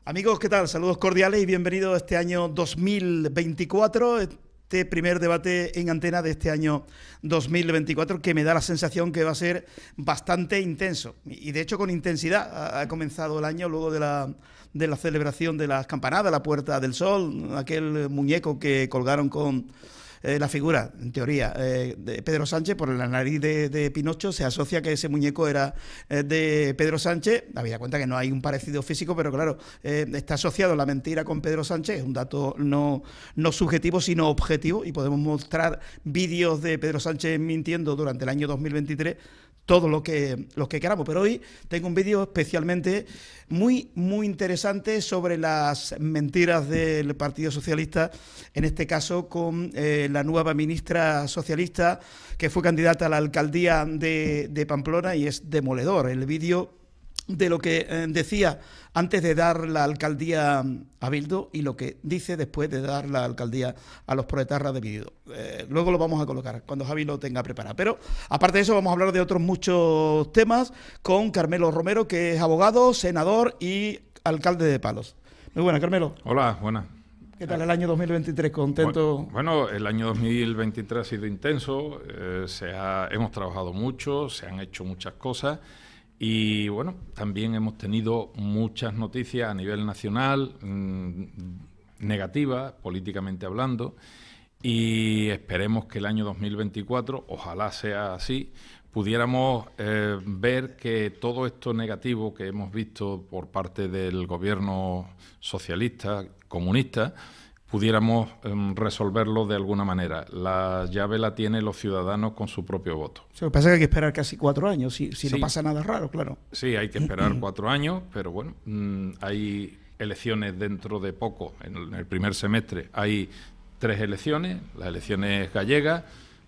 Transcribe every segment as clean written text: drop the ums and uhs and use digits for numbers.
Amigos, ¿qué tal? Saludos cordiales y bienvenidos a este año 2024, este primer debate en antena de este año 2024, que me da la sensación que va a ser bastante intenso. Y de hecho con intensidad ha comenzado el año luego de la celebración de las campanadas, la Puerta del Sol, aquel muñeco que colgaron con la figura, en teoría, de Pedro Sánchez. Por la nariz de Pinocho se asocia que ese muñeco era de Pedro Sánchez. Habida cuenta que no hay un parecido físico, pero claro, está asociado la mentira con Pedro Sánchez, es un dato no subjetivo, sino objetivo, y podemos mostrar vídeos de Pedro Sánchez mintiendo durante el año 2023, todo lo que queramos. Pero hoy tengo un vídeo especialmente muy interesante sobre las mentiras del Partido Socialista, en este caso con la nueva ministra socialista que fue candidata a la alcaldía de Pamplona, y es demoledor el vídeo de lo que decía antes de dar la alcaldía a Bildu y lo que dice después de dar la alcaldía a los proetarras de Bildu. Luego lo vamos a colocar cuando Javi lo tenga preparado. Pero aparte de eso vamos a hablar de otros muchos temas con Carmelo Romero, que es abogado, senador y alcalde de Palos. Muy buenas, Carmelo. Hola, buenas. ¿Qué tal el año 2023? ¿Contento? Bueno, el año 2023 ha sido intenso, hemos trabajado mucho, se han hecho muchas cosas. Y bueno, también hemos tenido muchas noticias a nivel nacional, negativas, políticamente hablando, y esperemos que el año 2024, ojalá sea así, pudiéramos ver que todo esto negativo que hemos visto por parte del gobierno socialista, comunista, pudiéramos resolverlo de alguna manera. La llave la tienen los ciudadanos con su propio voto. Lo que pasa es que hay que esperar casi 4 años, si sí, no pasa nada raro, claro. Sí, hay que esperar 4 años, pero bueno, hay elecciones dentro de poco. En el primer semestre hay 3 elecciones, las elecciones gallegas,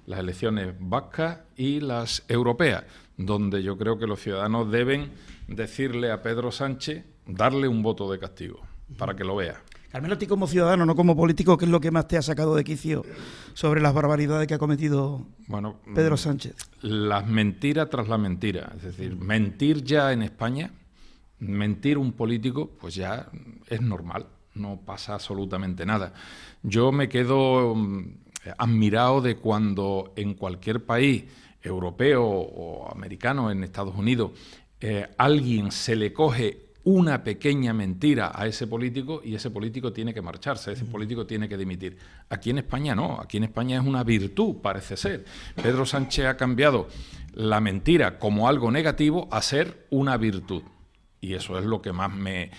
las elecciones vascas y las europeas, donde yo creo que los ciudadanos deben decirle a Pedro Sánchez, darle un voto de castigo, para que lo vea. Carmelo, a ti como ciudadano, no como político, ¿qué es lo que más te ha sacado de quicio sobre las barbaridades que ha cometido Pedro Sánchez? Las mentiras tras la mentira. Es decir, mentir ya en España, mentir un político, pues ya es normal, no pasa absolutamente nada. Yo me quedo admirado de cuando en cualquier país europeo o americano, en Estados Unidos, alguien se le coge una pequeña mentira a ese político y ese político tiene que marcharse, ese político tiene que dimitir. Aquí en España no, aquí en España es una virtud, parece ser. Pedro Sánchez ha cambiado la mentira como algo negativo a ser una virtud. Y eso es lo que más me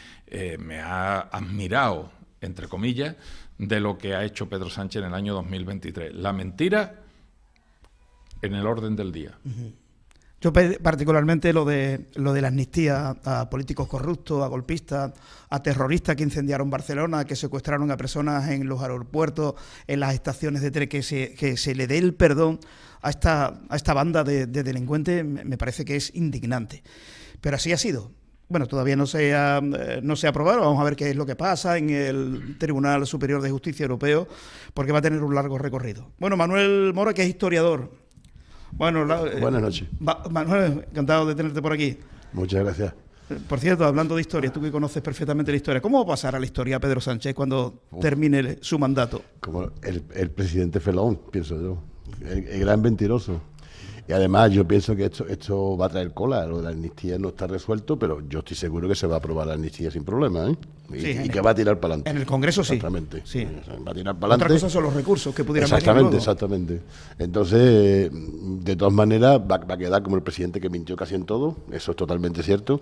ha admirado, entre comillas, de lo que ha hecho Pedro Sánchez en el año 2023. La mentira en el orden del día. Yo particularmente lo de la amnistía a políticos corruptos, a golpistas, a terroristas que incendiaron Barcelona, que secuestraron a personas en los aeropuertos, en las estaciones de tren, que se le dé el perdón a esta banda de delincuentes, me parece que es indignante. Pero así ha sido. Bueno, todavía no se ha aprobado, vamos a ver qué es lo que pasa en el Tribunal Superior de Justicia Europeo, porque va a tener un largo recorrido. Bueno, Manuel Mora, que es historiador. Bueno, buenas noches. Manuel, encantado de tenerte por aquí. Muchas gracias. Por cierto, hablando de historia, tú que conoces perfectamente la historia, ¿cómo va a pasar a la historia Pedro Sánchez cuando termine su mandato? Como el presidente Felón, pienso yo, el gran mentiroso. Y además yo pienso que esto va a traer cola. Lo de la amnistía no está resuelto, pero yo estoy seguro que se va a aprobar la amnistía sin problema, ¿eh? Y que va a tirar para adelante. En el Congreso sí. Exactamente. Sí. Va a tirar para adelante. Otra cosa son los recursos que pudieran venir luego. Exactamente. Entonces, de todas maneras, va a quedar como el presidente que mintió casi en todo. Eso es totalmente cierto.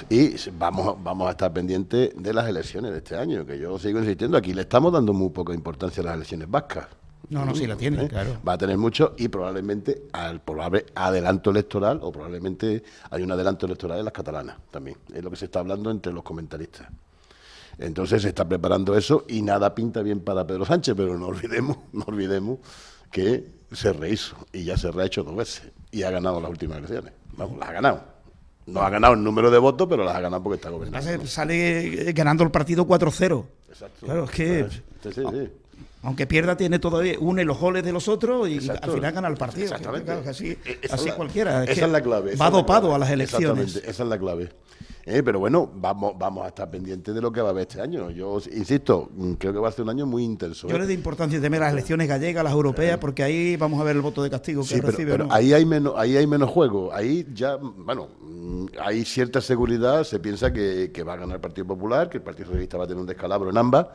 Y vamos a estar pendientes de las elecciones de este año, que yo sigo insistiendo. Aquí le estamos dando muy poca importancia a las elecciones vascas. No, sí la tiene, claro. Va a tener mucho y probablemente al probable adelanto electoral, o probablemente hay un adelanto electoral en las catalanas también. Es lo que se está hablando entre los comentaristas. Entonces se está preparando eso y nada pinta bien para Pedro Sánchez, pero no olvidemos que se rehizo y ya se reha hecho 2 veces y ha ganado las últimas elecciones. Vamos, las ha ganado. No ha ganado el número de votos, pero las ha ganado porque está gobernando. Sale ganando el partido 4-0. Exacto. Claro, es que... Sí. Aunque pierda, tiene todavía une los goles de los otros y Exacto. al final gana el partido. Exactamente. Claro, así cualquiera. Esa es la clave. Va dopado a las elecciones. Exactamente, esa es la clave. Pero bueno, vamos a estar pendientes de lo que va a haber este año. Yo insisto, creo que va a ser un año muy intenso. Yo le doy importancia también a las elecciones gallegas, las europeas, porque ahí vamos a ver el voto de castigo que recibe. Pero ¿no? ahí hay menos juego. Ahí ya, bueno, hay cierta seguridad. Se piensa que va a ganar el Partido Popular, que el Partido Socialista va a tener un descalabro en ambas,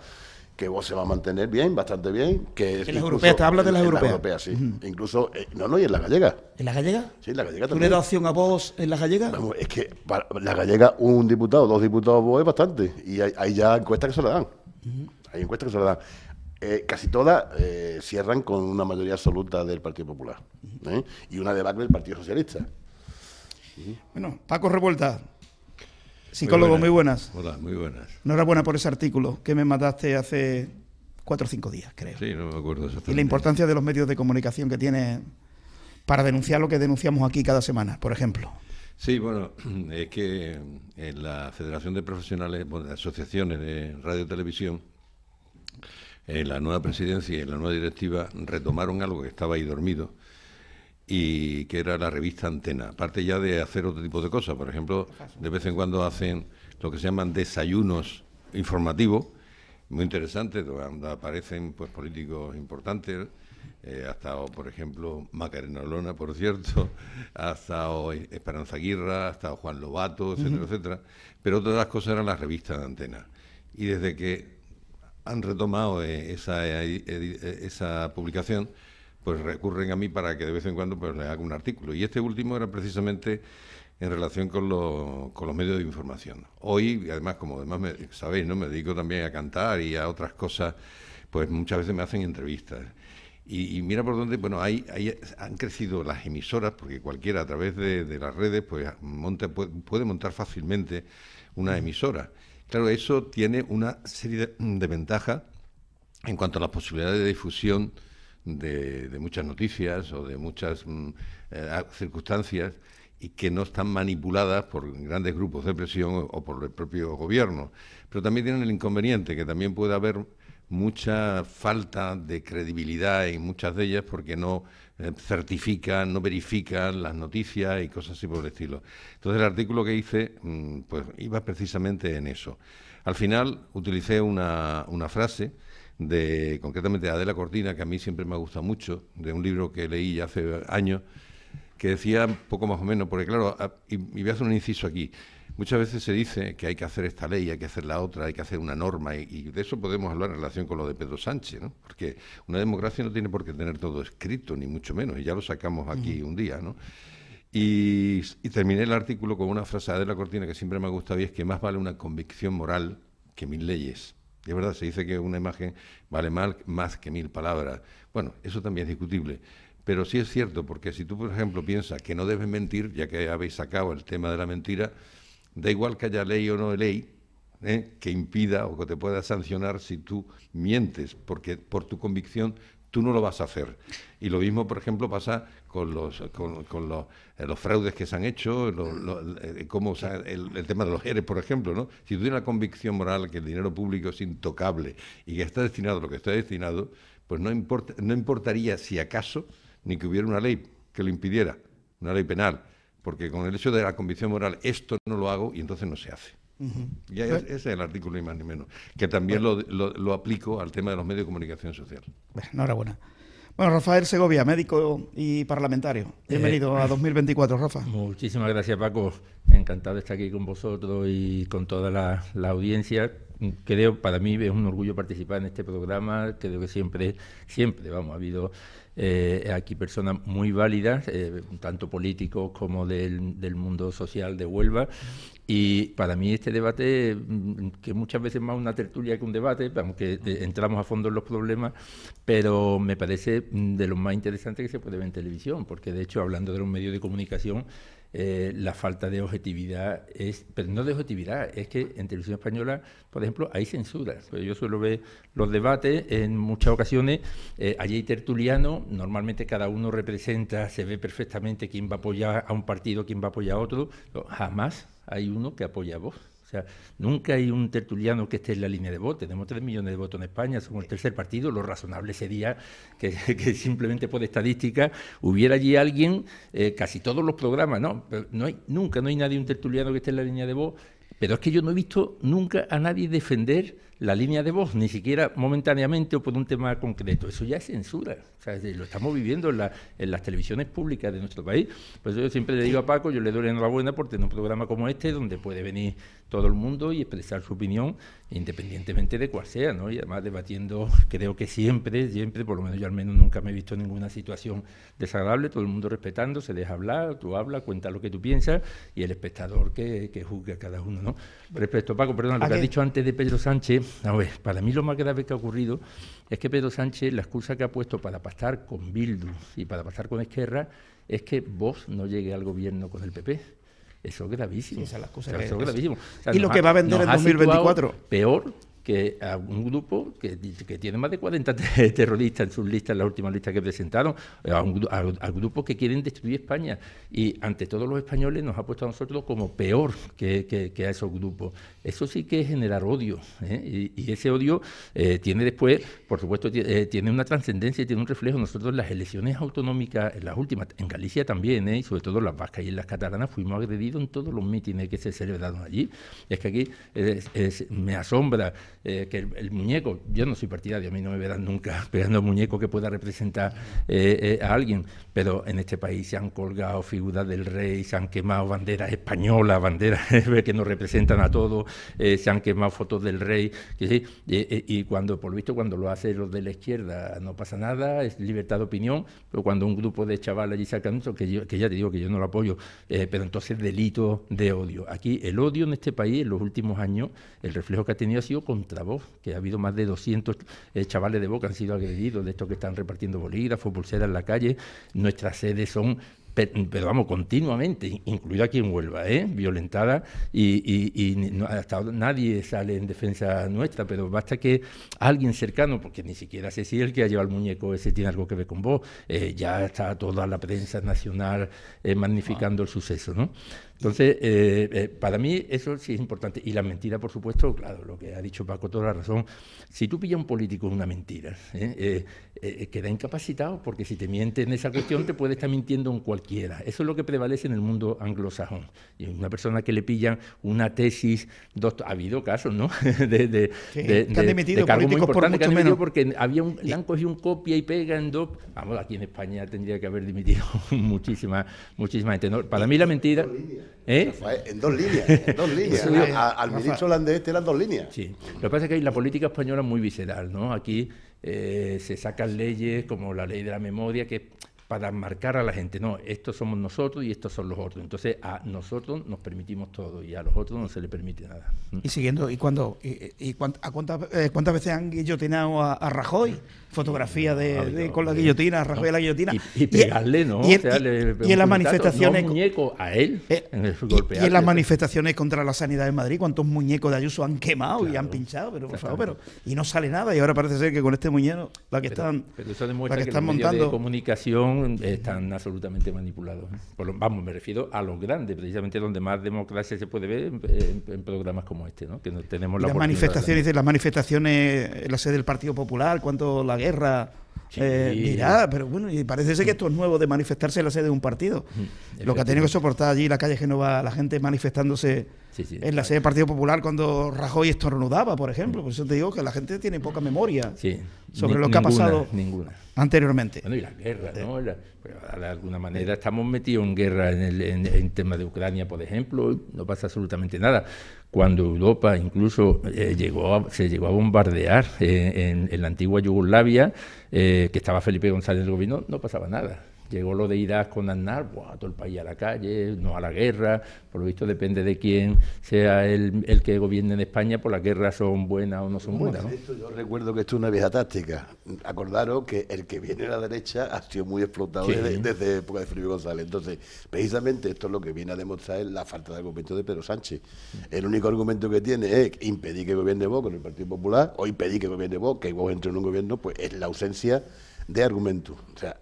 que Vox se va a mantener bien, bastante bien. Que en las europeas, te hablas de las europeas. En las europeas, sí. Incluso, y en la gallega. ¿En la gallega? Sí, en la gallega ¿Tú también. le das opción a Vox en la gallega? Vamos, es que para la gallega, un diputado, 2 diputados Vox es bastante. Y hay ya encuestas que se la dan. Hay encuestas que se la dan. Casi todas cierran con una mayoría absoluta del Partido Popular. Y una debacle del Partido Socialista. Bueno, Paco Revuelta, psicólogo, muy buenas. Hola, muy buenas. Enhorabuena por ese artículo que me mandaste hace 4 o 5 días, creo. Sí, no me acuerdo exactamente. Y la importancia de los medios de comunicación que tiene para denunciar lo que denunciamos aquí cada semana, por ejemplo. Sí, bueno, es que en la Federación de Profesionales, bueno, de Asociaciones de Radio y Televisión, en la nueva presidencia y en la nueva directiva retomaron algo que estaba ahí dormido, y que era la revista Antena. Aparte ya de hacer otro tipo de cosas, por ejemplo, de vez en cuando hacen lo que se llaman desayunos informativos, muy interesantes, donde aparecen pues políticos importantes. Ha estado, por ejemplo, Macarena Olona, por cierto, ha estado Esperanza Aguirre, ha estado Juan Lobato, etcétera, etcétera. Pero otra de las cosas eran las revistas de Antena. Y desde que han retomado esa publicación, pues recurren a mí para que de vez en cuando pues les haga un artículo. Y este último era precisamente en relación con los medios de información. Hoy, además, como además sabéis, ¿no? Me dedico también a cantar y a otras cosas, pues muchas veces me hacen entrevistas. Y mira por dónde, bueno, han crecido las emisoras, porque cualquiera a través de las redes pues puede montar fácilmente una emisora. Claro, eso tiene una serie de ventajas en cuanto a las posibilidades de difusión de muchas noticias o de muchas circunstancias, y que no están manipuladas por grandes grupos de presión o por el propio gobierno. Pero también tienen el inconveniente que también puede haber mucha falta de credibilidad en muchas de ellas, porque no certifican, no verifican las noticias y cosas así por el estilo. Entonces el artículo que hice pues iba precisamente en eso. Al final utilicé una frase concretamente de Adela Cortina, que a mí siempre me ha gustado mucho, de un libro que leí ya hace años, que decía poco más o menos, porque claro, y voy a hacer un inciso aquí, muchas veces se dice que hay que hacer esta ley, hay que hacer la otra, hay que hacer una norma, y de eso podemos hablar en relación con lo de Pedro Sánchez, ¿no? Porque una democracia no tiene por qué tener todo escrito, ni mucho menos, y ya lo sacamos aquí un día, ¿no? Y terminé el artículo con una frase de Adela Cortina que siempre me ha gustado, y es que más vale una convicción moral que 1000 leyes. Y es verdad, se dice que una imagen vale más que 1000 palabras. Bueno, eso también es discutible. Pero sí es cierto, porque si tú, por ejemplo, piensas que no debes mentir, ya que habéis sacado el tema de la mentira, da igual que haya ley o no ley, que impida o que te pueda sancionar si tú mientes, porque por tu convicción tú no lo vas a hacer. Y lo mismo, por ejemplo, pasa con los fraudes que se han hecho, el tema de los ERE, por ejemplo, ¿no? Si tú tienes la convicción moral que el dinero público es intocable y que está destinado a lo que está destinado, pues no importaría si acaso ni que hubiera una ley que lo impidiera, una ley penal, porque con el hecho de la convicción moral, esto no lo hago, y entonces no se hace. Y ese es el artículo, ni más ni menos, que también lo aplico al tema de los medios de comunicación social. Bueno, enhorabuena. Bueno, Rafael Segovia, médico y parlamentario. Bienvenido a 2024, Rafa. Muchísimas gracias, Paco. Encantado de estar aquí con vosotros y con toda la audiencia. Creo, para mí es un orgullo participar en este programa. Creo que siempre, ha habido aquí personas muy válidas, tanto políticos como del mundo social de Huelva. Y para mí este debate, que muchas veces más una tertulia que un debate, aunque entramos a fondo en los problemas, pero me parece de lo más interesante que se puede ver en televisión, porque de hecho, hablando de los medios de comunicación, la falta de objetividad pero no de objetividad, es que en televisión española, por ejemplo, hay censura. Pues yo suelo ver los debates en muchas ocasiones, allí hay tertulianos, normalmente cada uno representa, se ve perfectamente quién va a apoyar a un partido, quién va a apoyar a otro, pero jamás hay uno que apoya a Vox. O sea, nunca hay un tertuliano que esté en la línea de voto. Tenemos 3 millones de votos en España, somos el tercer partido. Lo razonable sería que simplemente por estadística hubiera allí alguien, casi todos los programas, ¿no? Pero no hay nadie, un tertuliano que esté en la línea de voto. Pero es que yo no he visto nunca a nadie defender la línea de voz, ni siquiera momentáneamente o por un tema concreto. Eso ya es censura. O sea, lo estamos viviendo en las televisiones públicas de nuestro país. Pues yo siempre le digo a Paco, yo le doy la enhorabuena por tener un programa como este, donde puede venir todo el mundo y expresar su opinión, independientemente de cuál sea, ¿no? Y además debatiendo, creo que siempre, por lo menos yo al menos nunca me he visto en ninguna situación desagradable, todo el mundo respetando, se deja hablar, tú hablas, cuentas lo que tú piensas, y el espectador que juzgue a cada uno, ¿no? Respecto, Paco, perdón, lo que has dicho antes de Pedro Sánchez, a ver, para mí lo más grave que ha ocurrido es que Pedro Sánchez, la excusa que ha puesto para pactar con Bildu y para pactar con Esquerra, es que Vox no llegue al gobierno con el PP. Eso es gravísimo. Sí, esa es la cosa, eso es gravísimo. O sea, y lo que va a vender en 2024. Peor que a un grupo que tiene más de 40 terroristas en sus listas, en la última lista que presentaron, a grupos que quieren destruir España. Y ante todos los españoles nos ha puesto a nosotros como peor que a esos grupos. Eso sí que es generar odio, ¿eh? Y ese odio tiene después, por supuesto, tiene una trascendencia y tiene un reflejo. Nosotros en las elecciones autonómicas, en las últimas, en Galicia también, y sobre todo en las vascas y en las catalanas, fuimos agredidos en todos los mítines que se celebraron allí. Es que aquí me asombra que el muñeco, yo no soy partidario, a mí no me verán nunca pegando un muñeco que pueda representar a alguien, pero en este país se han colgado figuras del rey, se han quemado banderas españolas, banderas que nos representan a todos, se han quemado fotos del rey, que sí, y cuando, por lo visto, cuando lo hacen los de la izquierda no pasa nada, es libertad de opinión, pero cuando un grupo de chavales allí sacan eso, que ya te digo que yo no lo apoyo, pero entonces delito de odio. Aquí el odio en este país en los últimos años, el reflejo que ha tenido ha sido contra Vox, que ha habido más de 200 chavales de Vox que han sido agredidos, de estos que están repartiendo bolígrafos, pulseras en la calle. Nuestras sedes son, pero vamos, continuamente, incluida aquí en Huelva, violentada, y no, hasta ahora nadie sale en defensa nuestra, pero basta que alguien cercano, porque ni siquiera sé si el que ha llevado el muñeco ese tiene algo que ver con vos, ya está toda la prensa nacional magnificando el suceso, ¿no? Entonces, para mí eso sí es importante. Y la mentira, por supuesto, claro, lo que ha dicho Paco, toda la razón. Si tú pillas a un político en una mentira, queda incapacitado, porque si te miente en esa cuestión te puede estar mintiendo en cualquiera. Eso es lo que prevalece en el mundo anglosajón. Y una persona que le pillan una tesis, ha habido casos, ¿no? de han dimitido políticos por mucho menos. Porque le han cogido un copia y pega en dos. Vamos, aquí en España tendría que haber dimitido muchísima gente. ¿No? Para mí la mentira... En dos líneas. Al ministro holandés eran 2 líneas. Sí. Lo que pasa es que la política española es muy visceral, ¿no? Aquí se sacan leyes como la ley de la memoria que para marcar a la gente, no, estos somos nosotros y estos son los otros. Entonces a nosotros nos permitimos todo y a los otros no se les permite nada. Y siguiendo, ¿cuántas veces han guillotinado a Rajoy? Fotografía con la guillotina, Rajoy a la guillotina. Y pegarle, ¿no? Y en las manifestaciones... No, muñeco a él, y en las manifestaciones contra la sanidad en Madrid, ¿cuántos muñecos de Ayuso han quemado y han pinchado? Pero por favor, y no sale nada. Y ahora parece ser que con este muñeco, la que están montando... Medios de comunicación están absolutamente manipulados. Vamos, me refiero a los grandes, precisamente donde más democracia se puede ver en programas como este, ¿no? Que no tenemos las manifestaciones en la sede del Partido Popular, cuánto la guerra dirá, pero bueno, y parece ser que esto es nuevo de manifestarse en la sede de un partido. Lo que ha tenido que soportar allí la calle Génova, la gente manifestándose en la sede del Partido Popular cuando Rajoy estornudaba, por ejemplo. Por eso te digo que la gente tiene poca memoria sobre lo que ha pasado anteriormente. Bueno, y la guerra, ¿no? De alguna manera estamos metidos en guerra en temas de Ucrania, por ejemplo, no pasa absolutamente nada. Cuando Europa incluso se llegó a bombardear en la antigua Yugoslavia, que estaba Felipe González en el gobierno, no pasaba nada. Llegó lo de Irak con Aznar, todo el país a la calle, no a la guerra. Por lo visto depende de quién sea el que gobierne en España, pues las guerras son buenas o no son buenas, ¿no? Yo recuerdo que esto es una vieja táctica. Acordaros que el que viene a la derecha ha sido muy explotado desde época de Felipe González. Entonces, precisamente esto es lo que viene a demostrar es la falta de argumento de Pedro Sánchez. El único argumento que tiene es impedir que gobierne Vox con el Partido Popular, o impedir que gobierne Vox, que Vox entre en un gobierno, pues es la ausencia de argumento. O sea,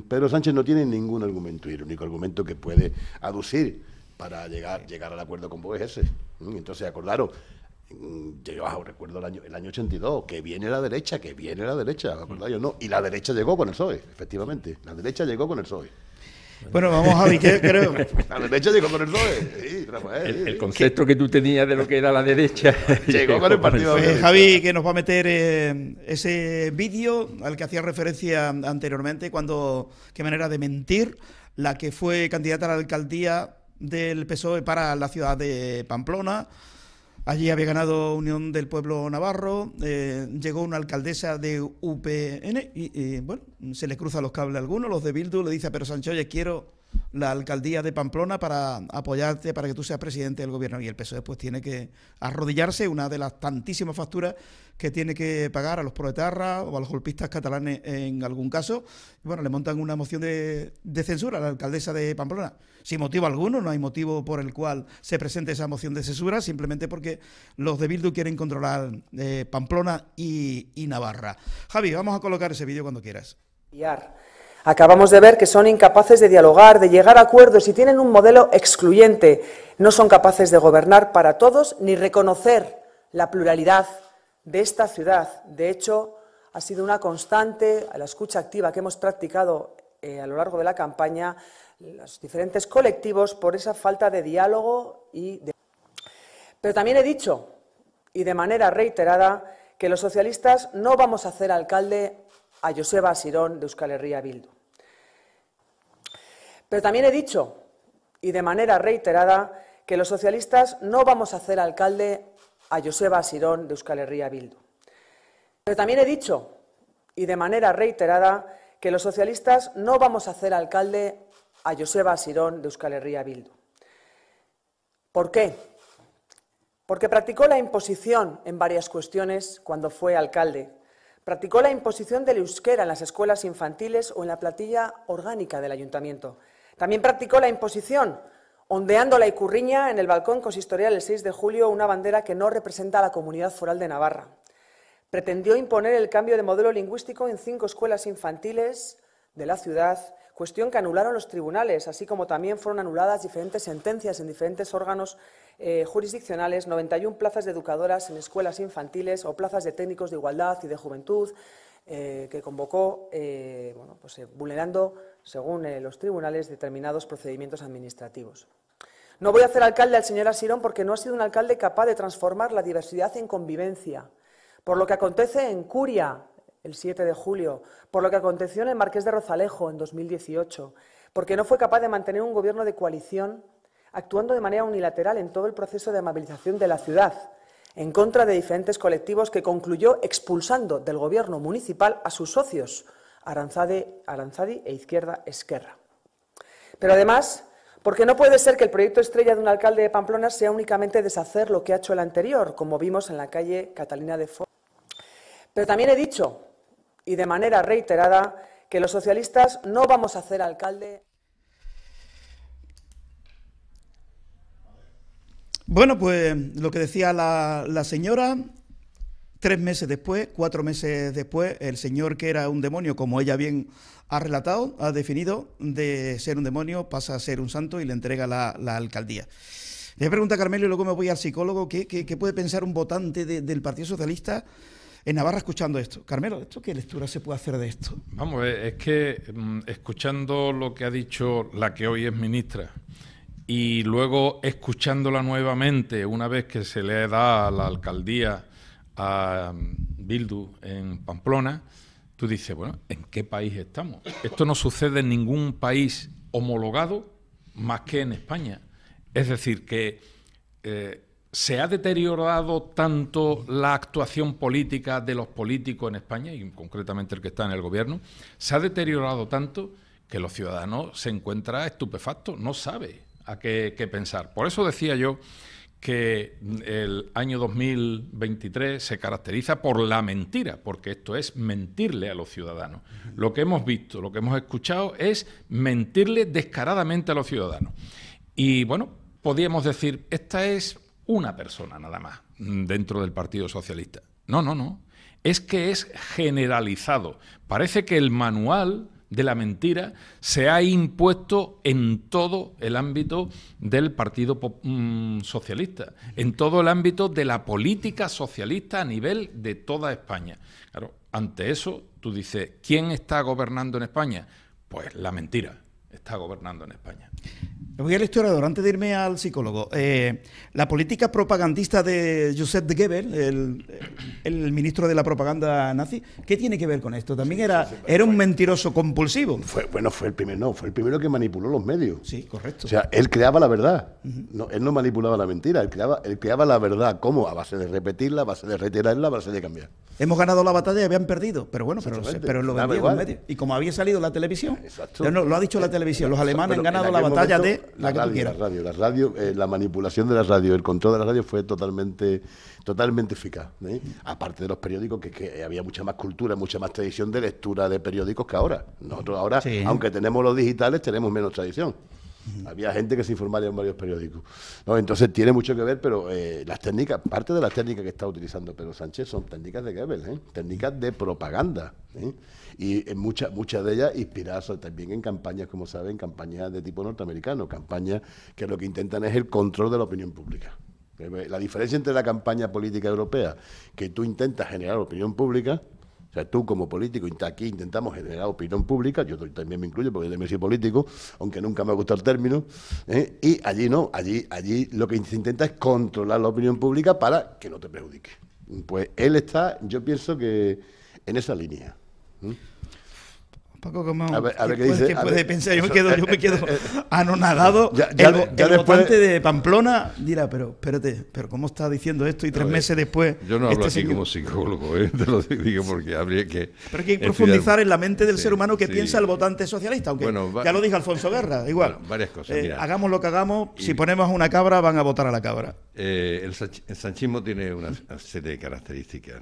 Pedro Sánchez no tiene ningún argumento y el único argumento que puede aducir para llegar al acuerdo con Vox es ese. Entonces, acordaros, yo recuerdo el año 82, que viene la derecha, ¿acordáis o no? Y la derecha llegó con el PSOE, efectivamente. La derecha llegó con el PSOE. Bueno, vamos, Javi, que creo... A la derecha llegó con el PSOE. Sí, Rafael, El concepto que tú tenías de lo que era la derecha. llegó con el Partido Socialista. Javi, que nos va a meter ese vídeo al que hacía referencia anteriormente, qué manera de mentir, la que fue candidata a la alcaldía del PSOE para la ciudad de Pamplona. Allí había ganado Unión del Pueblo Navarro, llegó una alcaldesa de UPN y bueno, se le cruzan los cables a algunos, los de Bildu le dice a Pedro Sánchez, oye, quiero la alcaldía de Pamplona para apoyarte, para que tú seas presidente del gobierno, y el PSOE pues tiene que arrodillarse, una de las tantísimas facturas que tiene que pagar a los proetarras o a los golpistas catalanes en algún caso. Y bueno, le montan una moción de censura a la alcaldesa de Pamplona, sin motivo alguno, no hay motivo por el cual se presente esa moción de censura, simplemente porque los de Bildu quieren controlar Pamplona y Navarra. Javi, vamos a colocar ese vídeo cuando quieras. Acabamos de ver que son incapaces de dialogar, de llegar a acuerdos y tienen un modelo excluyente. No son capaces de gobernar para todos ni reconocer la pluralidad de esta ciudad. De hecho, ha sido una constante a la escucha activa que hemos practicado a lo largo de la campaña los diferentes colectivos por esa falta de diálogo Pero también he dicho, y de manera reiterada, que los socialistas no vamos a hacer alcalde a Joseba Asirón de Euskal Herria Bildu. Pero también he dicho, y de manera reiterada, que los socialistas no vamos a hacer alcalde a Joseba Asirón de Euskal Herria Bildu. Pero también he dicho, y de manera reiterada, que los socialistas no vamos a hacer alcalde a Joseba Asirón de Euskal Herria Bildu. ¿Por qué? Porque practicó la imposición en varias cuestiones cuando fue alcalde. Practicó la imposición del euskera en las escuelas infantiles o en la plantilla orgánica del ayuntamiento. También practicó la imposición, ondeando la ikurriña en el balcón consistorial el 6 de julio, una bandera que no representa a la Comunidad Foral de Navarra. Pretendió imponer el cambio de modelo lingüístico en 5 escuelas infantiles de la ciudad, cuestión que anularon los tribunales, así como también fueron anuladas diferentes sentencias en diferentes órganos jurisdiccionales, 91 plazas de educadoras en escuelas infantiles o plazas de técnicos de igualdad y de juventud, que convocó, vulnerando, según los tribunales, determinados procedimientos administrativos. No voy a hacer alcalde al señor Asirón porque no ha sido un alcalde capaz de transformar la diversidad en convivencia, por lo que acontece en Curia el 7 de julio, por lo que aconteció en el Marqués de Rozalejo en 2018, porque no fue capaz de mantener un gobierno de coalición actuando de manera unilateral en todo el proceso de amabilización de la ciudad, en contra de diferentes colectivos que concluyó expulsando del gobierno municipal a sus socios, Aranzadi e Izquierda Esquerra. Pero además, porque no puede ser que el proyecto estrella de un alcalde de Pamplona sea únicamente deshacer lo que ha hecho el anterior, como vimos en la calle Catalina de Fort. Pero también he dicho, y de manera reiterada, que los socialistas no vamos a hacer alcalde. Bueno, pues lo que decía la señora, 3 meses después, 4 meses después, el señor que era un demonio, como ella bien ha relatado, ha definido, de ser un demonio pasa a ser un santo y le entrega la alcaldía. Le pregunta a Carmelo y luego me voy al psicólogo, ¿qué puede pensar un votante del Partido Socialista en Navarra escuchando esto? Carmelo, ¿qué lectura se puede hacer de esto? Vamos, es que escuchando lo que ha dicho la que hoy es ministra y luego escuchándola nuevamente una vez que se le da la alcaldía a Bildu en Pamplona, tú dices, bueno, ¿en qué país estamos? Esto no sucede en ningún país homologado más que en España. Es decir, que se ha deteriorado tanto la actuación política de los políticos en España, y concretamente el que está en el gobierno, se ha deteriorado tanto que los ciudadanos se encuentran estupefactos, no sabe a qué pensar. Por eso decía yo que el año 2023 se caracteriza por la mentira, porque esto es mentirle a los ciudadanos. Lo que hemos visto, lo que hemos escuchado es mentirle descaradamente a los ciudadanos. Y bueno, podríamos decir, esta es una persona nada más dentro del Partido Socialista. No. Es que es generalizado. Parece que el manual de la mentira se ha impuesto en todo el ámbito del Partido Socialista, en todo el ámbito de la política socialista a nivel de toda España. Claro, ante eso tú dices, ¿quién está gobernando en España? Pues la mentira. está gobernando en España. Me voy al historiador, antes de irme al psicólogo. La política propagandista de Joseph de Goebbels, el ministro de la propaganda nazi, ¿qué tiene que ver con esto? También era un mentiroso compulsivo. Fue el primero que manipuló los medios. Sí, correcto. O sea, él creaba la verdad. No, él no manipulaba la mentira, él creaba la verdad. ¿Cómo? A base de repetirla, a base de reiterarla, a base de cambiar. Hemos ganado la batalla y habían perdido, pero bueno, pero lo vendían los medios. Y como había salido la televisión, lo ha dicho la televisión, los alemanes han ganado la batalla momento, de la que tú quieras. La manipulación de la radio, el control de la radio fue totalmente eficaz. Aparte de los periódicos, que había mucha más cultura, mucha más tradición de lectura de periódicos que ahora. Nosotros ahora, aunque tenemos los digitales, tenemos menos tradición. Había gente que se informaba en varios periódicos. ¿No? Entonces tiene mucho que ver, pero las técnicas, parte de las técnicas que está utilizando Pedro Sánchez son técnicas de Goebbels, técnicas de propaganda. Y muchas de ellas inspiradas también en campañas, como saben, campañas de tipo norteamericano, campañas que lo que intentan es el control de la opinión pública. La diferencia entre la campaña política europea, que tú intentas generar opinión pública, o sea, tú como político, aquí intentamos generar opinión pública, yo también me incluyo porque yo también soy político, aunque nunca me ha gustado el término, y allí no, allí lo que se intenta es controlar la opinión pública para que no te perjudique. Pues él está, yo pienso que en esa línea. Paco, ¿cómo? A ver qué dice. ¿Qué puede pensar? Yo me quedo anonadado. El votante de Pamplona dirá, pero espérate, pero ¿cómo está diciendo esto? Y 3 meses después... Yo no hablo aquí como psicólogo, te lo digo porque habría que... Pero hay que profundizar en la mente del ser humano que piensa el votante socialista, aunque ya lo dijo Alfonso Guerra, igual. Bueno, varias cosas, mira. Hagamos lo que hagamos, si ponemos una cabra, van a votar a la cabra. El sanchismo tiene una serie de características,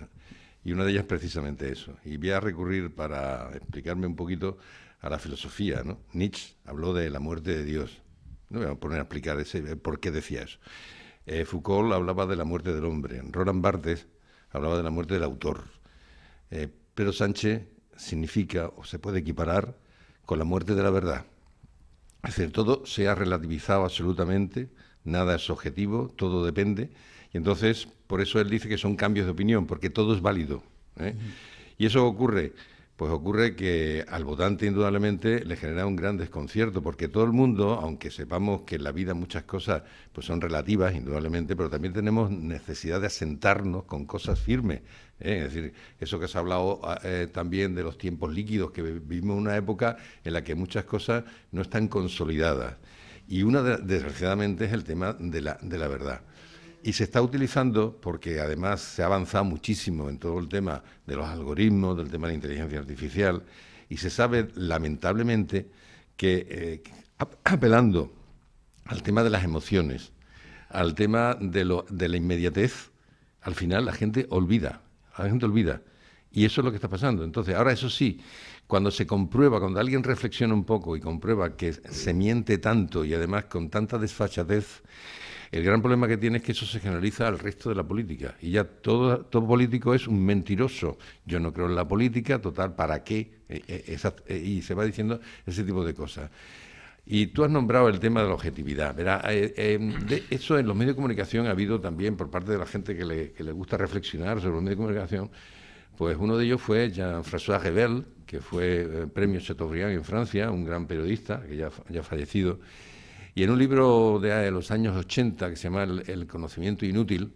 y una de ellas es precisamente eso. Y voy a recurrir para explicarme un poquito a la filosofía, ¿no? Nietzsche habló de la muerte de Dios. No me voy a poner a explicar por qué decía eso. Foucault hablaba de la muerte del hombre. Roland Barthes hablaba de la muerte del autor. Pedro Sánchez significa, o se puede equiparar, con la muerte de la verdad. Es decir, todo se ha relativizado absolutamente, nada es objetivo, todo depende. Y entonces, por eso él dice que son cambios de opinión, porque todo es válido. ¿Y eso ocurre? Pues ocurre que al votante indudablemente le genera un gran desconcierto, porque todo el mundo, aunque sepamos que en la vida muchas cosas pues son relativas, indudablemente, pero también tenemos necesidad de asentarnos con cosas firmes. Es decir, eso que se ha hablado también de los tiempos líquidos, que vivimos una época en la que muchas cosas no están consolidadas. Y una, desgraciadamente, es el tema de la verdad. Y se está utilizando porque además se ha avanzado muchísimo en todo el tema de los algoritmos, del tema de la inteligencia artificial, y se sabe lamentablemente que apelando al tema de las emociones, al tema de la inmediatez, al final la gente olvida, y eso es lo que está pasando. Entonces, ahora eso sí, cuando se comprueba, cuando alguien reflexiona un poco y comprueba que se miente tanto y además con tanta desfachatez, el gran problema que tiene es que eso se generaliza al resto de la política y ya todo político es un mentiroso. Yo no creo en la política, total, ¿para qué? Y se va diciendo ese tipo de cosas. Y tú has nombrado el tema de la objetividad. Verá, de eso en los medios de comunicación ha habido también por parte de la gente que le gusta reflexionar sobre los medios de comunicación. Pues uno de ellos fue Jean-François Revel, que fue premio Chateaubriand en Francia, un gran periodista que ya ha fallecido. Y en un libro de los años 80 que se llama El conocimiento inútil,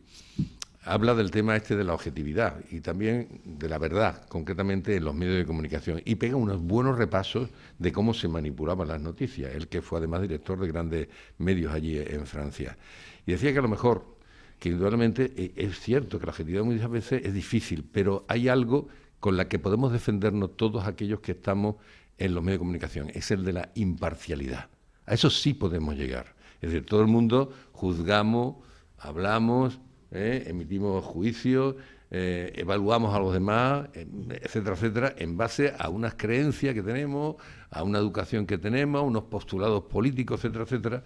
habla del tema de la objetividad y también de la verdad, concretamente en los medios de comunicación, y pega unos buenos repasos de cómo se manipulaban las noticias, él que fue además director de grandes medios allí en Francia. Y decía que a lo mejor, que indudablemente es cierto que la objetividad muchas veces es difícil, pero hay algo con la que podemos defendernos todos aquellos que estamos en los medios de comunicación, es el de la imparcialidad. A eso sí podemos llegar. Es decir, todo el mundo juzgamos, hablamos, emitimos juicios, evaluamos a los demás, etcétera, etcétera, en base a unas creencias que tenemos, a una educación que tenemos, a unos postulados políticos, etcétera, etcétera.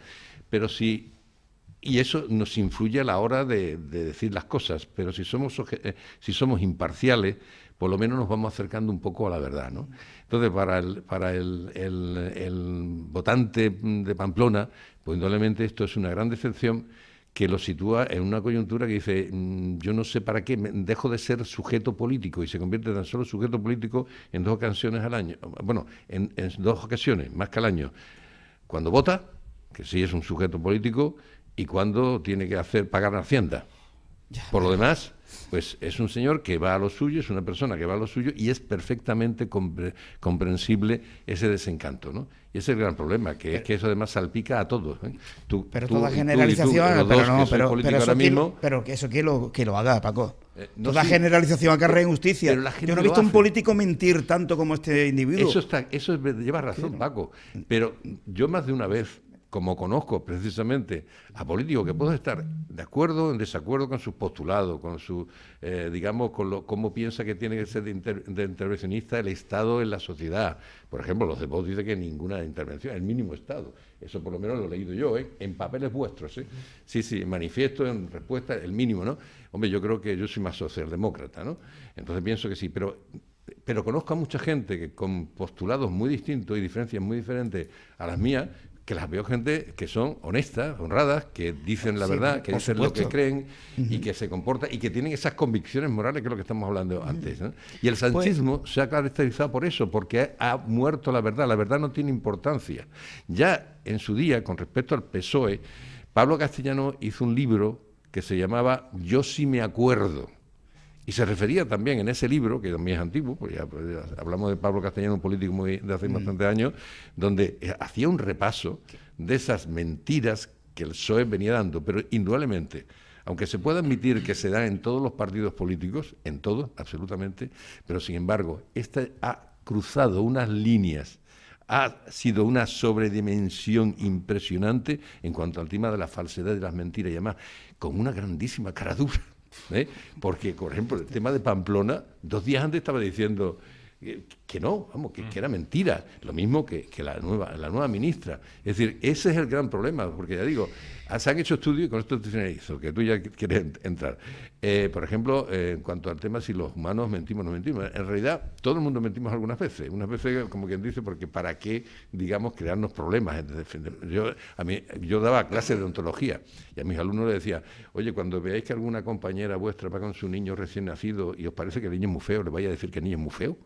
Pero y eso nos influye a la hora de decir las cosas, pero si somos imparciales, por lo menos nos vamos acercando un poco a la verdad, ¿no? Entonces, para el votante de Pamplona, pues indudablemente esto es una gran decepción que lo sitúa en una coyuntura que dice, yo no sé para qué, dejo de ser sujeto político, y se convierte tan solo sujeto político en 2 ocasiones al año, bueno, en 2 ocasiones, más que al año, cuando vota, que sí es un sujeto político, y cuando tiene que pagar la Hacienda. Por lo demás, pues es un señor que va a lo suyo, es una persona que va a lo suyo, y es perfectamente comprensible ese desencanto, ¿no? Y ese es el gran problema, que es que eso además salpica a todos, ¿eh? Pero toda generalización, pero que eso que lo haga, Paco. Toda generalización acarrea injusticia. Yo no he visto un político mentir tanto como este individuo. Lleva razón, Paco. Pero yo más de una vez, como conozco precisamente a políticos que puedo estar de acuerdo o en desacuerdo con sus postulados, con su, digamos, cómo piensa que tiene que ser de intervencionista el Estado en la sociedad. Por ejemplo, los de Vox dicen que ninguna intervención, el mínimo Estado. Eso por lo menos lo he leído yo, en papeles vuestros, ¿eh? Sí, en manifiesto, en respuesta, el mínimo, ¿no? Hombre, yo creo que yo soy más socialdemócrata, ¿no? Entonces pienso que sí, pero conozco a mucha gente que con postulados muy distintos y diferencias muy diferentes a las mías, que las veo gente que son honestas, honradas, que dicen la verdad, que dicen lo que creen y que se comportan y que tienen esas convicciones morales, que es lo que estamos hablando antes, ¿no? Y el sanchismo se ha caracterizado por eso, porque ha muerto la verdad no tiene importancia. Ya en su día, con respecto al PSOE, Pablo Castellano hizo un libro que se llamaba Yo sí me acuerdo. Y se refería también en ese libro, que también es antiguo, pues ya hablamos de Pablo Castellano, un político de hace bastantes años, donde hacía un repaso de esas mentiras que el PSOE venía dando, pero indudablemente, aunque se pueda admitir que se da en todos los partidos políticos, en todos, absolutamente, pero sin embargo, esta ha cruzado unas líneas, ha sido una sobredimensión impresionante en cuanto al tema de la falsedad y las mentiras, y además con una grandísima cara dura. Porque, por ejemplo, el tema de Pamplona, 2 días antes estaba diciendo que no, vamos, que era mentira, lo mismo que la nueva ministra. Es decir, ese es el gran problema, porque ya digo, se han hecho estudios, y con esto te finalizo, que tú ya quieres entrar. Por ejemplo, en cuanto al tema si los humanos mentimos o no mentimos, en realidad todo el mundo mentimos algunas veces como quien dice, porque para qué, digamos, crearnos problemas. Yo daba clases de ontología y a mis alumnos les decía, oye, cuando veáis que alguna compañera vuestra va con su niño recién nacido y os parece que el niño es muy feo, ¿le vais a decir que el niño es muy feo?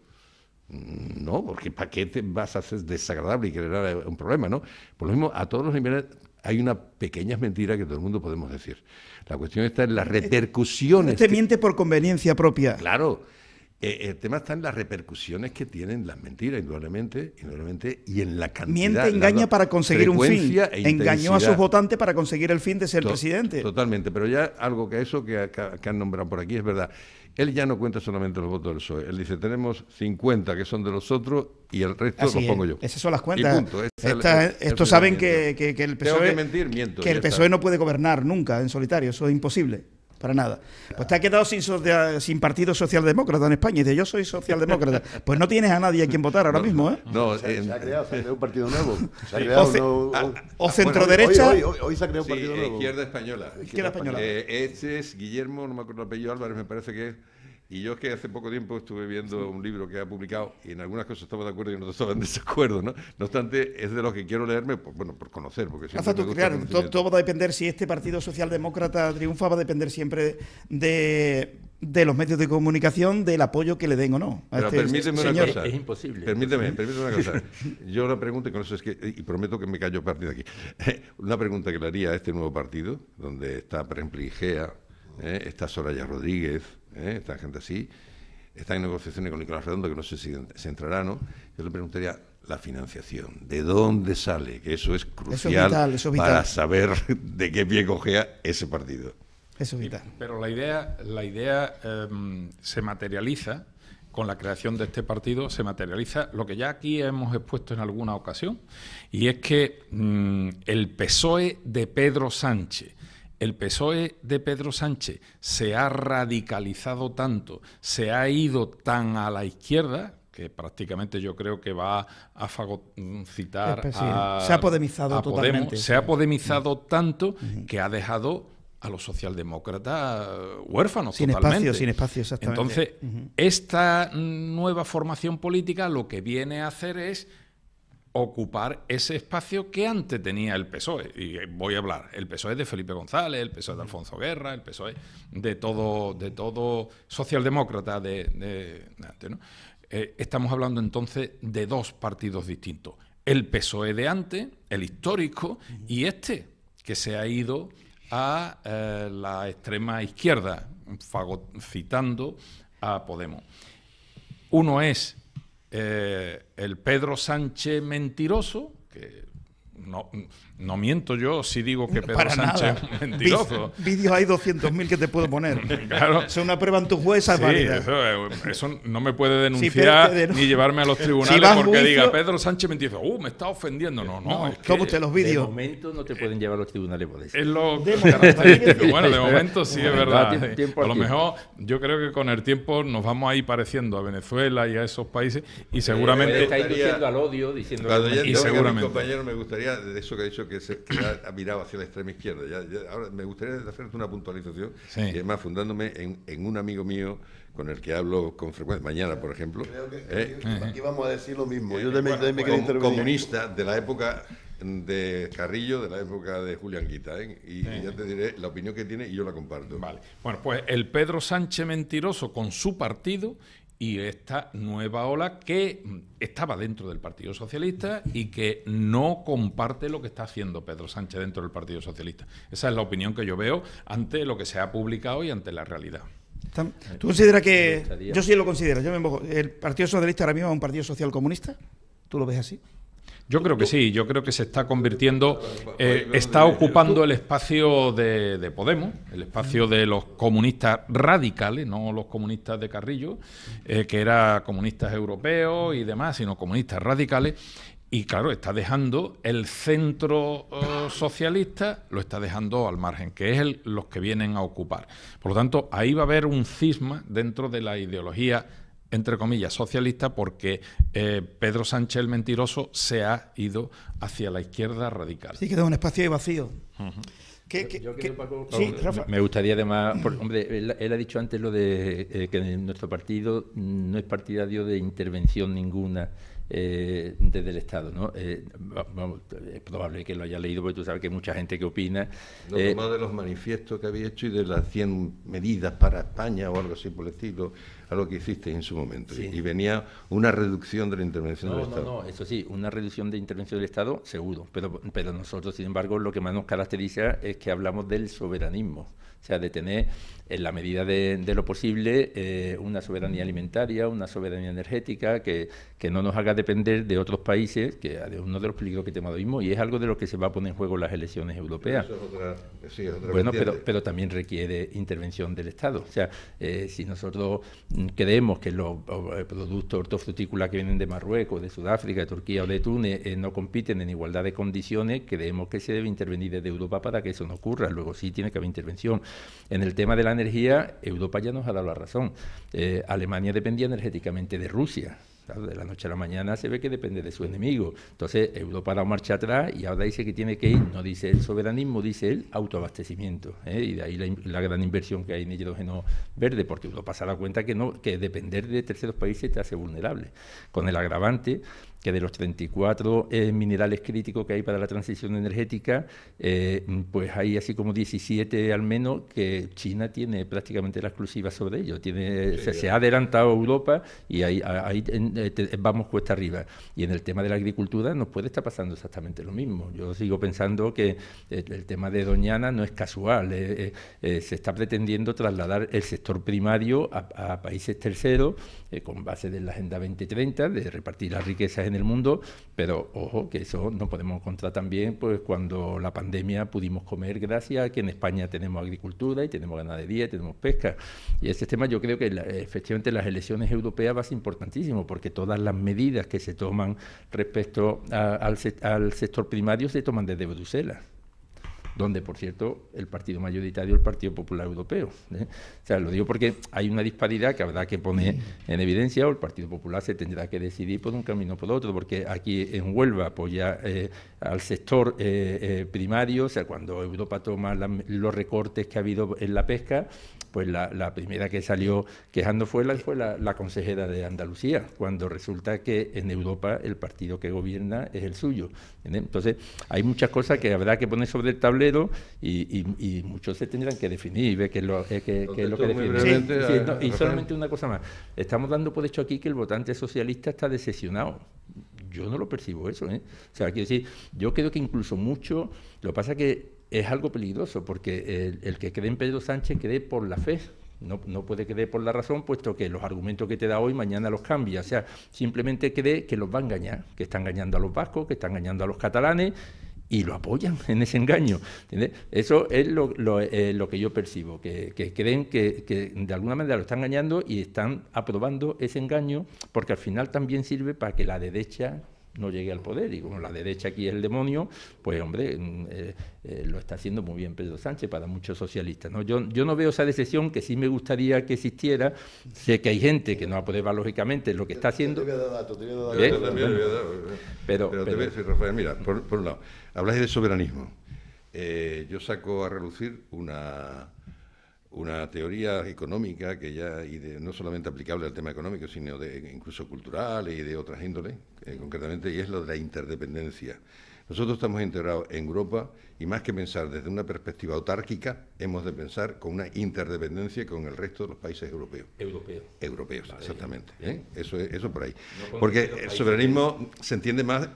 No, porque ¿para qué te vas a hacer desagradable y crear un problema, no? Por lo mismo, a todos los niveles hay una pequeña mentira que todo el mundo podemos decir. La cuestión está en las repercusiones. Usted miente por conveniencia propia. Claro. El tema está en las repercusiones que tienen las mentiras, indudablemente, y en la cantidad. Miente, engaña para conseguir un fin. Engañó a sus votantes para conseguir el fin de ser presidente. Totalmente, pero ya algo que han nombrado por aquí es verdad. Él ya no cuenta solamente los votos del PSOE. Él dice, tenemos 50 que son de los otros y el resto los pongo yo. Esas son las cuentas. Y punto. Estos saben que el PSOE, tengo que mentir, miento, que el PSOE no puede gobernar nunca en solitario. Eso es imposible. Para nada. Pues te has quedado sin partido socialdemócrata en España. Y dice, yo soy socialdemócrata. Pues no tienes a nadie a quien votar ahora mismo, ¿eh? No, se ha creado un partido nuevo. Se ha creado o centro-derecha. Hoy se ha creado un partido nuevo. Izquierda Española. Izquierda Española. Este es Guillermo, no me acuerdo el apellido, Álvarez me parece que es. Y yo es que hace poco tiempo estuve viendo un libro que ha publicado y en algunas cosas estaba de acuerdo y en otras estaba en desacuerdo, ¿no? No obstante, es de los que quiero leerme, pues, bueno, por conocer. Porque claro, todo va a depender, si este partido socialdemócrata triunfa, va a depender siempre de los medios de comunicación, del apoyo que le den o no. Pero permíteme una cosa. Es imposible. Permíteme una cosa. Yo la pregunta, y con eso es que, y prometo que me callo a partir de aquí, una pregunta que le haría a este nuevo partido, donde está, por ejemplo, Igea, está Soraya Rodríguez, esta gente así, está en negociaciones con Nicolás Redondo, que no sé si se entrará, ¿no? Yo le preguntaría la financiación, ¿de dónde sale? Que eso es crucial eso es vital. Para saber de qué pie cojea ese partido. Eso es vital. Pero la idea se materializa con la creación de este partido, se materializa lo que ya aquí hemos expuesto en alguna ocasión, y es que el PSOE de Pedro Sánchez, se ha radicalizado tanto, se ha ido tan a la izquierda, que prácticamente yo creo que va a fagocitar se ha podemizado totalmente. Podemos, se ha podemizado tanto que ha dejado a los socialdemócratas huérfanos totalmente. Sin espacio, exactamente. Entonces, esta nueva formación política lo que viene a hacer es ocupar ese espacio que antes tenía el PSOE. Y voy a hablar, el PSOE de Felipe González, el PSOE de Alfonso Guerra, el PSOE de todo socialdemócrata de antes, ¿no? Estamos hablando entonces de dos partidos distintos. El PSOE de antes, el histórico, y este, que se ha ido a la extrema izquierda, fagocitando a Podemos. Uno es el Pedro Sánchez mentiroso, que no miento yo si digo que Pedro Para Sánchez nada. es mentiroso. Vídeos hay 200.000 que te puedo poner. Claro. Es una prueba en tu juez, es Sí, válida. eso no me puede Sí, denunciar pero ni llevarme a los tribunales si vas a porque juicio- diga Pedro Sánchez mentiroso. Me está ofendiendo. No, es que toma usted los De vídeos. momento no te pueden llevar a los tribunales por eso. es lo De característico. momento. Bueno, de momento sí es verdad. Tiempo A al lo tiempo. mejor yo creo que con el tiempo nos vamos a ir pareciendo a Venezuela y a esos países y Puede seguramente... estar induciendo al odio, diciendo Cuando que ya es y tengo mentira. que a mi seguramente. compañero me gustaría, de eso que ha dicho, que ha mirado hacia la extrema izquierda. Ahora me gustaría hacerte una puntualización, Sí. y además fundándome en un amigo mío con el que hablo con frecuencia, mañana, por ejemplo, Aquí vamos a decir lo mismo. Yo también quiero intervenir. comunista de la época de Carrillo, de la época de Julián Guita, y ya te diré la opinión que tiene y yo la comparto. Vale. Bueno, pues el Pedro Sánchez mentiroso con su partido y esta nueva ola que estaba dentro del Partido Socialista y que no comparte lo que está haciendo Pedro Sánchez dentro del Partido Socialista. Esa es la opinión que yo veo ante lo que se ha publicado y ante la realidad. ¿Tú consideras que...? Yo sí lo considero. Yo me mojo. ¿El Partido Socialista ahora mismo es un partido social comunista? ¿Tú lo ves así? Yo creo que sí, yo creo que se está convirtiendo, está ocupando el espacio de Podemos, el espacio de los comunistas radicales, no los comunistas de Carrillo, que eran comunistas europeos y demás, sino comunistas radicales. Y claro, está dejando el centro socialista, lo está dejando al margen, que es los que vienen a ocupar. Por lo tanto, ahí va a haber un cisma dentro de la ideología, entre comillas, socialista, porque Pedro Sánchez el mentiroso se ha ido hacia la izquierda radical. Sí, queda un espacio ahí vacío. Yo creo, Paco, Sí, Rafa. me gustaría además, hombre, él ha dicho antes lo de que nuestro partido no es partidario de intervención ninguna desde el Estado, ¿no? Vamos, es probable que lo haya leído, porque tú sabes que hay mucha gente que opina. Lo tomado de los manifiestos que había hecho y de las 100 medidas para España o algo así por el estilo, algo que hiciste en su momento. Sí. Y venía una reducción de la intervención del Estado. No, eso sí, una reducción de intervención del Estado, seguro. Pero nosotros, sin embargo, lo que más nos caracteriza es que hablamos del soberanismo. O sea, de tener, en la medida de lo posible, una soberanía alimentaria, una soberanía energética, que no nos haga depender de otros países, que es uno de los peligros que tenemos ahora mismo, y es algo de lo que se va a poner en juego en las elecciones europeas. Eso es otra Bueno, vertiente. pero también requiere intervención del Estado. O sea, si nosotros creemos que los productos hortofrutícolas que vienen de Marruecos, de Sudáfrica, de Turquía o de Túnez no compiten en igualdad de condiciones, creemos que se debe intervenir desde Europa para que eso no ocurra. Luego sí tiene que haber intervención. En el tema de la energía, Europa ya nos ha dado la razón. Alemania dependía energéticamente de Rusia. Claro, de la noche a la mañana se ve que depende de su enemigo. Entonces, Europa ha dado marcha atrás y ahora dice que tiene que ir, no dice el soberanismo, dice el autoabastecimiento. Y de ahí la gran inversión que hay en hidrógeno verde, porque Europa se ha dado cuenta que depender de terceros países te hace vulnerable. Con el agravante que de los 34 minerales críticos que hay para la transición energética, pues hay así como 17 al menos que China tiene prácticamente la exclusiva sobre ellos. Se ha adelantado Europa y ahí vamos cuesta arriba. Y en el tema de la agricultura nos puede estar pasando exactamente lo mismo. Yo sigo pensando que el tema de Doñana no es casual. Se está pretendiendo trasladar el sector primario a países terceros con base de la Agenda 2030, de repartir las riquezas en el mundo, pero ojo, que eso no podemos encontrar también pues cuando la pandemia pudimos comer gracias a que en España tenemos agricultura y tenemos ganadería y tenemos pesca. Y ese tema yo creo que efectivamente las elecciones europeas va a ser importantísimo, porque todas las medidas que se toman respecto al sector primario se toman desde Bruselas, donde, por cierto, el partido mayoritario es el Partido Popular Europeo. O sea, lo digo porque hay una disparidad que habrá que poner en evidencia, o el Partido Popular se tendrá que decidir por un camino o por otro, porque aquí en Huelva apoya al sector primario, o sea, cuando Europa toma los recortes que ha habido en la pesca, pues la primera que salió quejando fue la consejera de Andalucía, cuando resulta que en Europa el partido que gobierna es el suyo. Entonces, hay muchas cosas que habrá que poner sobre el tablero y muchos se tendrán que definir y ver qué es lo que define. Y solamente una cosa más. Estamos dando por hecho aquí que el votante socialista está decepcionado. Yo no lo percibo eso, ¿eh? O sea, quiero decir, yo creo que incluso mucho, lo que pasa es que es algo peligroso, porque el que cree en Pedro Sánchez cree por la fe, no puede creer por la razón, puesto que los argumentos que te da hoy, mañana los cambia. O sea, simplemente cree que los va a engañar, que está engañando a los vascos, que está engañando a los catalanes, y lo apoyan en ese engaño, ¿entiendes? Eso es lo que yo percibo, que creen que de alguna manera lo están engañando y están aprobando ese engaño, porque al final también sirve para que la derecha no llegue al poder, y como la derecha aquí es el demonio, pues hombre, lo está haciendo muy bien Pedro Sánchez para muchos socialistas, ¿no? Yo no veo esa decepción, que sí me gustaría que existiera. Sé que hay gente que no aprueba lógicamente lo que está haciendo. Te voy a dar datos, Pero te voy a decir, Rafael, mira, por un lado, habláis de soberanismo. Yo saco a relucir una teoría económica que ya, no solamente aplicable al tema económico, sino incluso cultural y de otras índoles, concretamente, y es lo de la interdependencia. Nosotros estamos integrados en Europa y más que pensar desde una perspectiva autárquica, hemos de pensar con una interdependencia con el resto de los países europeos. Europeos, vale, exactamente. Eso por ahí. No, porque el soberanismo se entiende más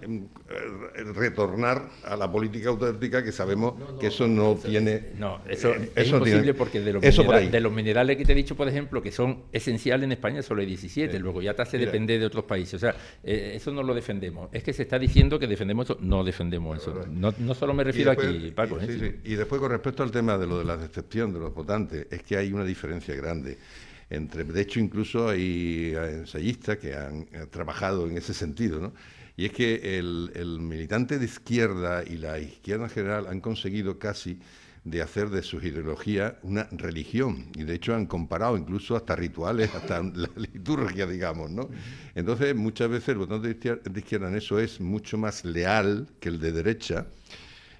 retornar a la política autárquica, que sabemos que eso no tiene... No, eso es imposible tiene, porque de los minerales que te he dicho, por ejemplo, que son esenciales en España, solo hay 17, luego ya te hace depender de otros países. O sea, eso no lo defendemos. Es que se está diciendo que defendemos eso, no defendemos eso. No solo me refiero aquí, Paco. Sí. Y después, con respecto al tema de lo de la decepción de los votantes, es que hay una diferencia grande. De hecho, incluso hay ensayistas que han trabajado en ese sentido, ¿no? Y es que el militante de izquierda y la izquierda en general han conseguido casi de hacer de su ideología una religión, y de hecho han comparado incluso hasta rituales, hasta la liturgia, digamos, ¿no? Entonces, muchas veces el votante de izquierda en eso es mucho más leal que el de derecha,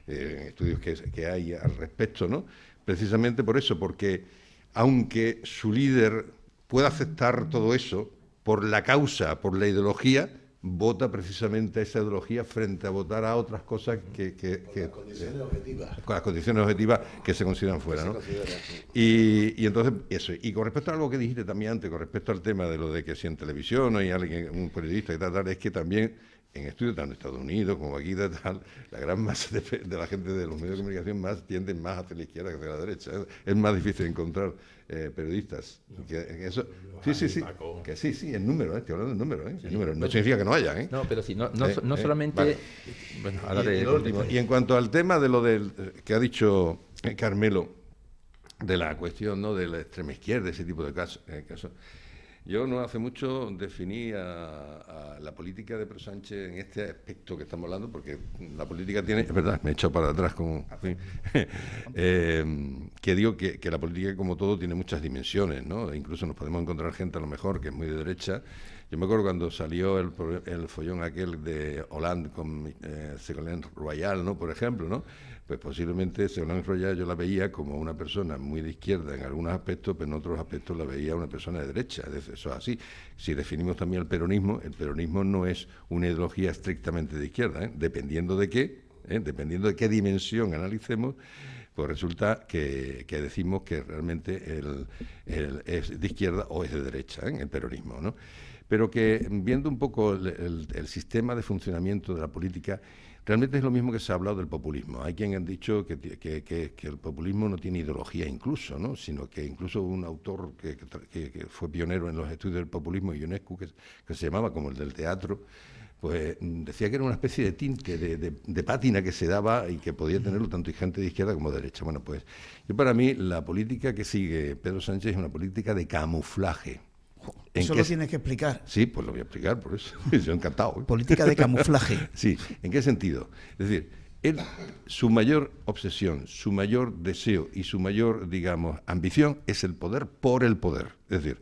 estudios que hay al respecto, ¿no? Precisamente por eso, porque aunque su líder pueda aceptar todo eso, por la causa, por la ideología, vota precisamente esa ideología frente a votar a otras cosas con las condiciones objetivas. Con las condiciones objetivas que se consideran fuera, ¿no? Y entonces, eso. Y con respecto a algo que dijiste también antes, con respecto al tema de lo de que si en televisión hay alguien, un periodista y tal, es que también en estudios tanto en Estados Unidos como aquí, tal, la gran masa de la gente de los medios de comunicación tienden más hacia la izquierda que hacia la derecha. Es más difícil encontrar periodistas. Eso, sí, que sí, el número, estoy hablando del número, el número. No significa que no haya, No, pero si no solamente... Vale. Bueno, ahora y en cuanto al tema de lo que ha dicho Carmelo, de la cuestión, ¿no?, de la extrema izquierda, ese tipo de casos. Yo no hace mucho definí a la política de Pedro Sánchez en este aspecto que estamos hablando, porque la política tiene, es verdad, me he echado para atrás como que digo que la política, como todo, tiene muchas dimensiones, ¿no? E incluso nos podemos encontrar gente a lo mejor que es muy de derecha. Yo me acuerdo cuando salió el follón aquel de Hollande con Ségolène Royal, ¿no?, por ejemplo, ¿no? Pues posiblemente Ségolène Royal yo la veía como una persona muy de izquierda en algunos aspectos, pero en otros aspectos la veía una persona de derecha. Eso es así. Si definimos también el peronismo no es una ideología estrictamente de izquierda, dependiendo de qué dimensión analicemos, pues resulta que decimos que realmente es de izquierda o es de derecha, el peronismo, ¿no? Pero que viendo un poco el sistema de funcionamiento de la política, realmente es lo mismo que se ha hablado del populismo. Hay quien han dicho que el populismo no tiene ideología incluso, ¿no?, sino que incluso un autor que fue pionero en los estudios del populismo, Ionescu, que se llamaba como el del teatro, pues decía que era una especie de tinte, de pátina que se daba y que podía tenerlo tanto gente de izquierda como de derecha. Bueno, pues para mí la política que sigue Pedro Sánchez es una política de camuflaje. Eso lo tienes que explicar. Sí, pues lo voy a explicar, por eso. Yo encantado. Política de camuflaje. Sí, ¿en qué sentido? Es decir, su mayor obsesión, su mayor deseo y su mayor, digamos, ambición es el poder por el poder. Es decir,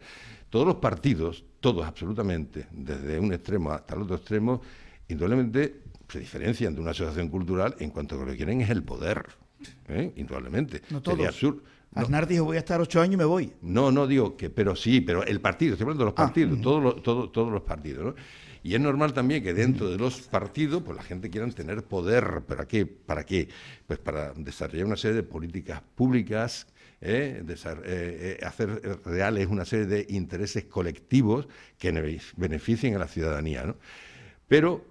todos los partidos, todos absolutamente, desde un extremo hasta el otro extremo, indudablemente se diferencian de una asociación cultural en cuanto a que lo que quieren es el poder. Indudablemente. No todos. Sería absurdo. Aznar dijo, voy a estar 8 años y me voy. No digo que, pero sí, pero el partido, estoy hablando de los partidos, todos los partidos, ¿no? Y es normal también que dentro de los partidos, pues la gente quiera tener poder. ¿Para qué? ¿Para qué? Pues para desarrollar una serie de políticas públicas, hacer reales una serie de intereses colectivos que beneficien a la ciudadanía, ¿no? Pero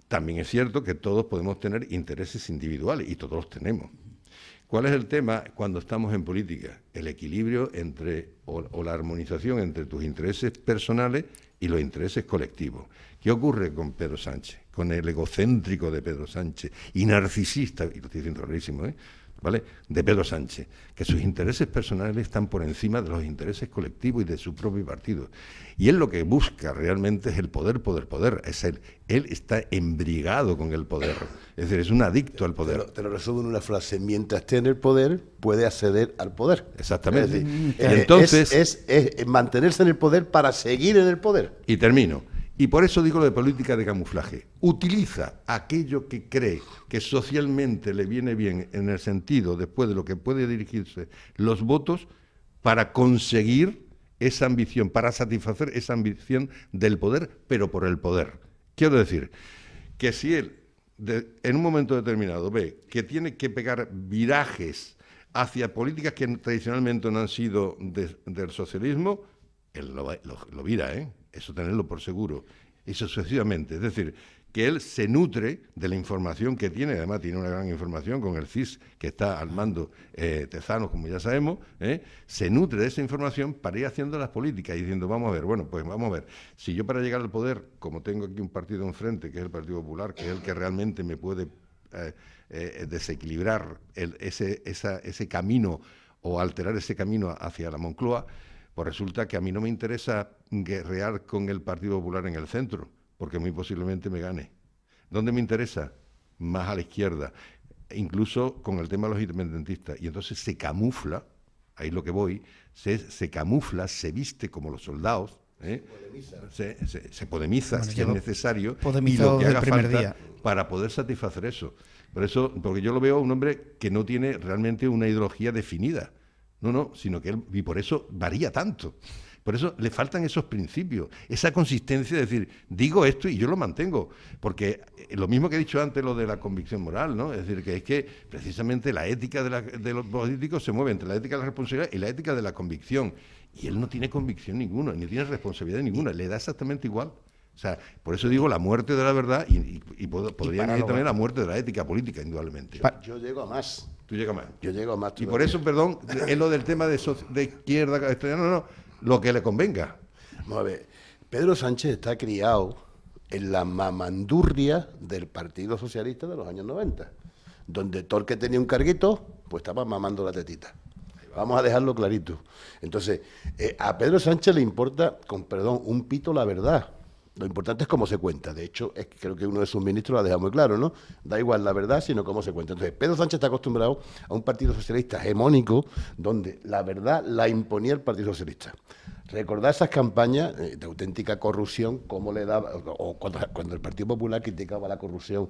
también es cierto que todos podemos tener intereses individuales, y todos los tenemos. ¿Cuál es el tema cuando estamos en política? El equilibrio entre, o la armonización entre tus intereses personales y los intereses colectivos. ¿Qué ocurre con Pedro Sánchez? Con el egocéntrico de Pedro Sánchez y narcisista, y lo estoy diciendo clarísimo, ¿vale?, de Pedro Sánchez, que sus intereses personales están por encima de los intereses colectivos y de su propio partido. Y él lo que busca realmente es el poder. Él está embriagado con el poder, es decir, es un adicto al poder. Te lo resumo en una frase: mientras esté en el poder, puede acceder al poder. Exactamente. Es decir, entonces, es mantenerse en el poder para seguir en el poder. Y termino. Y por eso digo lo de política de camuflaje. Utiliza aquello que cree que socialmente le viene bien, en el sentido, después de lo que puede dirigirse los votos, para conseguir esa ambición, para satisfacer esa ambición del poder, pero por el poder. Quiero decir que si él, en un momento determinado, ve que tiene que pegar virajes hacia políticas que tradicionalmente no han sido del socialismo, él lo vira, eso tenerlo por seguro, y sucesivamente. Es decir, que él se nutre de la información que tiene, además tiene una gran información con el CIS que está al mando Tezanos, como ya sabemos, se nutre de esa información para ir haciendo las políticas y diciendo, vamos a ver, si yo para llegar al poder, como tengo aquí un partido enfrente, que es el Partido Popular, que es el que realmente me puede desequilibrar ese camino o alterar ese camino hacia la Moncloa, pues resulta que a mí no me interesa guerrear con el Partido Popular en el centro, porque muy posiblemente me gane. ¿Dónde me interesa? Más a la izquierda, incluso con el tema de los independentistas. Y entonces se camufla, ahí es lo que voy, se camufla, se viste como los soldados, se podemiza, bueno, si es necesario, y lo que haga falta para poder satisfacer eso. Porque yo lo veo a un hombre que no tiene realmente una ideología definida. No, sino que él, y por eso varía tanto. Por eso le faltan esos principios, esa consistencia de decir, digo esto y yo lo mantengo. Porque lo mismo que he dicho antes, lo de la convicción moral, ¿no? Es decir, que es que precisamente la ética de los políticos se mueve entre la ética de la responsabilidad y la ética de la convicción. Y él no tiene convicción ninguna, ni tiene responsabilidad ninguna, le da exactamente igual. O sea, por eso digo la muerte de la verdad y podría decir también la muerte de la ética política, indudablemente. Yo llego a más. Tú llegas más. Yo llego a más. Y por eso, perdón, es lo del tema de izquierda, no, lo que le convenga. Vamos a ver, Pedro Sánchez está criado en la mamandurria del Partido Socialista de los años 90, donde todo el que tenía un carguito, pues estaba mamando la tetita. Vamos a dejarlo clarito. Entonces, a Pedro Sánchez le importa, con perdón, un pito la verdad. Lo importante es cómo se cuenta. De hecho, creo que uno de sus ministros lo ha dejado muy claro, ¿no? Da igual la verdad, sino cómo se cuenta. Entonces, Pedro Sánchez está acostumbrado a un Partido Socialista hegemónico, donde la verdad la imponía el Partido Socialista. Recordad esas campañas de auténtica corrupción, cómo le daba, o cuando el Partido Popular criticaba la corrupción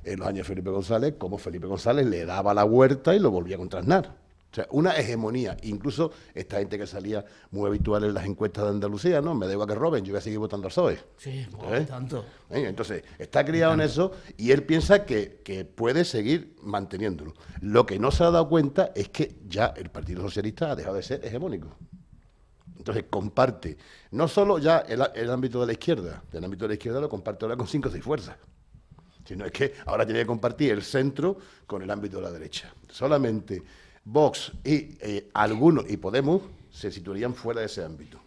en los años de Felipe González, cómo Felipe González le daba la vuelta y lo volvía con Aznar. O sea, una hegemonía. Incluso esta gente que salía muy habitual en las encuestas de Andalucía, ¿no? Me da igual que roben, yo voy a seguir votando al PSOE. Sí, tanto. Entonces, está criado en eso y él piensa que puede seguir manteniéndolo. Lo que no se ha dado cuenta es que ya el Partido Socialista ha dejado de ser hegemónico. Entonces, comparte no solo ya el ámbito de la izquierda, el ámbito de la izquierda lo comparte ahora con 5 o 6 fuerzas, sino es que ahora tiene que compartir el centro con el ámbito de la derecha. Solamente Vox y algunos, y Podemos, se situarían fuera de ese ámbito.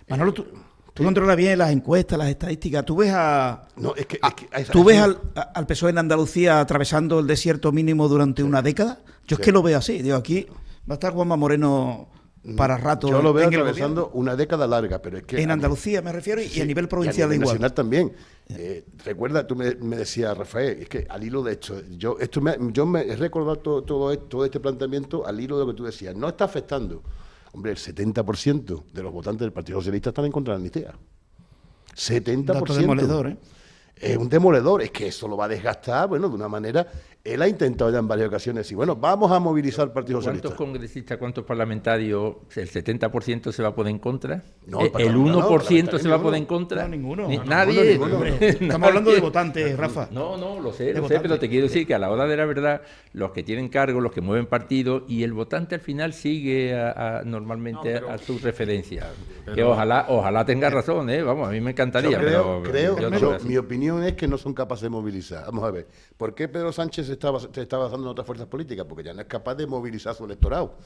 Manolo, tú controlas bien las encuestas, las estadísticas. ¿Tú ves ¿Tú ves al PSOE en Andalucía atravesando el desierto mínimo durante una década? Yo es que lo veo así. Digo, aquí va a estar Juanma Moreno para rato. Yo lo veo atravesando una década larga, pero es que... En Andalucía me refiero, y a nivel provincial y a nivel igual. nacional también. Recuerda, tú me decías, Rafael, es que al hilo de esto, yo me he recordado todo este planteamiento al hilo de lo que tú decías. No está afectando. Hombre, el 70% de los votantes del Partido Socialista están en contra de la amnistía. 70%. Dato demoledor, ¿eh? Es un demoledor, es que eso lo va a desgastar, bueno, de una manera Él ha intentado ya en varias ocasiones decir, bueno, vamos a movilizar al Partido Socialista. ¿Cuántos congresistas, cuántos parlamentarios? ¿El 70% se va a poner en contra? No, ¿El 1% se va a poner en contra? No, ninguno. Nadie. Estamos hablando de votantes, Rafa. No, lo sé, pero te quiero decir que a la hora de la verdad, los que tienen cargos, los que mueven partidos, y el votante al final sigue normalmente a su referencia. Que ojalá tenga razón, vamos, a mí me encantaría. Mi opinión es que no son capaces de movilizar. Vamos a ver, ¿por qué Pedro Sánchez se está basando en otras fuerzas políticas? Porque ya no es capaz de movilizar su electorado.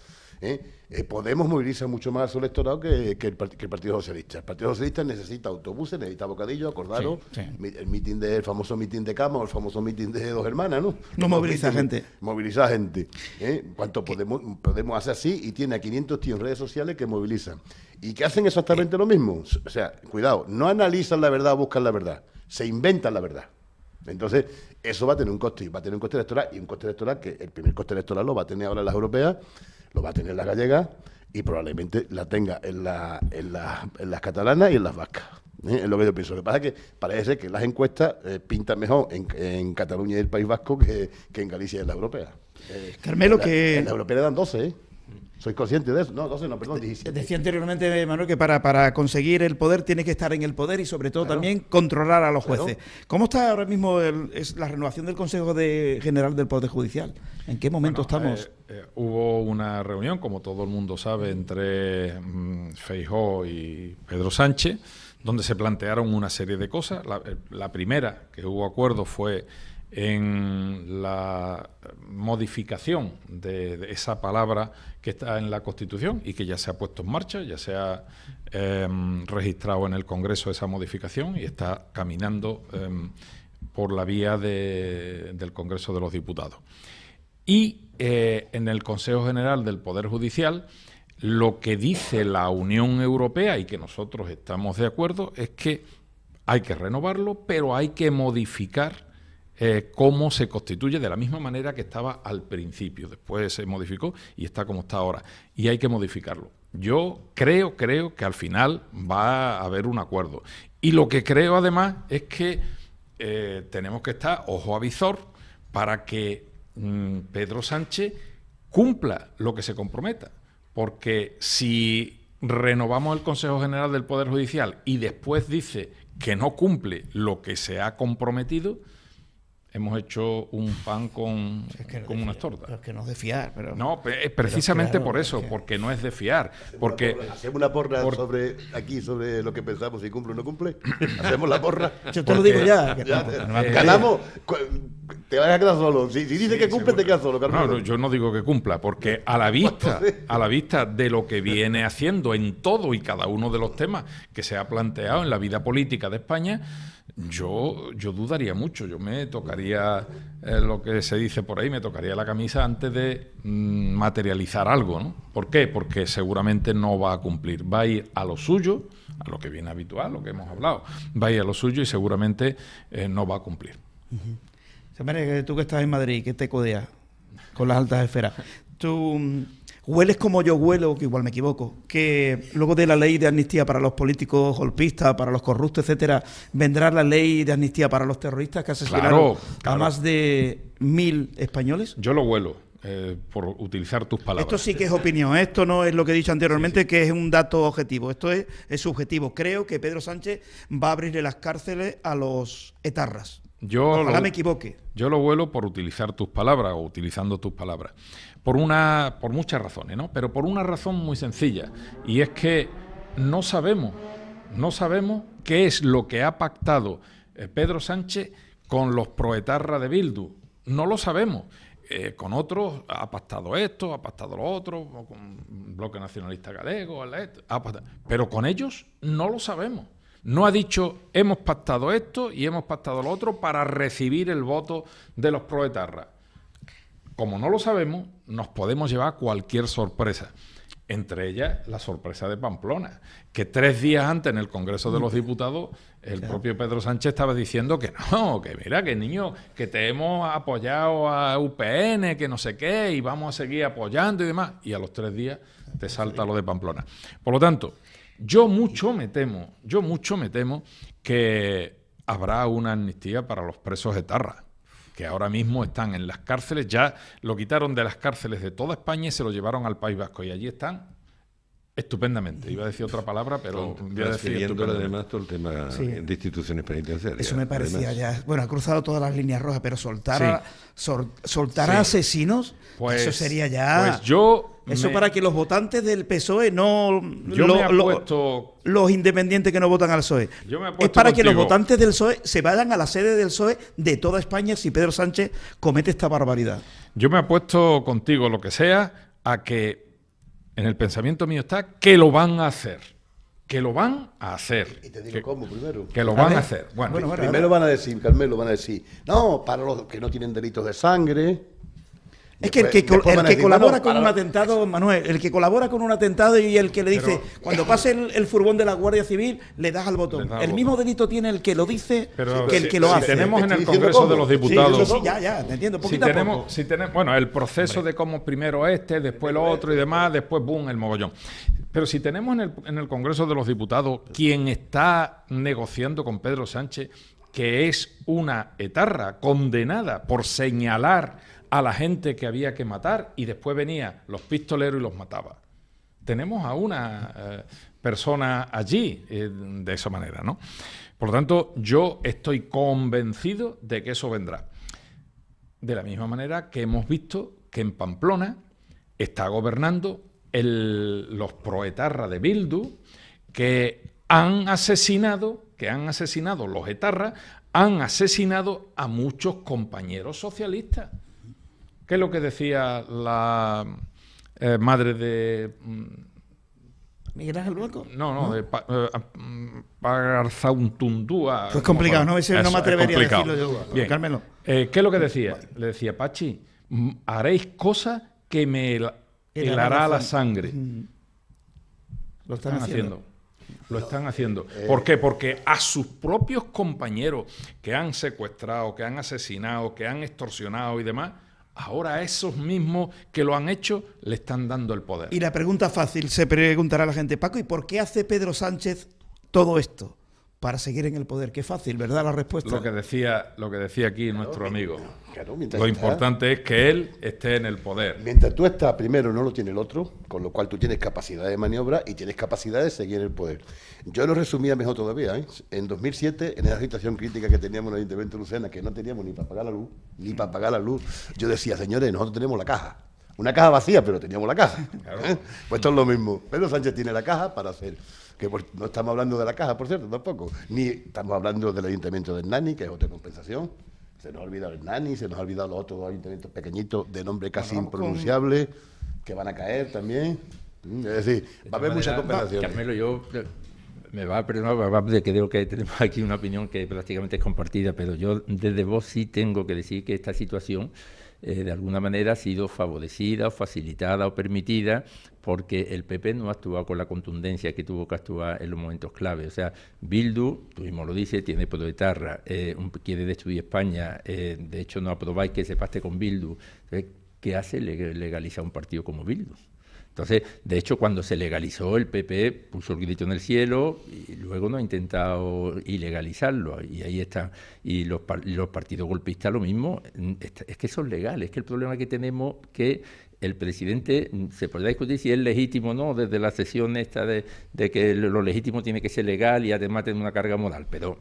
Podemos movilizar mucho más a su electorado que el Partido Socialista. El Partido Socialista necesita autobuses, necesita bocadillos, acordaros, el famoso mitin de Cama o el famoso mitin de Dos Hermanas, ¿no? No moviliza gente. Moviliza gente. ¿Cuánto podemos hacer así? Y tiene a 500 tíos en redes sociales que movilizan. ¿Y que hacen exactamente lo mismo? O sea, cuidado, no analizan la verdad, buscan la verdad, se inventan la verdad. Entonces, eso va a tener un coste, va a tener un coste electoral, y un coste electoral que el primer coste electoral lo va a tener ahora las europeas, lo va a tener las gallegas y probablemente la tenga en las catalanas y en las vascas. Es lo que yo pienso. Lo que pasa es que parece que las encuestas pintan mejor en Cataluña y el País Vasco que en Galicia y en la europea. Carmelo, en la europea le dan 12, ¿Sois consciente de eso? No, 12 no, perdón, 17. Decía anteriormente, Manuel, que para conseguir el poder tiene que estar en el poder y sobre todo también controlar a los jueces. ¿Cómo está ahora mismo la renovación del Consejo General del Poder Judicial? ¿En qué momento estamos? Hubo una reunión, como todo el mundo sabe, entre Feijóo y Pedro Sánchez, donde se plantearon una serie de cosas. La primera que hubo acuerdo fue en la modificación de esa palabra que está en la Constitución y que ya se ha puesto en marcha, ya se ha registrado en el Congreso esa modificación y está caminando por la vía del Congreso de los Diputados. Y en el Consejo General del Poder Judicial, lo que dice la Unión Europea, y que nosotros estamos de acuerdo, es que hay que renovarlo, pero hay que modificar cómo se constituye de la misma manera que estaba al principio. Después se modificó y está como está ahora. Y hay que modificarlo. Yo creo que al final va a haber un acuerdo. Y lo que creo además es que tenemos que estar ojo a visor para que Pedro Sánchez cumpla lo que se comprometa. Porque si renovamos el Consejo General del Poder Judicial y después dice que no cumple lo que se ha comprometido, hemos hecho un pan con unas tortas. Es que no es de fiar. Pero, no, precisamente por eso, porque no es de fiar. Porque hacemos una porra sobre lo que pensamos, si cumple o no cumple. Hacemos la porra. Yo te lo digo ya. Ganamos, te vas a quedar solo. Si dices que cumple, te quedas solo, Carlos. No, yo no digo que cumpla, porque a la vista de lo que viene haciendo en todo y cada uno de los temas que se ha planteado en la vida política de España, yo dudaría mucho. Yo me tocaría lo que se dice por ahí, me tocaría la camisa antes de materializar algo, ¿no? ¿Por qué? Porque seguramente no va a cumplir. Va a ir a lo suyo, a lo que viene habitual, lo que hemos hablado. Va a ir a lo suyo y seguramente no va a cumplir. Tú que estás en Madrid, que te codeas con las altas esferas, tú hueles como yo huelo, que igual me equivoco, que luego de la ley de amnistía para los políticos golpistas, para los corruptos, etcétera, vendrá la ley de amnistía para los terroristas que asesinaron a más de 1000 españoles. Yo lo huelo, por utilizar tus palabras. Esto sí que es opinión, esto no es lo que he dicho anteriormente, que es un dato objetivo, esto es subjetivo. Creo que Pedro Sánchez va a abrirle las cárceles a los etarras. Ojalá me equivoque. Yo lo huelo por utilizar tus palabras o utilizando tus palabras. Por muchas razones, ¿no? Pero por una razón muy sencilla, y es que no sabemos qué es lo que ha pactado Pedro Sánchez con los proetarras de Bildu. No lo sabemos. Con otros ha pactado esto, ha pactado lo otro, con Bloque Nacionalista Galego, pero con ellos no lo sabemos. No ha dicho, hemos pactado esto y hemos pactado lo otro para recibir el voto de los proetarras. Como no lo sabemos, nos podemos llevar cualquier sorpresa. Entre ellas, la sorpresa de Pamplona, que 3 días antes en el Congreso de los Diputados, el propio Pedro Sánchez estaba diciendo que no, que mira, que niño, que te hemos apoyado a UPN, que no sé qué, y vamos a seguir apoyando y demás. Y a los 3 días te salta lo de Pamplona. Por lo tanto, yo mucho me temo que habrá una amnistía para los presos etarras. que ahora mismo están en las cárceles, ya lo quitaron de las cárceles de toda España y se lo llevaron al País Vasco, y allí están estupendamente. Iba a decir otra palabra, pero voy a decir estupendamente. Además todo el tema de instituciones penitenciarias. Eso me parecía ya. Bueno, ha cruzado todas las líneas rojas, pero soltar a asesinos, pues, eso sería ya. Pues eso para que los votantes del PSOE no. Los independientes que no votan al PSOE. Es para que los votantes del PSOE se vayan a la sede del PSOE de toda España si Pedro Sánchez comete esta barbaridad. Yo me apuesto contigo, lo que sea, a que en el pensamiento mío está que lo van a hacer. Que lo van a hacer. Y te digo cómo primero. Que lo van a hacer. Bueno, primero van a decir, Carmelo, van a decir, no, para los que no tienen delitos de sangre. Es que el que colabora con un atentado, Manuel, el que colabora con un atentado y el que le dice, cuando pase el furgón de la Guardia Civil, le das al botón. El mismo delito tiene el que lo dice que el que lo hace. Si tenemos en el Congreso de los Diputados... Sí, ya, te entiendo, poquito a poco. Bueno, el proceso de cómo primero después lo otro y demás, después, boom, el mogollón. Pero si tenemos en el Congreso de los Diputados quien está negociando con Pedro Sánchez, que es una etarra condenada por señalar a la gente que había que matar, y después venía los pistoleros y los mataba. Tenemos a una persona allí de esa manera, ¿no? Por lo tanto, yo estoy convencido de que eso vendrá. De la misma manera que hemos visto que en Pamplona está gobernando los proetarras de Bildu, que han asesinado los etarras, han asesinado a muchos compañeros socialistas. ¿Qué es lo que decía la madre de... ¿Miguel Ángel Blanco? No, de Pagarzauntundúa. Pues complicado, no me atrevería a decirlo yo. Bien. Carmelo. ¿Qué es lo que decía? Le decía, Pachi, haréis cosas que me helará la sangre. Lo están haciendo. Lo están haciendo. ¿Por qué? Porque a sus propios compañeros que han secuestrado, que han asesinado, que han extorsionado y demás, ahora a esos mismos que lo han hecho le están dando el poder. Y la pregunta fácil, se preguntará la gente, Paco, ¿y por qué hace Pedro Sánchez todo esto? Para seguir en el poder. Qué fácil, ¿verdad? La respuesta. Lo que decía aquí nuestro amigo. Claro, lo importante es que él esté en el poder. Mientras tú estás primero, no lo tiene el otro, con lo cual tú tienes capacidad de maniobra y tienes capacidad de seguir en el poder. Yo lo resumía mejor todavía. En 2007, en esa situación crítica que teníamos en el Ayuntamiento de Lucena, que no teníamos ni para pagar la luz, yo decía, señores, nosotros tenemos la caja. Una caja vacía, pero teníamos la caja. Claro. Pues esto es lo mismo. Pedro Sánchez tiene la caja para hacer... Que no estamos hablando de la caja, por cierto, tampoco. Ni estamos hablando del Ayuntamiento del Nani, que es otra compensación. Se nos ha olvidado el Nani, se nos ha olvidado los otros ayuntamientos pequeñitos de nombre casi impronunciable, que van a caer también. Es decir, va a haber muchas compensaciones. Carmelo, yo me va a perdonar, de que creo que tenemos aquí una opinión que prácticamente es compartida, pero yo desde Vox sí tengo que decir que esta situación de alguna manera ha sido favorecida, o facilitada o permitida porque el PP no ha actuado con la contundencia que tuvo que actuar en los momentos clave. O sea, Bildu, tú mismo lo dices, tiene proetarra, quiere destruir España, de hecho no aprobáis que se pacte con Bildu. Entonces, ¿qué hace legalizar un partido como Bildu? Entonces, de hecho, cuando se legalizó, el PP puso el grito en el cielo y luego no ha intentado ilegalizarlo. Y ahí está. Y los partidos golpistas lo mismo. Es que son legales. Es que el problema que tenemos que el presidente, se podrá discutir si es legítimo o no, desde la sesión esta de que lo legítimo tiene que ser legal y además tener una carga moral, pero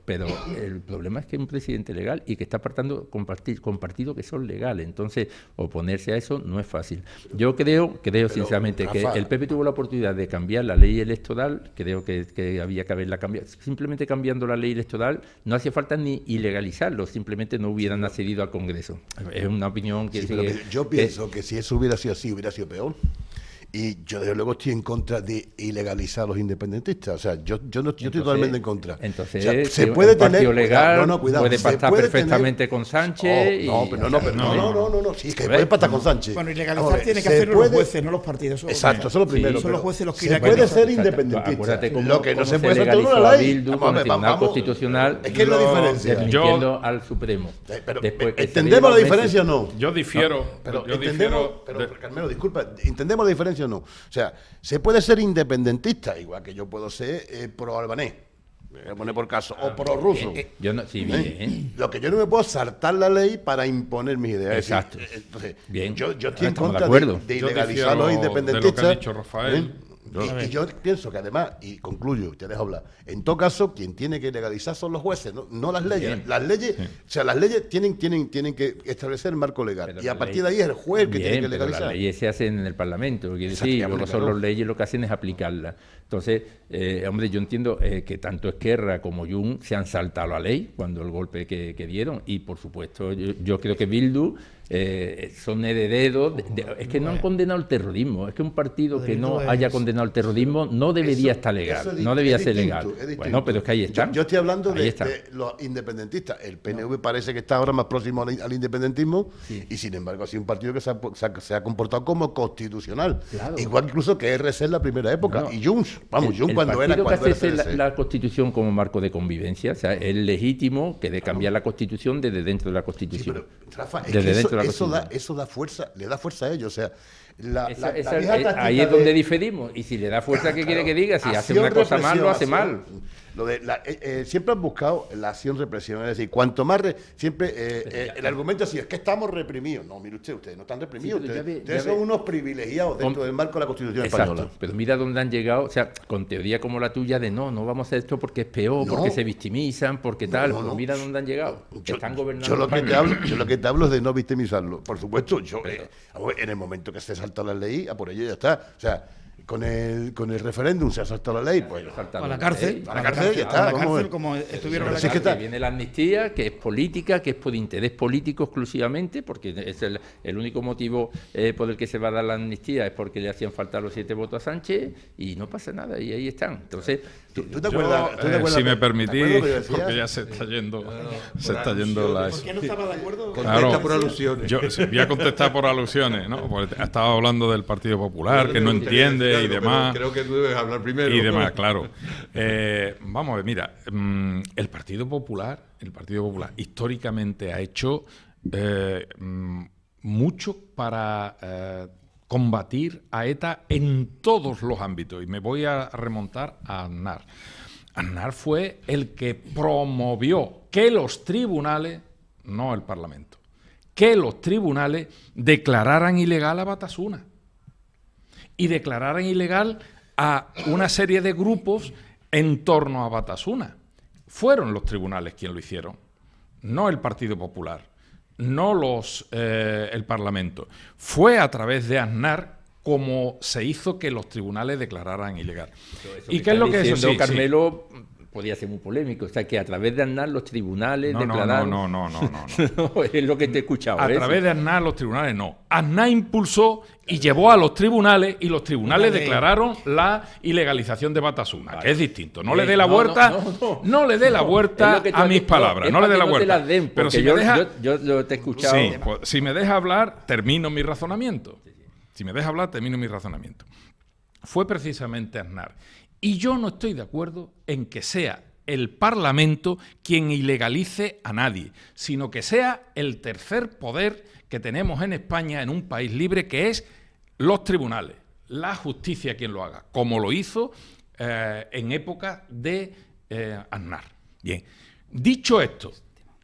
el problema es que es un presidente legal y que está apartando con partidos que son legales, entonces oponerse a eso no es fácil. Yo creo sinceramente que el PP tuvo la oportunidad de cambiar la ley electoral, creo que había que haberla cambiado, simplemente cambiando la ley electoral no hacía falta ni ilegalizarlo, simplemente no hubieran accedido al Congreso. Es una opinión que... Sí, yo pienso que si eso hubiera sido así, hubiera sido peor. Y yo desde luego estoy en contra de ilegalizar a los independentistas. O sea, yo estoy totalmente en contra. Entonces, o sea, se puede tener legal, puede pactar perfectamente con Sánchez. No, sí, es que puede pactar con Sánchez. Bueno, ilegalizar tiene que hacerlo los jueces, no los partidos. Exacto, eso es lo primero. Son los jueces los que se puede ser independentista. Lo que no se puede hacer es la ley. Con el Tribunal Constitucional. Es que es la diferencia. Desmintiendo al Supremo. ¿Entendemos la diferencia o no? Yo difiero. Pero Carmelo, disculpa, ¿entendemos la diferencia o no? O sea, se puede ser independentista, igual que yo puedo ser pro-albanés. me voy a poner por caso, o prorruso. Yo no, sí, bien. Lo que yo no me puedo saltar la ley para imponer mis ideas. Exacto. Entonces, Bien. yo estoy en Estamos de contra acuerdo. de Yo ilegalizar a los difiero independentistas. de lo que ha dicho Rafael. Y yo pienso que además, y concluyo, te dejo hablar, en todo caso, quien tiene que legalizar son los jueces, no las leyes. Bien. Las leyes, o sea, las leyes tienen que establecer el marco legal. Pero Y a la partir ley- de ahí es el juez el que Bien, tiene que pero legalizar. las leyes se hacen en el Parlamento, quiere decir, Exactamente, luego son claro. las leyes lo que hacen es aplicarlas. Entonces, hombre, yo entiendo que tanto Esquerra como Jun se han saltado la ley cuando el golpe que dieron, y por supuesto yo creo que Bildu son herederos, es que no han condenado el terrorismo, es que un partido que no haya condenado el terrorismo no debería estar legal, Eso es no debería es ser distinto, legal. es distinto. Bueno, pero es que ahí están. Yo estoy hablando Ahí de están. los independentistas. El PNV parece que está ahora más próximo al independentismo y sin embargo ha sido un partido que se ha comportado como constitucional. Claro. Igual incluso que RC en la primera época. No, no. Y Junts, vamos, Junts El cuando era partido que hace RC. la Constitución como marco de convivencia, o sea, es legítimo que de cambiar la Constitución desde dentro de la Sí, Constitución. pero Rafa, es Desde que dentro de la eso Constitución. da fuerza, le da fuerza a ellos. O sea, Esa- vieja táctica ahí es de- donde diferimos. Y si le da fuerza, ¿qué quiere que diga? Si hace acción, una cosa mal, lo hace represión, mal. acción. Lo de siempre han buscado la acción-represión, es decir, cuanto más el argumento así es que estamos reprimidos. No, mire ustedes no están reprimidos, Sí, pero ustedes ya son ve. unos privilegiados dentro del marco de la Constitución Exacto, española. pero mira dónde han llegado, o sea, con teoría como la tuya de no vamos a hacer esto porque es peor, No. porque se victimizan, porque tal, no, pues no. mira dónde han llegado. Están gobernando Yo lo que España. te hablo es de no victimizarlo. Por supuesto, en el momento que se salta la ley, a por ello ya está. O sea, con el referéndum se ha saltado la ley, pues Saltando A la la cárcel. ley. a la cárcel, ya está, A la vamos a cárcel, ver. como estuvieron en la Pero si es que cárcel. está- Viene la amnistía, que es política, que es por interés político exclusivamente, porque es el único motivo por el que se va a dar la amnistía es porque le hacían falta los 7 votos a Sánchez y no pasa nada, y ahí están. Entonces, ¿Tú te Yo, acuerdas? ¿Tú te acuerdas si me ¿te acuerdas permitís, lo que yo decía? porque ya se está yendo, la... ¿Por qué no estaba de acuerdo? Claro, por alusiones. Yo voy a contestar por alusiones, ¿no? Porque estaba hablando del Partido Popular, que no entiende y demás. Creo que tú debes hablar primero. Y demás, claro. Vamos a ver, mira, el Partido Popular históricamente ha hecho mucho para combatir a ETA en todos los ámbitos. Y me voy a remontar a Aznar. Aznar fue el que promovió que los tribunales, no el Parlamento, que los tribunales declararan ilegal a Batasuna y declararan ilegal a una serie de grupos en torno a Batasuna. Fueron los tribunales quienes lo hicieron, no el Partido Popular, no el Parlamento. Fue a través de Aznar como se hizo que los tribunales declararan ilegal. ¿Y qué es lo que eso? Sí, sí. Carmelo podía ser muy polémico, o sea, que a través de Aznar los tribunales declararon... No. Es lo que te he escuchado. A través de Aznar los tribunales no. Aznar impulsó y llevó a los tribunales y los tribunales declararon la ilegalización de Batasuna, que es distinto. No le dé la vuelta, no le dé la vuelta a mis palabras, no le dé la vuelta. Pero si me deja, yo te he escuchado. Sí, pues, si me deja hablar, termino mi razonamiento. Si me deja hablar, termino mi razonamiento. Fue precisamente Aznar. Y yo no estoy de acuerdo en que sea el Parlamento quien ilegalice a nadie, sino que sea el tercer poder que tenemos en España, en un país libre, que es los tribunales, la justicia quien lo haga, como lo hizo en época de Aznar. Bien, dicho esto,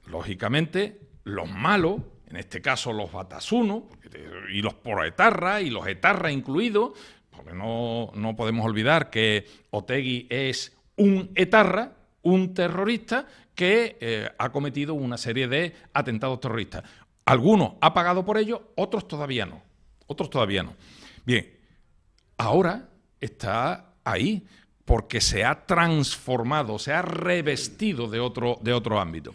lógicamente, los malos, en este caso los batasunos, y los proetarras, y los etarras incluidos, porque no podemos olvidar que Otegi es un etarra, un terrorista que ha cometido una serie de atentados terroristas. Algunos ha pagado por ello, otros todavía no. Bien, ahora está ahí porque se ha transformado, se ha revestido de otro ámbito.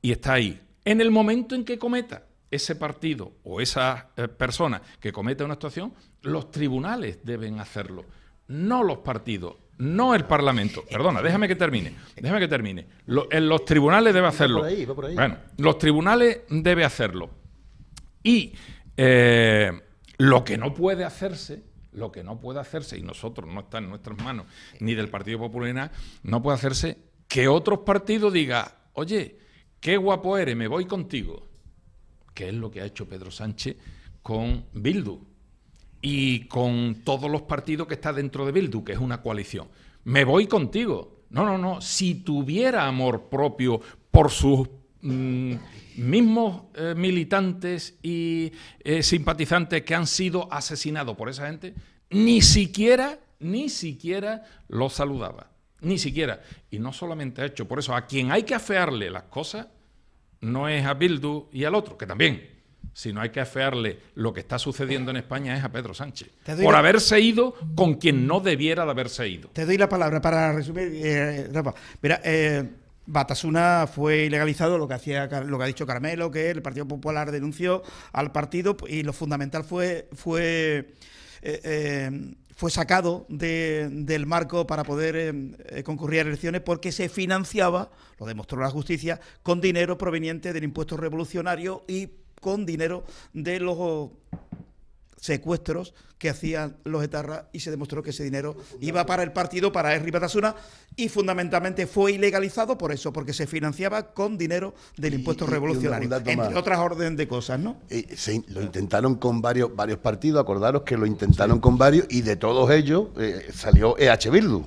Y está ahí. En el momento en que cometa ese partido o esa persona que cometa una actuación, los tribunales deben hacerlo, no los partidos, no el Parlamento. Perdona, déjame que termine. Los tribunales deben hacerlo. Va por ahí. Bueno, los tribunales deben hacerlo. Y lo que no puede hacerse, y nosotros no está en nuestras manos, ni del Partido Popular ni nada, no puede hacerse que otros partidos digan, oye, qué guapo eres, me voy contigo. Que es lo que ha hecho Pedro Sánchez con Bildu y con todos los partidos que están dentro de Bildu, que es una coalición. Me voy contigo. No. Si tuviera amor propio por sus mismos militantes y simpatizantes que han sido asesinados por esa gente, ni siquiera los saludaba. Ni siquiera. Y no solamente ha hecho. Por eso, a quien hay que afearle las cosas no es a Bildu y al otro, que también, sino hay que afearle lo que está sucediendo en España es a Pedro Sánchez, por haberse ido con quien no debiera de haberse ido. Te doy la palabra para resumir, Rafa. Mira, Batasuna fue ilegalizado, lo que ha dicho Carmelo, que el Partido Popular denunció al partido y lo fundamental fue sacado del marco para poder concurrir a elecciones porque se financiaba, lo demostró la justicia, con dinero proveniente del impuesto revolucionario y con dinero de los secuestros que hacían los etarras, y se demostró que ese dinero iba para el partido, para Herri Batasuna, y fundamentalmente fue ilegalizado por eso, porque se financiaba con dinero del impuesto revolucionario, entre otras orden de cosas, ¿no? Lo intentaron con varios partidos, acordaros que lo intentaron con varios, y de todos ellos salió EH Bildu.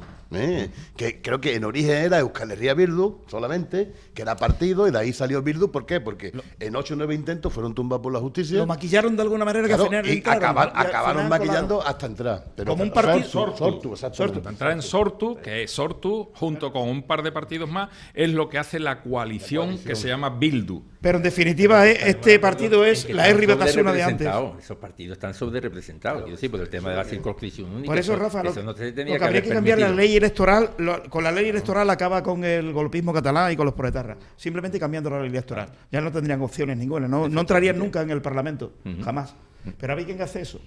Que creo que en origen era Euskal Herria Bildu solamente, que era partido, y de ahí salió Bildu. ¿Por qué? Porque en 8 o 9 intentos fueron tumbados por la justicia. Lo maquillaron de alguna manera, claro, que al final acabaron maquillando hasta entrar. Pero como un partido Sortu, para entrar en Sortu, que es Sortu, junto con un par de partidos más, es lo que hace la coalición que se llama Bildu. Pero en definitiva, este partido es la Herri Batasuna de antes. Esos partidos están sobrerepresentados. Quiero decir, por el tema de la circunscripción única. Por eso, Rafa, eso no se tenía lo que habría que cambiar la ley electoral. Con la ley electoral acaba con el golpismo catalán y con los proetarras. Simplemente cambiando la ley electoral. Ya no tendrían opciones ninguna. No entrarían nunca en el Parlamento. Jamás. Pero ¿había quien hace eso?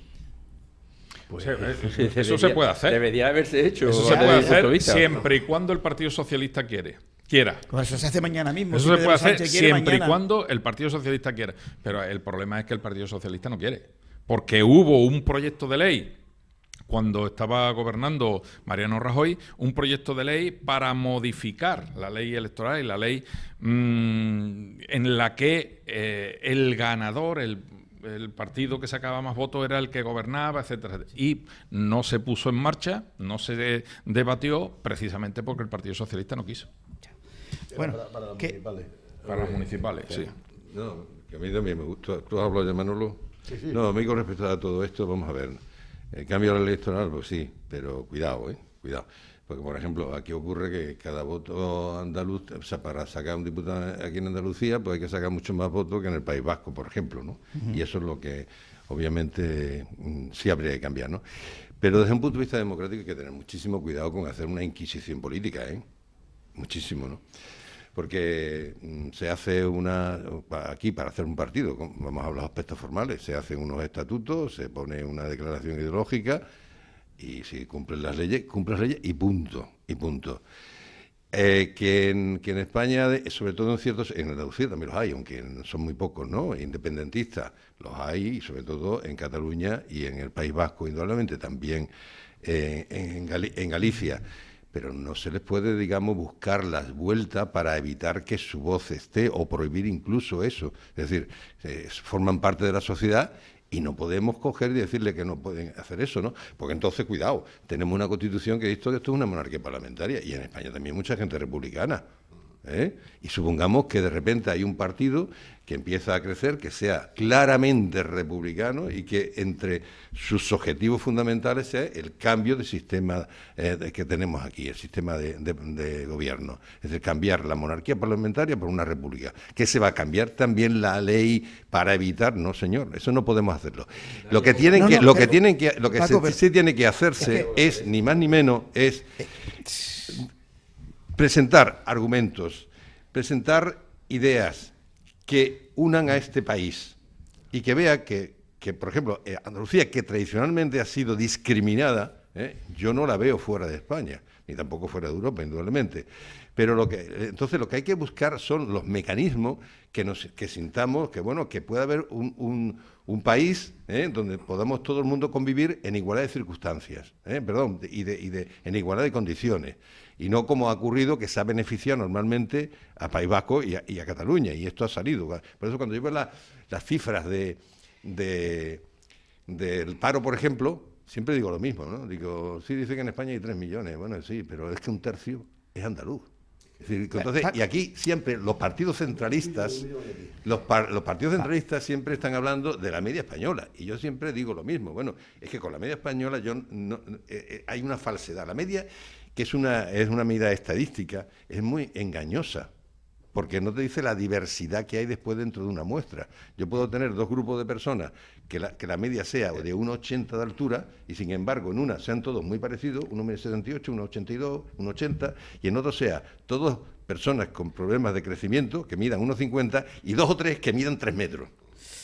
Pues eso se puede hacer. Debería haberse hecho. Eso se puede hacer siempre y cuando el Partido Socialista quiera. Pues eso se hace mañana mismo. Eso se puede hacer siempre y cuando el Partido Socialista quiera. Pero el problema es que el Partido Socialista no quiere. Porque hubo un proyecto de ley, cuando estaba gobernando Mariano Rajoy, un proyecto de ley para modificar la ley electoral y la ley en la que el ganador, el partido que sacaba más votos era el que gobernaba, etcétera, etcétera. Y no se puso en marcha, no se debatió, precisamente porque el Partido Socialista no quiso. Bueno, para las municipales. Para las municipales, sí. No, que a mí también me gusta. ¿Tú has hablado de Manolo? Sí. No, a mí con respecto a todo esto, vamos a ver. El cambio de la ley electoral, pues sí, pero cuidado, cuidado. Porque, por ejemplo, aquí ocurre que cada voto andaluz, o sea, para sacar un diputado aquí en Andalucía, pues hay que sacar mucho más votos que en el País Vasco, por ejemplo, ¿no? Y eso es lo que, obviamente, sí habría que cambiar, ¿no? Pero desde un punto de vista democrático hay que tener muchísimo cuidado con hacer una inquisición política, muchísimo, ¿no? Porque se hace aquí para hacer un partido, vamos a hablar de aspectos formales, se hacen unos estatutos, se pone una declaración ideológica y si cumplen las leyes y punto. Que en España, sobre todo en Andalucía también los hay, aunque son muy pocos, ¿no? Independentistas los hay, y sobre todo en Cataluña y en el País Vasco, indudablemente también en Galicia. Pero no se les puede, digamos, buscar las vueltas para evitar que su voz esté, o prohibir incluso eso. Es decir, forman parte de la sociedad y no podemos coger y decirle que no pueden hacer eso, ¿no? Porque entonces, cuidado, tenemos una constitución que ha dicho que esto es una monarquía parlamentaria, y en España también mucha gente republicana. Y supongamos que de repente hay un partido que empieza a crecer, que sea claramente republicano y que entre sus objetivos fundamentales sea el cambio de sistema que tenemos aquí, el sistema de gobierno. Es decir, cambiar la monarquía parlamentaria por una república. ¿Que se va a cambiar también la ley para evitar? No, señor, eso no podemos hacerlo. Lo que sí tiene que hacerse es, ni más ni menos, es presentar argumentos, presentar ideas que unan a este país y que vea que por ejemplo, Andalucía, que tradicionalmente ha sido discriminada, yo no la veo fuera de España, ni tampoco fuera de Europa, indudablemente. Pero entonces lo que hay que buscar son los mecanismos que sintamos que pueda haber un país donde podamos todo el mundo convivir en igualdad de circunstancias, en igualdad de condiciones. Y no como ha ocurrido, que se ha beneficiado normalmente a País Vasco y a Cataluña, y esto ha salido. Por eso cuando yo veo las cifras del paro, por ejemplo, siempre digo lo mismo, ¿no? Digo, sí, dice que en España hay 3 millones, bueno, sí, pero es que un tercio es andaluz. Es decir, entonces, y aquí siempre los partidos centralistas, los partidos centralistas siempre están hablando de la media española. Y yo siempre digo lo mismo. Bueno, es que con la media española hay una falsedad. La media, que es una medida estadística, es muy engañosa, porque no te dice la diversidad que hay después dentro de una muestra. Yo puedo tener dos grupos de personas que la media sea de 1,80 de altura y, sin embargo, en una sean todos muy parecidos, uno mide 78, uno 82, uno 80, y en otro sea todos personas con problemas de crecimiento que midan 1,50 y 2 o 3 que midan 3 metros.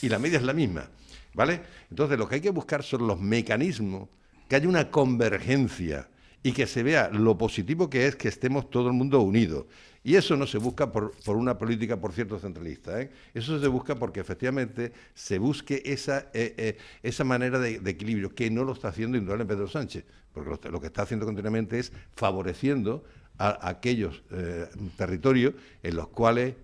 Y la media es la misma, ¿vale? Entonces, lo que hay que buscar son los mecanismos, que haya una convergencia y que se vea lo positivo que es que estemos todo el mundo unidos. Y eso no se busca por una política, por cierto, centralista, ¿eh? Eso se busca porque efectivamente se busque esa manera de equilibrio, que no lo está haciendo indudablemente Pedro Sánchez, porque lo que está haciendo continuamente es favoreciendo a aquellos territorios en los cuales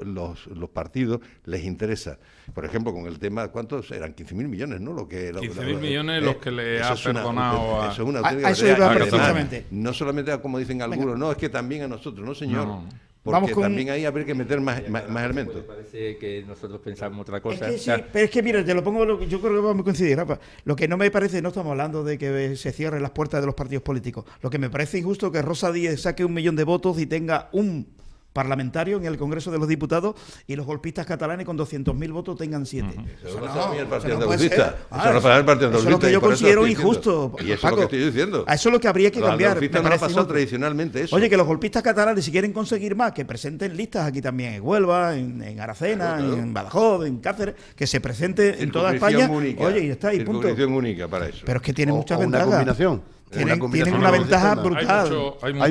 los partidos les interesa. Por ejemplo, con el tema, ¿cuántos eran? 15.000 millones, ¿no? 15.000 millones los que le ha perdonado a... Eso es una auténtica no solamente como dicen algunos, no, es que también a nosotros, no señor. No. Porque también ahí habría que meter más elementos. Me parece que nosotros pensamos otra cosa. Es que sí, pero es que mira, te lo pongo, yo creo que vamos a coincidir, Rafa. Lo que no me parece, no estamos hablando de que se cierren las puertas de los partidos políticos. Lo que me parece injusto es que Rosa Díez saque 1 millón de votos y tenga un parlamentario en el Congreso de los Diputados y los golpistas catalanes con 200.000 votos tengan 7. Eso no pasa el Partido Andalucista. Eso no pasa el Partido Andalucista. Eso es lo que yo considero injusto. Y eso es lo que estoy diciendo. A eso es lo que habría que cambiar. Los andalucistas no ha pasado tradicionalmente eso. Oye, que los golpistas catalanes, si quieren conseguir más, que presenten listas aquí también en Huelva, en Aracena, claro. En Badajoz, en Cáceres, que se presente en toda España. Única, oye, y está ahí, punto. Circunscripción única para eso. Pero es que tiene muchas ventajas. Una combinación. Tienen una ventaja brutal. Hay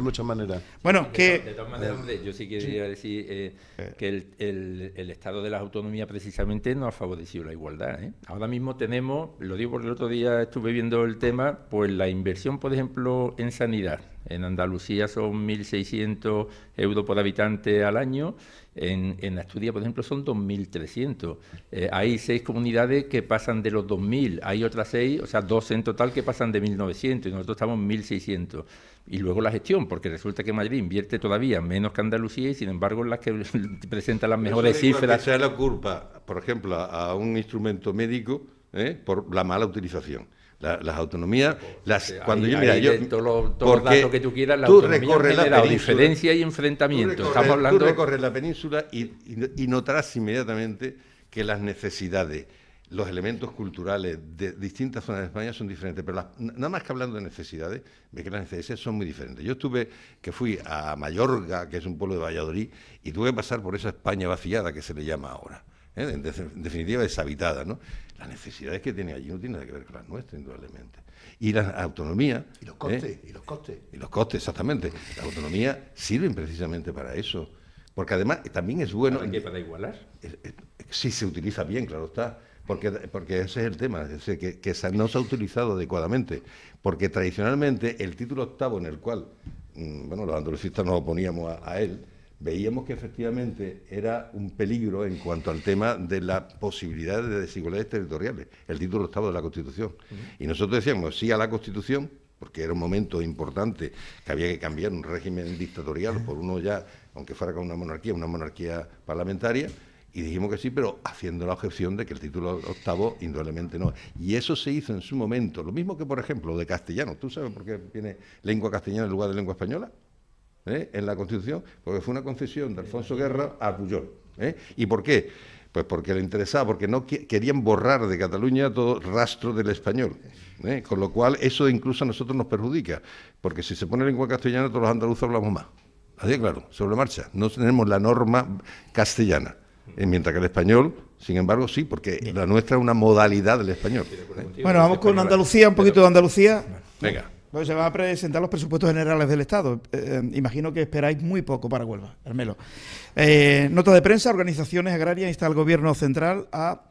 muchas maneras. Bueno, que... De todas maneras, hombre, yo sí quería decir que el estado de las autonomías precisamente no ha favorecido la igualdad, ¿eh? Ahora mismo tenemos, lo digo porque el otro día estuve viendo el tema, pues la inversión, por ejemplo, en sanidad. En Andalucía son 1.600 euros por habitante al año. En Asturias, por ejemplo, son 2.300. Hay 6 comunidades que pasan de los 2.000. Hay otras 6, o sea, 12 en total que pasan de 1.900 y nosotros estamos en 1.600. Y luego la gestión, porque resulta que Madrid invierte todavía menos que Andalucía y, sin embargo, las que presentan las mejores cifras. Que sea la culpa, por ejemplo, a un instrumento médico por la mala utilización. Las autonomías, cuando yo mira, todos los datos que tú quieras, la autonomía genera diferencia y enfrentamiento. Estamos hablando. Tú recorres la península y notarás inmediatamente que las necesidades, los elementos culturales de distintas zonas de España son diferentes, pero nada más que hablando de necesidades, ve que las necesidades son muy diferentes. Yo fui a Mallorca, que es un pueblo de Valladolid, y tuve que pasar por esa España vaciada que se le llama ahora. En definitiva, deshabitada, ¿no? Las necesidades que tiene allí no tienen nada que ver con las nuestras, indudablemente. Y la autonomía... Y los costes, y los costes. Y los costes, exactamente. La autonomía sirven precisamente para eso. Porque además también es bueno... ¿Para qué? ¿Para igualar? Sí, se utiliza bien, claro está. Porque ese es el tema, es decir, que no se ha utilizado adecuadamente. Porque tradicionalmente el título octavo, en el cual, los andalucistas nos oponíamos a él, veíamos que efectivamente era un peligro en cuanto al tema de la posibilidad de desigualdades territoriales, el título octavo de la Constitución. Y nosotros decíamos sí a la Constitución, porque era un momento importante que había que cambiar un régimen dictatorial por uno ya, aunque fuera con una monarquía parlamentaria, y dijimos que sí, pero haciendo la objeción de que el título octavo indudablemente no. Y eso se hizo en su momento, lo mismo que, por ejemplo, de castellano. ¿Tú sabes por qué viene lengua castellana en lugar de lengua española? En la Constitución, porque fue una concesión de Alfonso Guerra a Pujol. ¿Y por qué? Pues porque le interesaba, porque no querían borrar de Cataluña todo rastro del español. Con lo cual, eso incluso a nosotros nos perjudica, porque si se pone lengua castellana, todos los andaluces hablamos más. Así claro, sobre marcha. No tenemos la norma castellana, mientras que el español, sin embargo, sí, porque la nuestra es una modalidad del español. Bueno, vamos con Andalucía, un poquito de Andalucía. Venga. Pues se van a presentar los presupuestos generales del Estado. Imagino que esperáis muy poco para Huelva, Carmelo. Nota de prensa, organizaciones agrarias insta al Gobierno central a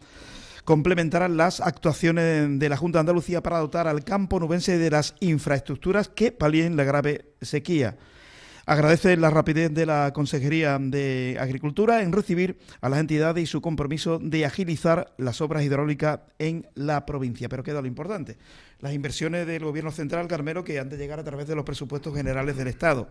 complementar las actuaciones de la Junta de Andalucía para dotar al campo nubense de las infraestructuras que palien la grave sequía. Agradece la rapidez de la Consejería de Agricultura en recibir a las entidades y su compromiso de agilizar las obras hidráulicas en la provincia. Pero queda lo importante, las inversiones del Gobierno central, Carmelo, que han de llegar a través de los presupuestos generales del Estado.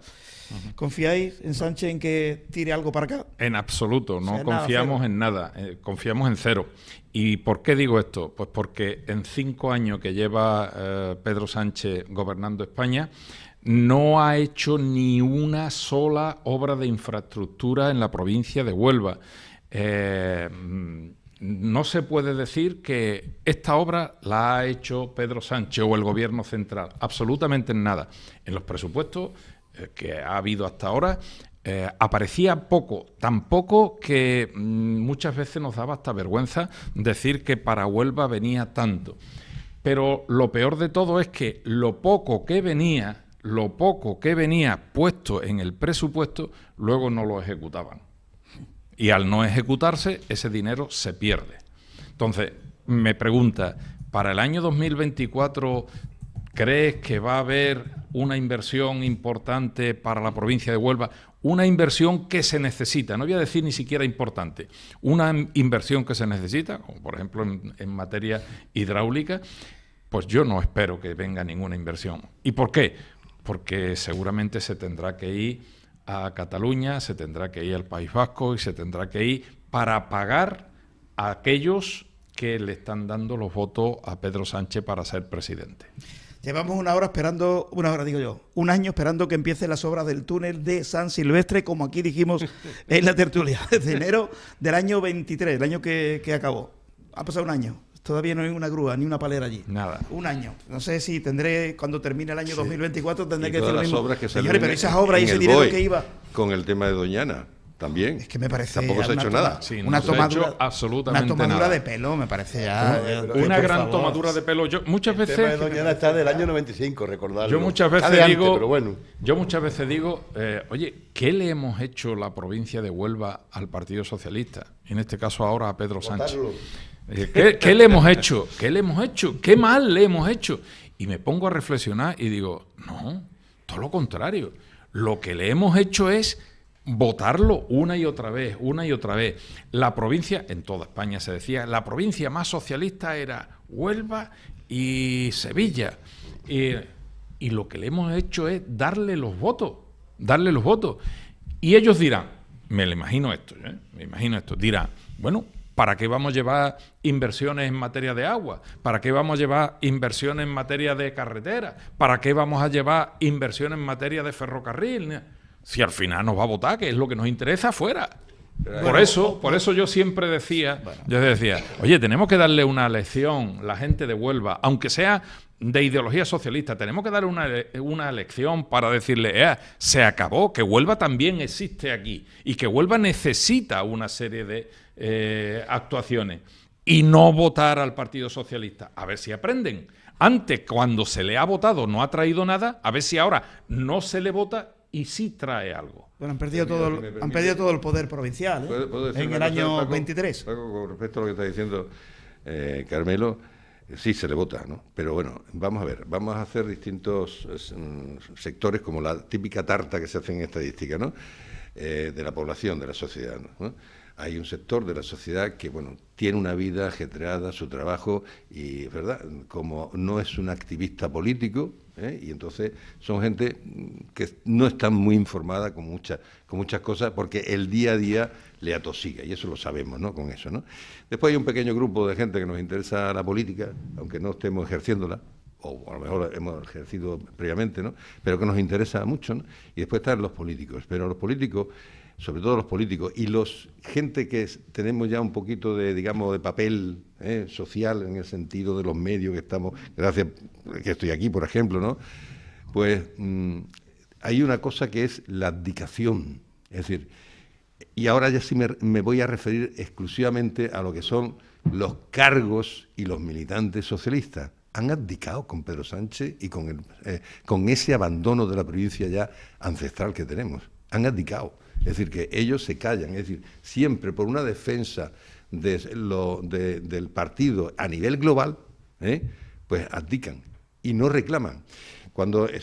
¿Confiáis en Sánchez en que tire algo para acá? En absoluto, no, O sea, confiamos nada, en nada, confiamos en cero. ¿Y por qué digo esto? Pues porque en 5 años que lleva Pedro Sánchez gobernando España, no ha hecho ni una sola obra de infraestructura en la provincia de Huelva. No se puede decir que esta obra la ha hecho Pedro Sánchez o el Gobierno central, absolutamente nada. En los presupuestos que ha habido hasta ahora aparecía poco, tan poco que muchas veces nos daba hasta vergüenza decir que para Huelva venía tanto. Pero lo peor de todo es que lo poco que venía puesto en el presupuesto, luego no lo ejecutaban. Y al no ejecutarse, ese dinero se pierde. Entonces, me pregunta, ¿para el año 2024 crees que va a haber una inversión importante para la provincia de Huelva? Una inversión que se necesita, no voy a decir ni siquiera importante, una inversión que se necesita, como por ejemplo en materia hidráulica. Pues yo no espero que venga ninguna inversión. ¿Y por qué? Porque seguramente se tendrá que ir a Cataluña, se tendrá que ir al País Vasco y se tendrá que ir para pagar a aquellos que le están dando los votos a Pedro Sánchez para ser presidente. Llevamos un año esperando que empiecen las obras del túnel de San Silvestre, como aquí dijimos en la tertulia, desde enero del año 23, el año que acabó. Ha pasado un año. Todavía no hay una grúa ni una palera allí. Nada. Un año. No sé si tendré, cuando termine el año 2024, tendré que decir lo mismo. Señores, pero esas obras y ese dinero que iba... Con el tema de Doñana, también. Es que me parece... Tampoco se ha hecho nada. Sí, una no se ha hecho absolutamente una tomadura nada. de pelo, me parece ya... Una gran tomadura de pelo. Yo muchas veces... El tema de Doñana está del año 95, recordarlo. Yo muchas veces Está de antes, digo, pero bueno. Oye, ¿qué le hemos hecho la provincia de Huelva al Partido Socialista? En este caso ahora a Pedro Sánchez. ¿Qué le hemos hecho? ¿Qué le hemos hecho? ¿Qué mal le hemos hecho? Y me pongo a reflexionar y digo, no, todo lo contrario. Lo que le hemos hecho es votarlo una y otra vez, una y otra vez. La provincia, en toda España se decía, la provincia más socialista era Huelva y Sevilla. Y lo que le hemos hecho es darle los votos. Y ellos dirán, me imagino esto, dirán, bueno, ¿para qué vamos a llevar inversiones en materia de agua? ¿Para qué vamos a llevar inversiones en materia de carretera? ¿Para qué vamos a llevar inversiones en materia de ferrocarril? Si al final nos va a votar, que es lo que nos interesa, fuera. Por eso yo siempre decía, oye, tenemos que darle una lección a la gente de Huelva, aunque sea de ideología socialista, tenemos que darle una lección para decirle, se acabó, que Huelva también existe aquí y que Huelva necesita una serie de actuaciones y no votar al Partido Socialista. A ver si aprenden. Antes, cuando se le ha votado, no ha traído nada, a ver si ahora no se le vota y sí trae algo. Bueno, han perdido todo el poder provincial, ¿eh? ¿Puedo decir en una el cosa, año Paco? 23. Paco, con respecto a lo que está diciendo Carmelo, sí se le vota, ¿no? Pero bueno, vamos a ver, vamos a hacer distintos sectores como la típica tarta que se hace en estadística, ¿no? De la población, de la sociedad, ¿no? Hay un sector de la sociedad que, bueno, tiene una vida ajetreada, su trabajo, y, ¿verdad?, como no es un activista político, y entonces son gente que no están muy informada con muchas cosas, porque el día a día le atosiga, y eso lo sabemos, ¿no?, con eso, ¿no? Después hay un pequeño grupo de gente que nos interesa la política, aunque no estemos ejerciéndola, o a lo mejor hemos ejercido previamente, ¿no?, pero que nos interesa mucho, ¿no? Y después están los políticos, pero los políticos, sobre todo los políticos y gente que tenemos ya un poquito de, digamos, de papel social, en el sentido de los medios que estamos, gracias que estoy aquí, por ejemplo, ¿no? Pues hay una cosa que es la abdicación, es decir, y ahora ya sí me voy a referir exclusivamente a lo que son los cargos y los militantes socialistas. Han abdicado con Pedro Sánchez y con ese abandono de la provincia ya ancestral que tenemos. Han abdicado. Es decir, que ellos se callan, es decir, siempre por una defensa del partido a nivel global, pues abdican y no reclaman. Cuando yo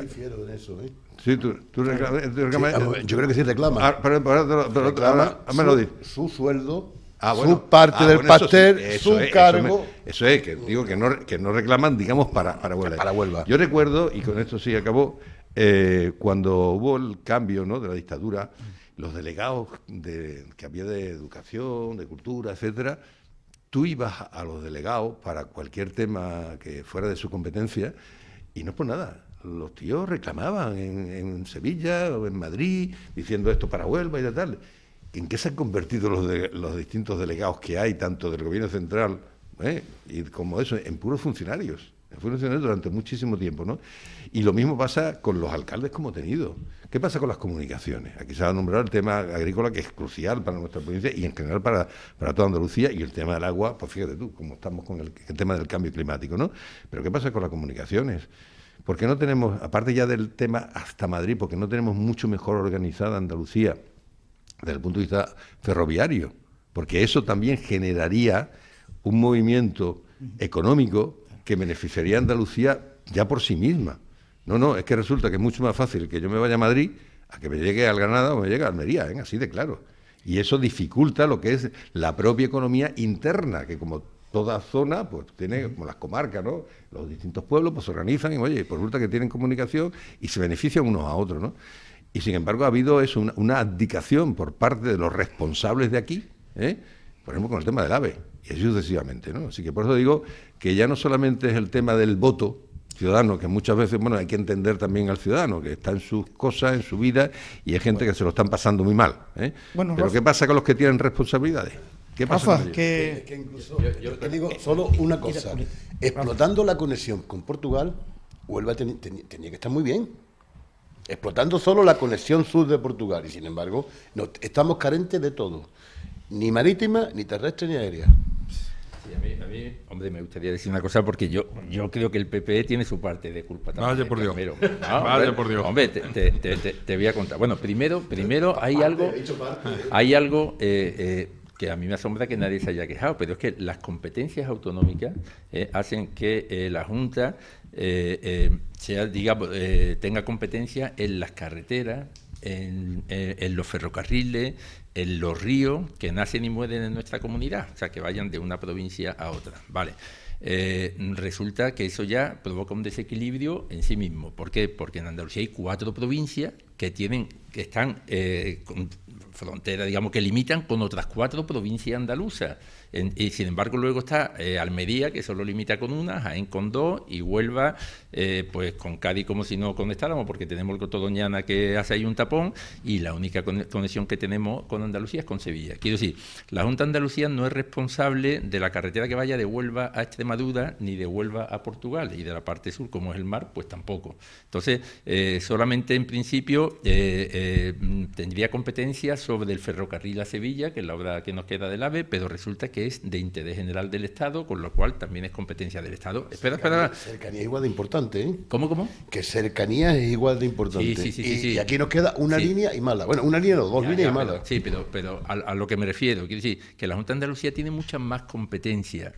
difiero en eso, Sí, tú reclamas. Sí, yo creo que sí reclama. Reclama me lo dices. Su sueldo, bueno. su parte del pastel, eso su es, cargo. Eso es, que digo que no reclaman, digamos, para Huelva. Para Huelva. Yo recuerdo, y con esto sí acabó, cuando hubo el cambio, ¿no?, de la dictadura, los delegados que había de educación, de cultura, etcétera, tú ibas a los delegados para cualquier tema que fuera de su competencia y no es por nada. Los tíos reclamaban en Sevilla o en Madrid diciendo esto para Huelva y de tal. ¿En qué se han convertido los distintos delegados que hay, tanto del gobierno central y como eso, en puros funcionarios? Fueron funcionarios durante muchísimo tiempo, ¿no? Y lo mismo pasa con los alcaldes como tenido. ¿Qué pasa con las comunicaciones? Aquí se va a nombrar el tema agrícola, que es crucial para nuestra provincia y en general para toda Andalucía, y el tema del agua, pues fíjate tú, como estamos con el tema del cambio climático, ¿no? Pero ¿qué pasa con las comunicaciones? Porque no tenemos, aparte ya del tema hasta Madrid, porque no tenemos mucho mejor organizada Andalucía desde el punto de vista ferroviario, porque eso también generaría un movimiento económico que beneficiaría a Andalucía ya por sí misma. No, es que resulta que es mucho más fácil que yo me vaya a Madrid a que me llegue al Granada o me llegue a Almería, así de claro. Y eso dificulta lo que es la propia economía interna, que como toda zona, pues tiene, como las comarcas, ¿no? Los distintos pueblos pues se organizan y, oye, pues resulta que tienen comunicación y se benefician unos a otros, ¿no? Y sin embargo ha habido eso, una abdicación por parte de los responsables de aquí, por ejemplo con el tema del AVE, y así sucesivamente, ¿no? Así que por eso digo que ya no solamente es el tema del voto ciudadano, que muchas veces, bueno, hay que entender también al ciudadano, que está en sus cosas, en su vida, y hay gente que se lo están pasando muy mal, Bueno, pero Rafa, ¿qué pasa con los que tienen responsabilidades? ¿Qué pasa? Rafa, que incluso, yo te digo solo una cosa, explotando la conexión con Portugal, Huelva tenía que estar muy bien. Explotando solo la conexión sur de Portugal, y sin embargo estamos carentes de todo, ni marítima, ni terrestre, ni aérea. Sí, a mí, hombre, me gustaría decir una cosa, porque yo creo que el PP tiene su parte de culpa también. Vaya por Dios. Vaya por Dios. Hombre, te voy a contar. Bueno, primero hay algo que a mí me asombra que nadie se haya quejado, pero es que las competencias autonómicas hacen que la Junta tenga competencia en las carreteras, en los ferrocarriles, en los ríos que nacen y mueren en nuestra comunidad, o sea, que vayan de una provincia a otra. Vale. Resulta que eso ya provoca un desequilibrio en sí mismo. ¿Por qué? Porque en Andalucía hay 4 provincias que están con frontera, digamos, que limitan con otras 4 provincias andaluzas. Y sin embargo luego está Almería, que solo limita con una, Jaén con 2, y Huelva pues con Cádiz como si no conectáramos, porque tenemos el Cotodoñana que hace ahí un tapón, y la única conexión que tenemos con Andalucía es con Sevilla. Quiero decir, la Junta de Andalucía no es responsable de la carretera que vaya de Huelva a Extremadura, ni de Huelva a Portugal, y de la parte sur, como es el mar, pues tampoco. Entonces, solamente en principio tendría competencia sobre el ferrocarril a Sevilla, que es la obra que nos queda del AVE, pero resulta que es de interés general del Estado, con lo cual también es competencia del Estado. Espera. Cercanía es igual de importante, ¿eh? ¿Cómo? Que cercanía es igual de importante. Sí. Y aquí nos queda una línea y mala. Bueno, una línea o 2 líneas y mala. Sí, pero a lo que me refiero, quiero decir que la Junta de Andalucía tiene muchas más competencias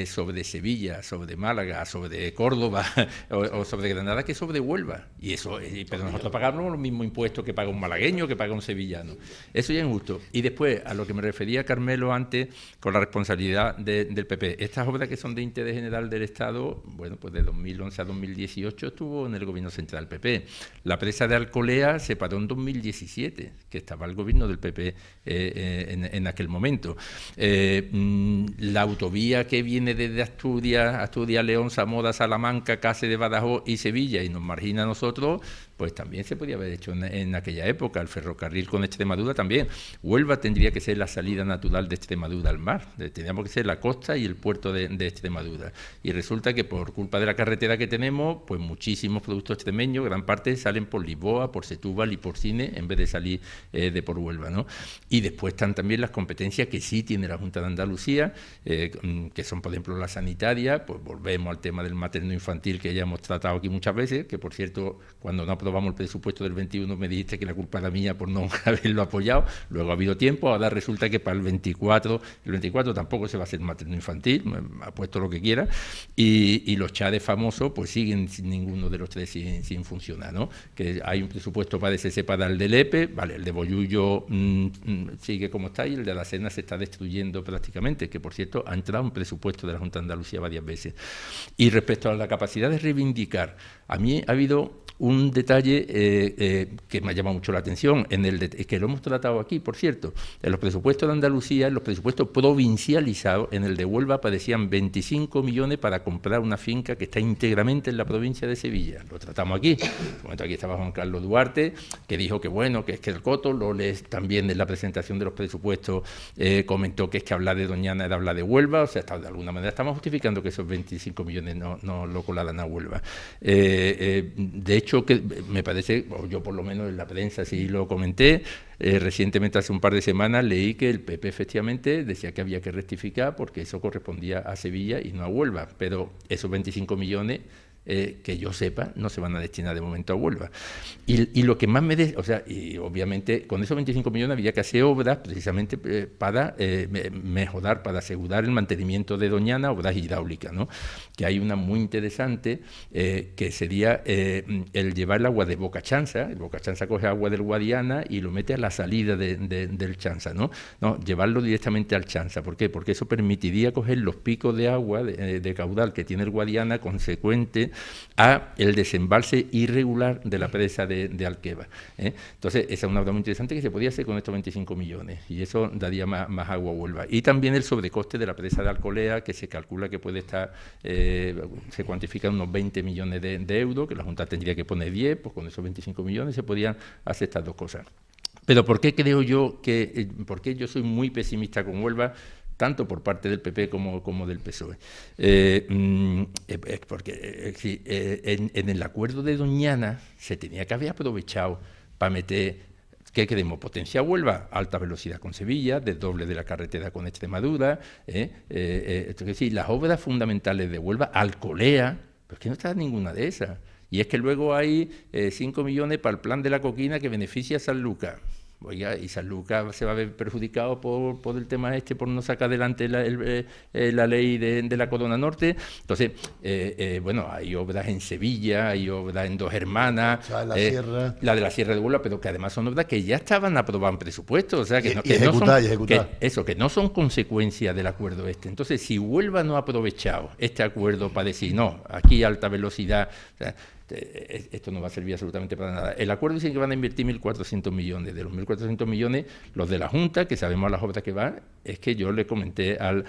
sobre Sevilla, sobre Málaga, sobre Córdoba o sobre Granada que sobre Huelva. Y eso, pero nosotros pagamos los mismos impuestos que paga un malagueño, que paga un sevillano. Eso ya es injusto. Y después, a lo que me refería Carmelo antes, con la responsabilidad del PP. Estas obras que son de interés general del Estado, bueno, pues de 2011 a 2018 estuvo en el gobierno central del PP. La presa de Alcolea se paró en 2017, que estaba el gobierno del PP en aquel momento. La autovía que viene desde Asturias, León, Zamora, Salamanca, Cáceres, Badajoz y Sevilla, y nos margina a nosotros, pues también se podía haber hecho en aquella época. El ferrocarril con Extremadura también. Huelva tendría que ser la salida natural de Extremadura al mar. Tendríamos que ser la costa y el puerto de Extremadura. Y resulta que por culpa de la carretera que tenemos, pues muchísimos productos extremeños, gran parte salen por Lisboa, por Setúbal y por Cine, en vez de salir de por Huelva, ¿no? Y después están también las competencias que sí tiene la Junta de Andalucía, que son, por ejemplo, la sanitaria. Pues volvemos al tema del materno infantil, que ya hemos tratado aquí muchas veces, que por cierto, cuando no aprobamos el presupuesto del 21 me dijiste que la culpa era mía por no haberlo apoyado, luego ha habido tiempo, ahora resulta que para el 24 tampoco se va a hacer materno infantil, apuesto lo que quiera, y los chades famosos pues siguen sin ninguno de los tres sin funcionar, ¿no? Que hay un presupuesto, parece ser para el del EPE, vale, el de Bollullo sigue como está, y el de la Cena se está destruyendo prácticamente, que por cierto ha entrado un presupuesto de la Junta de Andalucía varias veces. Y respecto a la capacidad de reivindicar, a mí ha habido un detalle que me ha llamado mucho la atención, que lo hemos tratado aquí, por cierto, en los presupuestos de Andalucía, en los presupuestos provincializados, en el de Huelva aparecían 25 millones para comprar una finca que está íntegramente en la provincia de Sevilla. Lo tratamos aquí. En un momento aquí estaba Juan Carlos Duarte, que dijo que bueno, que es que el coto, Loles también en la presentación de los presupuestos comentó que es que hablar de Doñana era hablar de Huelva, o sea, de alguna manera estamos justificando que esos 25 millones no lo colaran a Huelva. De hecho, que me parece, o yo por lo menos en la prensa sí lo comenté, recientemente hace un par de semanas leí que el PP efectivamente decía que había que rectificar porque eso correspondía a Sevilla y no a Huelva, pero esos 25 millones que yo sepa, no se van a destinar de momento a Huelva. Y lo que más o sea, y obviamente con esos 25 millones había que hacer obras precisamente para mejorar, para asegurar el mantenimiento de Doñana, obras hidráulicas, ¿no? Que hay una muy interesante que sería el llevar el agua de Boca Chanza. El Boca Chanza coge agua del Guadiana y lo mete a la salida del Chanza, ¿no? No, llevarlo directamente al Chanza. ¿Por qué? Porque eso permitiría coger los picos de agua de caudal que tiene el Guadiana consecuente a el desembalse irregular de la presa de Alqueva. Entonces, esa es una obra muy interesante que se podía hacer con estos 25 millones y eso daría más agua a Huelva. Y también el sobrecoste de la presa de Alcolea, que se calcula que puede estar, se cuantifica en unos 20 millones de euros, que la Junta tendría que poner 10, pues con esos 25 millones se podían hacer estas dos cosas. Pero ¿por qué creo yo por qué yo soy muy pesimista con Huelva? Tanto por parte del PP como del PSOE. Porque en el acuerdo de Doñana se tenía que haber aprovechado para meter, ¿qué queremos? Potencia Huelva, alta velocidad con Sevilla, desdoble de la carretera con Extremadura, es decir, las obras fundamentales de Huelva, Alcolea, pero es que no está ninguna de esas. Y es que luego hay 5 millones para el plan de la Coquina que beneficia a San Lucas. Oiga, y San Lucas se va a ver perjudicado por el tema por no sacar adelante la ley de la Corona Norte. Entonces, bueno, hay obras en Sevilla, hay obras en Dos Hermanas, la de la Sierra de Huelva, pero que además son obras que ya estaban aprobadas en presupuesto, o sea, que no son consecuencia del acuerdo este. Entonces, si Huelva no ha aprovechado este acuerdo para decir, no, aquí alta velocidad, o sea, esto no va a servir absolutamente para nada. El acuerdo dice que van a invertir 1.400 millones. De los 1.400 millones, los de la Junta, que sabemos las obras que van, es que yo le comenté al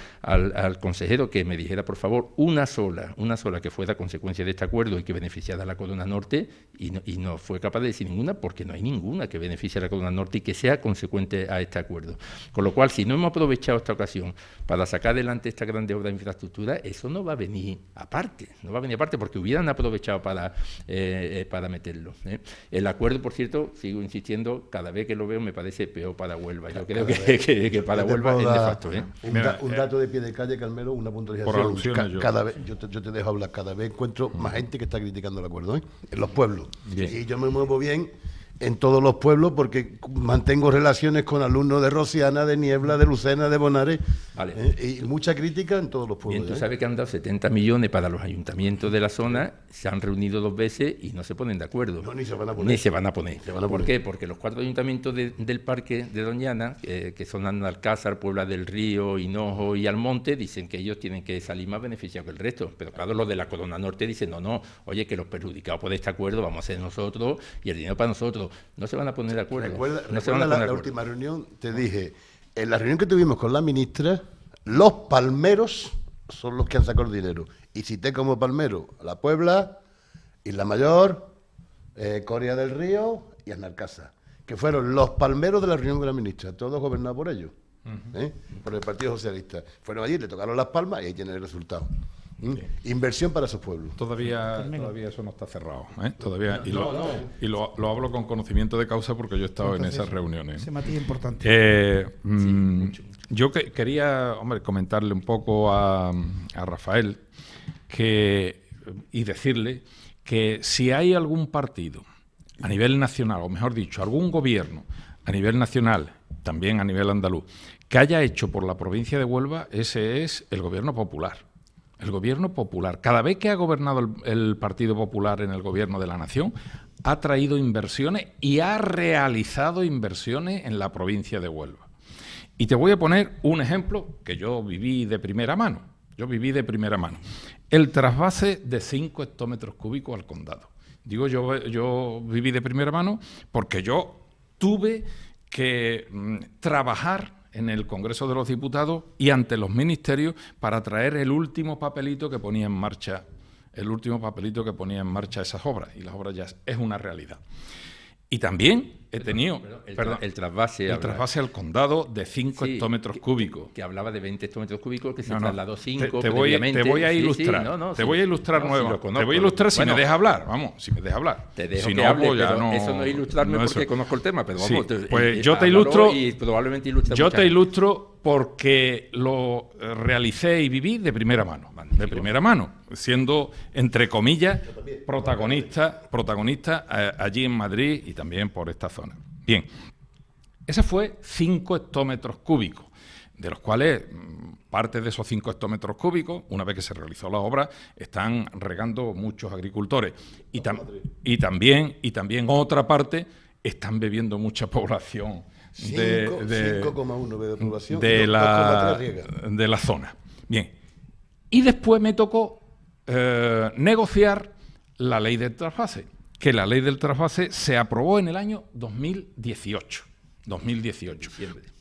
consejero que me dijera, por favor, una sola que fuera consecuencia de este acuerdo y que beneficiara a la Corona Norte, y no fue capaz de decir ninguna, porque no hay ninguna que beneficie a la Corona Norte y que sea consecuente a este acuerdo. Con lo cual, si no hemos aprovechado esta ocasión para sacar adelante esta grande obra de infraestructura, eso no va a venir aparte, porque hubieran aprovechado para meterlo. El acuerdo, por cierto, sigo insistiendo, cada vez que lo veo me parece peor para Huelva. Yo creo que para Huelva es nefasto. Un dato de pie de calle, Carmelo, una puntualización. Por alusiones, cada vez, yo te dejo hablar, cada vez encuentro más gente que está criticando el acuerdo, en los pueblos. Bien. Y yo me muevo bien en todos los pueblos porque mantengo relaciones con alumnos de Rociana, de Niebla, de Lucena, de Bonares, vale. Y mucha crítica en todos los pueblos. Bien, tú sabes que han dado 70 millones para los ayuntamientos de la zona, se han reunido 2 veces y no se ponen de acuerdo. No, ni se van a poner. ¿Por qué? Porque los 4 ayuntamientos del parque de Doñana, que son Analcázar, Puebla del Río, Hinojo y Almonte, dicen que ellos tienen que salir más beneficiados que el resto. Pero claro, los de la Corona Norte dicen, no, oye, que los perjudicados por este acuerdo vamos a ser nosotros y el dinero para nosotros. No se van a poner de acuerdo. Recuerda la última reunión, te dije, en la reunión que tuvimos con la ministra, los palmeros son los que han sacado el dinero. Y cité como palmero a La Puebla, Isla Mayor, Coria del Río y Analcázar, que fueron los palmeros de la reunión con la ministra, todos gobernados por ellos, por el Partido Socialista. Fueron allí, le tocaron las palmas y ahí tienen el resultado. Inversión para esos pueblos. Todavía eso no está cerrado, todavía, y lo hablo con conocimiento de causa porque yo he estado en esas reuniones. Ese matiz es importante. Yo quería, comentarle un poco a Rafael y decirle que si hay algún partido a nivel nacional, o mejor dicho, algún gobierno a nivel nacional, también a nivel andaluz, que haya hecho por la provincia de Huelva, ese es el gobierno popular. El gobierno popular. Cada vez que ha gobernado el Partido Popular en el gobierno de la nación, ha traído inversiones y ha realizado inversiones en la provincia de Huelva. Y te voy a poner un ejemplo que yo viví de primera mano. El trasvase de 5 hectómetros cúbicos al condado. Digo, yo viví de primera mano porque yo tuve que trabajar en el Congreso de los Diputados y ante los ministerios para traer el último papelito que ponía en marcha esas obras, y las obras ya es una realidad. Y también he tenido el trasvase al condado de 5 hectómetros cúbicos. Que hablaba de 20 hectómetros cúbicos, que se trasladó 5 te voy a ilustrar. Te voy a ilustrar nuevamente. Te voy a ilustrar si me dejas hablar. Vamos, si me dejas hablar. Te dejo si que no, hable, pues ya pero no, eso no es ilustrarme porque eso. conozco el tema. Pero vamos, pues yo te ilustro. Y probablemente ilustre yo mucha te gente. ilustro porque lo realicé y viví de primera mano. Magnífico. De primera mano, siendo, entre comillas, protagonista allí en Madrid y también por esta zona. Bien, ese fue 5 hectómetros cúbicos, de los cuales parte de esos 5 hectómetros cúbicos, una vez que se realizó la obra, están regando muchos agricultores. Y también otra parte están bebiendo mucha población 5,1 de población de la zona. Bien, y después me tocó negociar la ley del trasvase, que la ley del trasvase se aprobó en el año 2018,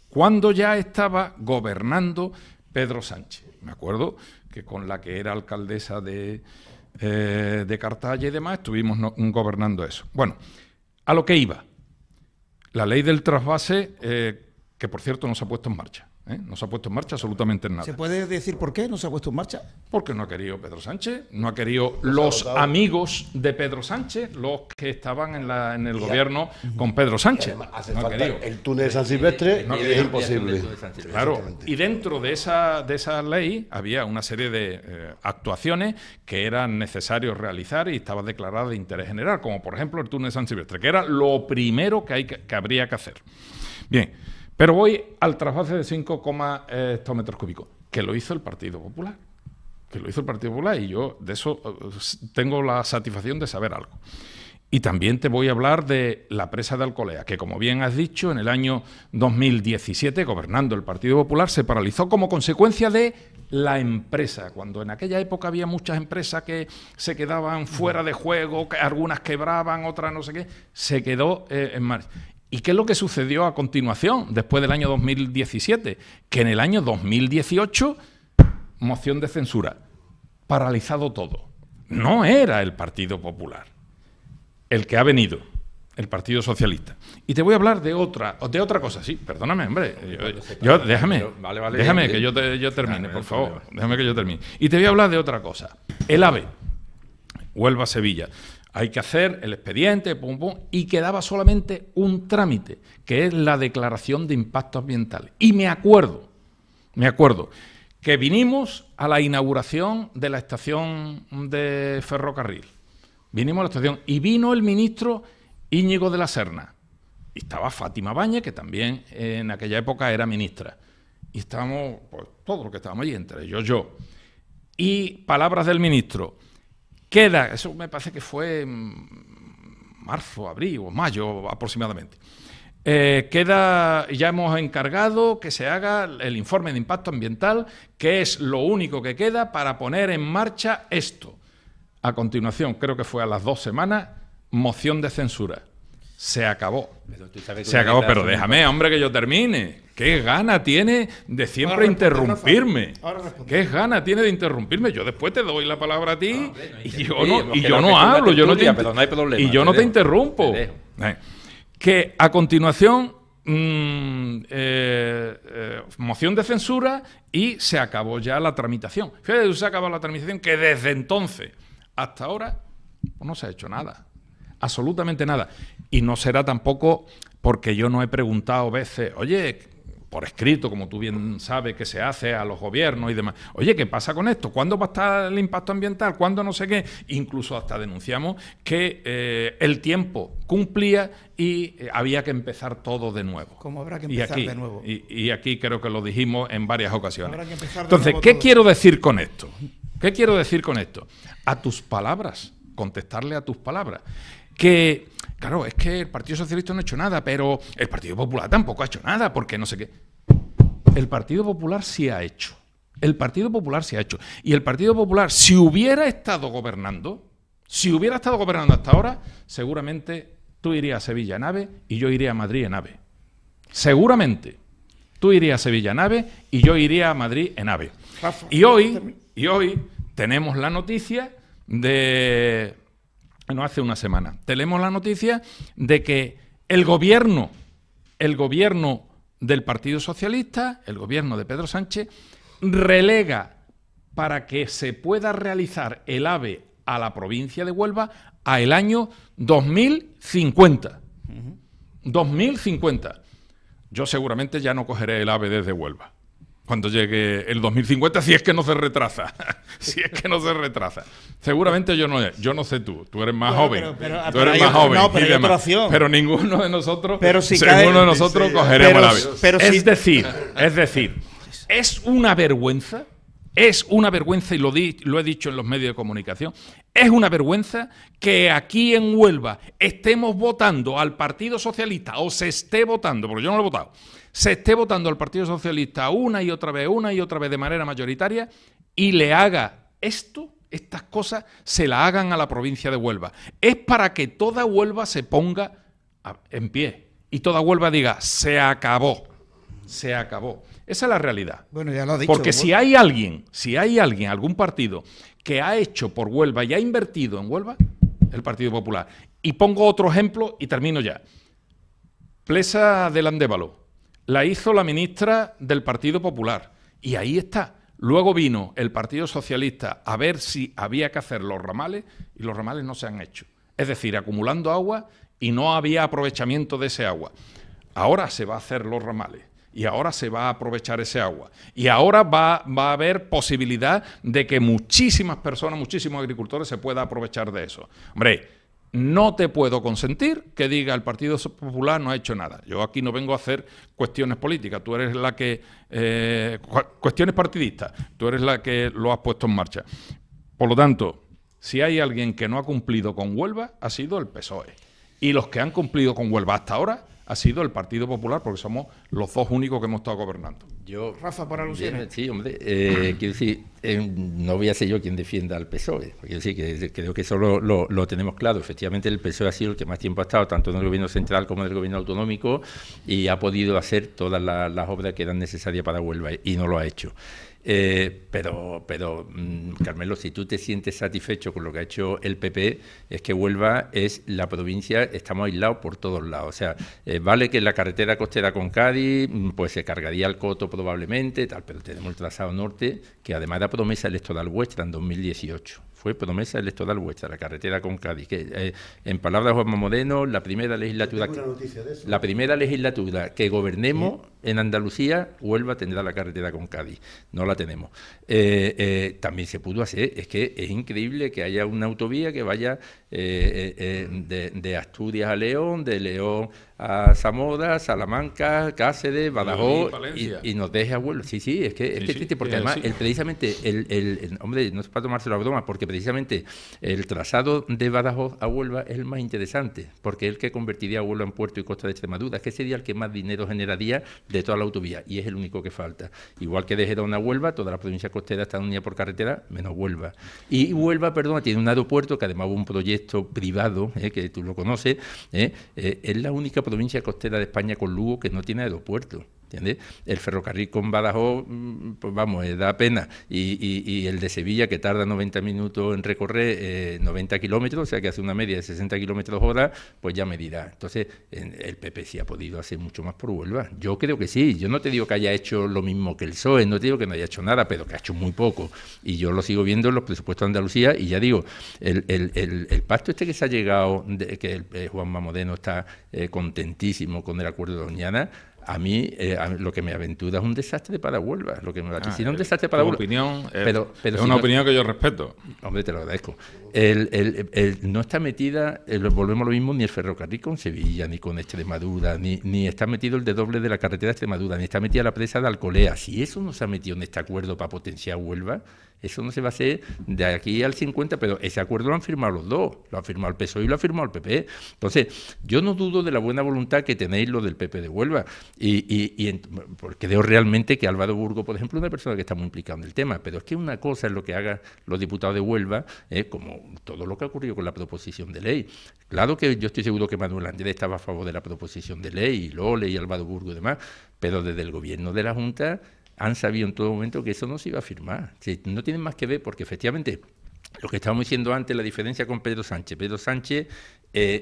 cuando ya estaba gobernando Pedro Sánchez. Me acuerdo que con la que era alcaldesa de Cartaya y demás estuvimos gobernando eso. Bueno, a lo que iba. La ley del trasvase, que por cierto no se ha puesto en marcha. No se ha puesto en marcha absolutamente nada. ¿Se puede decir por qué no se ha puesto en marcha? Porque no ha querido Pedro Sánchez, no ha querido los amigos de Pedro Sánchez, los que estaban en el gobierno con Pedro Sánchez. Hace no falta el túnel de San Silvestre y es imposible. Claro, y dentro de esa ley había una serie de actuaciones que eran necesarios realizar y estaban declaradas de interés general, como por ejemplo el túnel de San Silvestre, que era lo primero que habría que hacer. Bien, pero voy al trasvase de 5 hectómetros cúbicos, que lo hizo el Partido Popular. Y yo de eso tengo la satisfacción de saber algo. Y también te voy a hablar de la presa de Alcolea, que como bien has dicho, en el año 2017, gobernando el Partido Popular, se paralizó como consecuencia de la empresa. Cuando en aquella época había muchas empresas que se quedaban fuera de juego, que algunas quebraban, otras no sé qué, se quedó en marcha. ¿Y qué es lo que sucedió a continuación, después del año 2017? Que en el año 2018, moción de censura, paralizado todo. No era el Partido Popular el que ha venido, el Partido Socialista. Y te voy a hablar de otra cosa. Sí, perdóname, hombre. Déjame que yo termine, por favor. Déjame que yo termine. Y te voy a hablar de otra cosa. El AVE, Huelva-Sevilla. Hay que hacer el expediente, y quedaba solamente un trámite, que es la declaración de impacto ambiental. Y me acuerdo que vinimos a la inauguración de la estación de ferrocarril. Vinimos a la estación y vino el ministro Íñigo de la Serna. Y estaba Fátima Báñez, que también en aquella época era ministra. Y estábamos, pues, todos los que estábamos allí, entre ellos yo. Y palabras del ministro. Eso me parece que fue en marzo, abril o mayo aproximadamente. Ya hemos encargado que se haga el informe de impacto ambiental, que es lo único que queda para poner en marcha esto. A continuación, creo que fue a las 2 semanas, moción de censura. Se acabó. Pero déjame, hombre, que yo termine. ¿Qué gana tiene de siempre interrumpirme? ¿Qué gana tiene de interrumpirme? Yo después te doy la palabra a ti y yo no hablo, yo no te interrumpo. Que a continuación, moción de censura y se acabó ya la tramitación. Fíjate, se acabó la tramitación, que desde entonces hasta ahora pues no se ha hecho nada. Absolutamente nada. Y no será tampoco porque yo no he preguntado veces, oye, por escrito, como tú bien sabes que se hace a los gobiernos y demás. Oye, ¿qué pasa con esto? ¿Cuándo va a estar el impacto ambiental? ¿Cuándo no sé qué? Incluso hasta denunciamos que el tiempo cumplía y había que empezar todo de nuevo. ¿Cómo habrá que empezar de nuevo? Y aquí creo que lo dijimos en varias ocasiones. Habrá que empezar de Entonces, nuevo ¿qué todo. quiero decir con esto? ¿Qué quiero decir con esto? A tus palabras, contestarle a tus palabras. Que, claro, es que el Partido Socialista no ha hecho nada, pero el Partido Popular tampoco ha hecho nada, porque no sé qué. El Partido Popular sí ha hecho. El Partido Popular sí ha hecho. Y el Partido Popular, si hubiera estado gobernando hasta ahora, seguramente tú irías a Sevilla en AVE y yo iría a Madrid en AVE. Seguramente. Tú irías a Sevilla en AVE y yo iría a Madrid en AVE. Rafa, Y hoy tenemos la noticia de... No, hace una semana. Tenemos la noticia de que el gobierno del Partido Socialista, el gobierno de Pedro Sánchez, relega para que se pueda realizar el AVE a la provincia de Huelva a el año 2050. 2050. Yo seguramente ya no cogeré el AVE desde Huelva cuando llegue el 2050, si es que no se retrasa. Si es que no se retrasa. Seguramente yo no sé tú eres más joven. Tú eres más joven. No, pero y hay otra demás. opción. Pero ninguno de nosotros, Pero si ninguno de cae- nosotros sí, cogeremos pero- el AVE. pero si- es decir, es una vergüenza, y lo he dicho en los medios de comunicación, es una vergüenza que aquí en Huelva estemos votando al Partido Socialista, o se esté votando, porque yo no lo he votado, se esté votando al Partido Socialista una y otra vez de manera mayoritaria, y le haga estas cosas, se la hagan a la provincia de Huelva. Es para que toda Huelva se ponga en pie y toda Huelva diga, se acabó. Se acabó. Esa es la realidad. Bueno, ya lo ha dicho. Porque si hay alguien, algún partido que ha hecho por Huelva y ha invertido en Huelva, el Partido Popular. Y pongo otro ejemplo y termino ya. Presa del Andévalo. La hizo la ministra del Partido Popular. Y ahí está. Luego vino el Partido Socialista a ver si había que hacer los ramales y los ramales no se han hecho. Es decir, acumulando agua y no había aprovechamiento de ese agua. Ahora se va a hacer los ramales y ahora se va a aprovechar ese agua. Y ahora va a haber posibilidad de que muchísimas personas, muchísimos agricultores se puedan aprovechar de eso. Hombre, no te puedo consentir que diga el Partido Popular no ha hecho nada. Yo aquí no vengo a hacer cuestiones políticas. Tú eres la que... cuestiones partidistas. Tú eres la que lo has puesto en marcha. Por lo tanto, si hay alguien que no ha cumplido con Huelva, ha sido el PSOE. Y los que han cumplido con Huelva hasta ahora ha sido el Partido Popular, porque somos los dos únicos que hemos estado gobernando. Rafa, por alusiones. Sí, hombre, quiero decir, no voy a ser yo quien defienda al PSOE, quiero decir que creo que eso lo tenemos claro. Efectivamente, el PSOE ha sido el que más tiempo ha estado, tanto en el gobierno central como en el gobierno autonómico, y ha podido hacer todas las obras que eran necesarias para Huelva, y no lo ha hecho. Pero Carmelo, si tú te sientes satisfecho con lo que ha hecho el PP, es que Huelva es la provincia, estamos aislados por todos lados. O sea, vale que la carretera costera con Cádiz, pues se cargaría el coto probablemente, tal, pero tenemos el trazado norte, que además era promesa electoral vuestra en 2018. Fue promesa electoral vuestra, la carretera con Cádiz. Que, en palabras de Juanma Moreno, la primera legislatura que gobernemos en Andalucía, Huelva tendrá la carretera con Cádiz. No la tenemos. También se pudo hacer. Es que es increíble que haya una autovía que vaya de Asturias a León, de León a Zamora, Salamanca, Cáceres, Badajoz, y nos deje a Huelva. Sí, es que es triste, porque además precisamente hombre, no es para tomarse la broma, porque precisamente el trazado de Badajoz a Huelva es el más interesante, porque es el que convertiría a Huelva en puerto y costa de Extremadura, es que sería el que más dinero generaría de toda la autovía, y es el único que falta. Igual que de Gerón a Huelva, todas las provincias costeras están unidas por carretera, menos Huelva. Y Huelva, tiene un aeropuerto que además hubo un proyecto privado, que tú lo conoces, es la única provincia costera de España con Lugo que no tiene aeropuerto. ¿Entiendes? El ferrocarril con Badajoz, pues vamos, da pena. Y el de Sevilla, que tarda 90 minutos en recorrer 90 kilómetros, o sea que hace una media de 60 kilómetros hora, pues ya me dirá. Entonces, el PP sí ha podido hacer mucho más por Huelva. Yo creo que sí. Yo no te digo que haya hecho lo mismo que el PSOE, no te digo que no haya hecho nada, pero que ha hecho muy poco. Y yo lo sigo viendo en los presupuestos de Andalucía, y ya digo, el pacto este que se ha llegado, que Juanma Moreno está contentísimo con el acuerdo de Doñana, a mí lo que me aventura es un desastre para Huelva. Lo que me vaticina un desastre para Huelva. Opinión, pero es si una opinión que yo respeto. Hombre, te lo agradezco. No está metida, volvemos a lo mismo, ni el ferrocarril con Sevilla, ni con Extremadura, ni está metido el desdoble de la carretera de Extremadura, ni está metida la presa de Alcolea. Si eso no se ha metido en este acuerdo para potenciar Huelva, eso no se va a hacer de aquí al 50, pero ese acuerdo lo han firmado los dos, lo ha firmado el PSOE y lo ha firmado el PP. Entonces, yo no dudo de la buena voluntad que tenéis los del PP de Huelva, porque creo realmente que Álvaro Burgo, por ejemplo, es una persona que está muy implicada en el tema, pero es que una cosa es lo que hagan los diputados de Huelva, como todo lo que ha ocurrido con la proposición de ley. Claro que yo estoy seguro que Manuel Andrés estaba a favor de la proposición de ley, y Lole y Álvaro Burgo y demás, pero desde el gobierno de la Junta han sabido en todo momento que eso no se iba a firmar. Sí, no tienen más que ver, porque efectivamente, lo que estábamos diciendo antes, la diferencia con Pedro Sánchez. Pedro Sánchez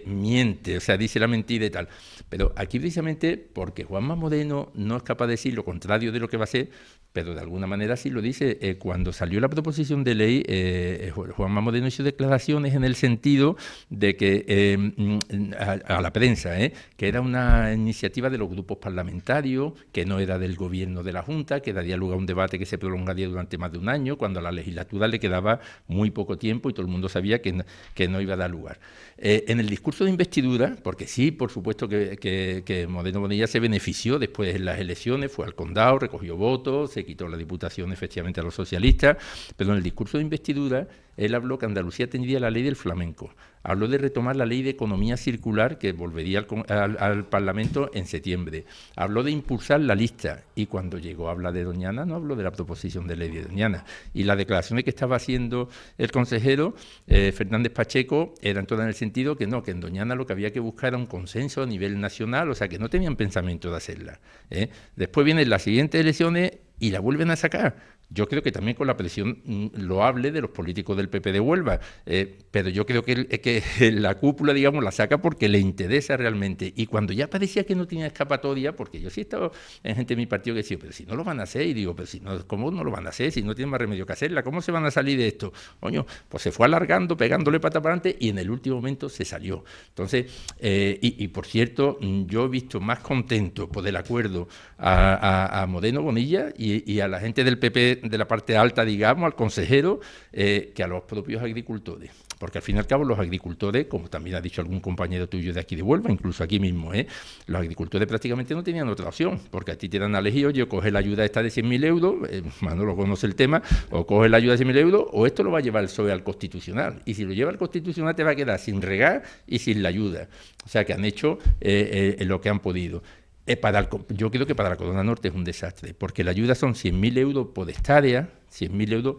miente, o sea, dice la mentira y tal. Pero aquí precisamente porque Juanma Moreno no es capaz de decir lo contrario de lo que va a ser, pero de alguna manera sí lo dice. Cuando salió la proposición de ley, Juanma Moreno hizo declaraciones en el sentido de que, a la prensa, que era una iniciativa de los grupos parlamentarios, que no era del gobierno de la Junta, que daría lugar a un debate que se prolongaría durante más de un año, cuando a la legislatura le quedaba muy poco tiempo y todo el mundo sabía que no iba a dar lugar. En el discurso de investidura, porque sí, por supuesto que Moreno Bonilla se benefició después en las elecciones, fue al condado, recogió votos, se quitó la diputación efectivamente a los socialistas, pero en el discurso de investidura él habló que Andalucía tendría la ley del flamenco, habló de retomar la ley de economía circular que volvería al Parlamento en septiembre, habló de impulsar la lista y cuando llegó a hablar de Doñana no habló de la proposición de ley de Doñana. Y las declaraciones que estaba haciendo el consejero Fernández Pacheco eran todas en el sentido que no, que en Doñana lo que había que buscar era un consenso a nivel nacional, o sea que no tenían pensamiento de hacerla. Después vienen las siguientes elecciones y la vuelven a sacar. Yo creo que también con la presión loable de los políticos del PP de Huelva, pero yo creo que la cúpula, digamos, la saca porque le interesa realmente. Y cuando ya parecía que no tenía escapatoria, porque yo sí he estado en gente de mi partido que decía, pero si no lo van a hacer, y digo, pero si no, ¿cómo no lo van a hacer? Si no tienen más remedio que hacerla, ¿cómo se van a salir de esto? Coño, pues se fue alargando, pegándole pata para adelante y en el último momento se salió. Entonces, y por cierto, yo he visto más contento por el acuerdo a Moreno Bonilla y a la gente del PP de la parte alta, digamos, al consejero, que a los propios agricultores. Porque al fin y al cabo los agricultores, como también ha dicho algún compañero tuyo de aquí de Huelva, incluso aquí mismo, los agricultores prácticamente no tenían otra opción, porque a ti te dan a elegir, oye, coge la ayuda esta de 100.000 euros, Manolo conoce el tema, o coge la ayuda de 100.000 euros, o esto lo va a llevar el PSOE al Constitucional. Y si lo lleva al Constitucional te va a quedar sin regar y sin la ayuda. O sea que han hecho lo que han podido. Yo creo que para la Corona Norte es un desastre, porque la ayuda son 100.000 euros por hectárea, 100.000 euros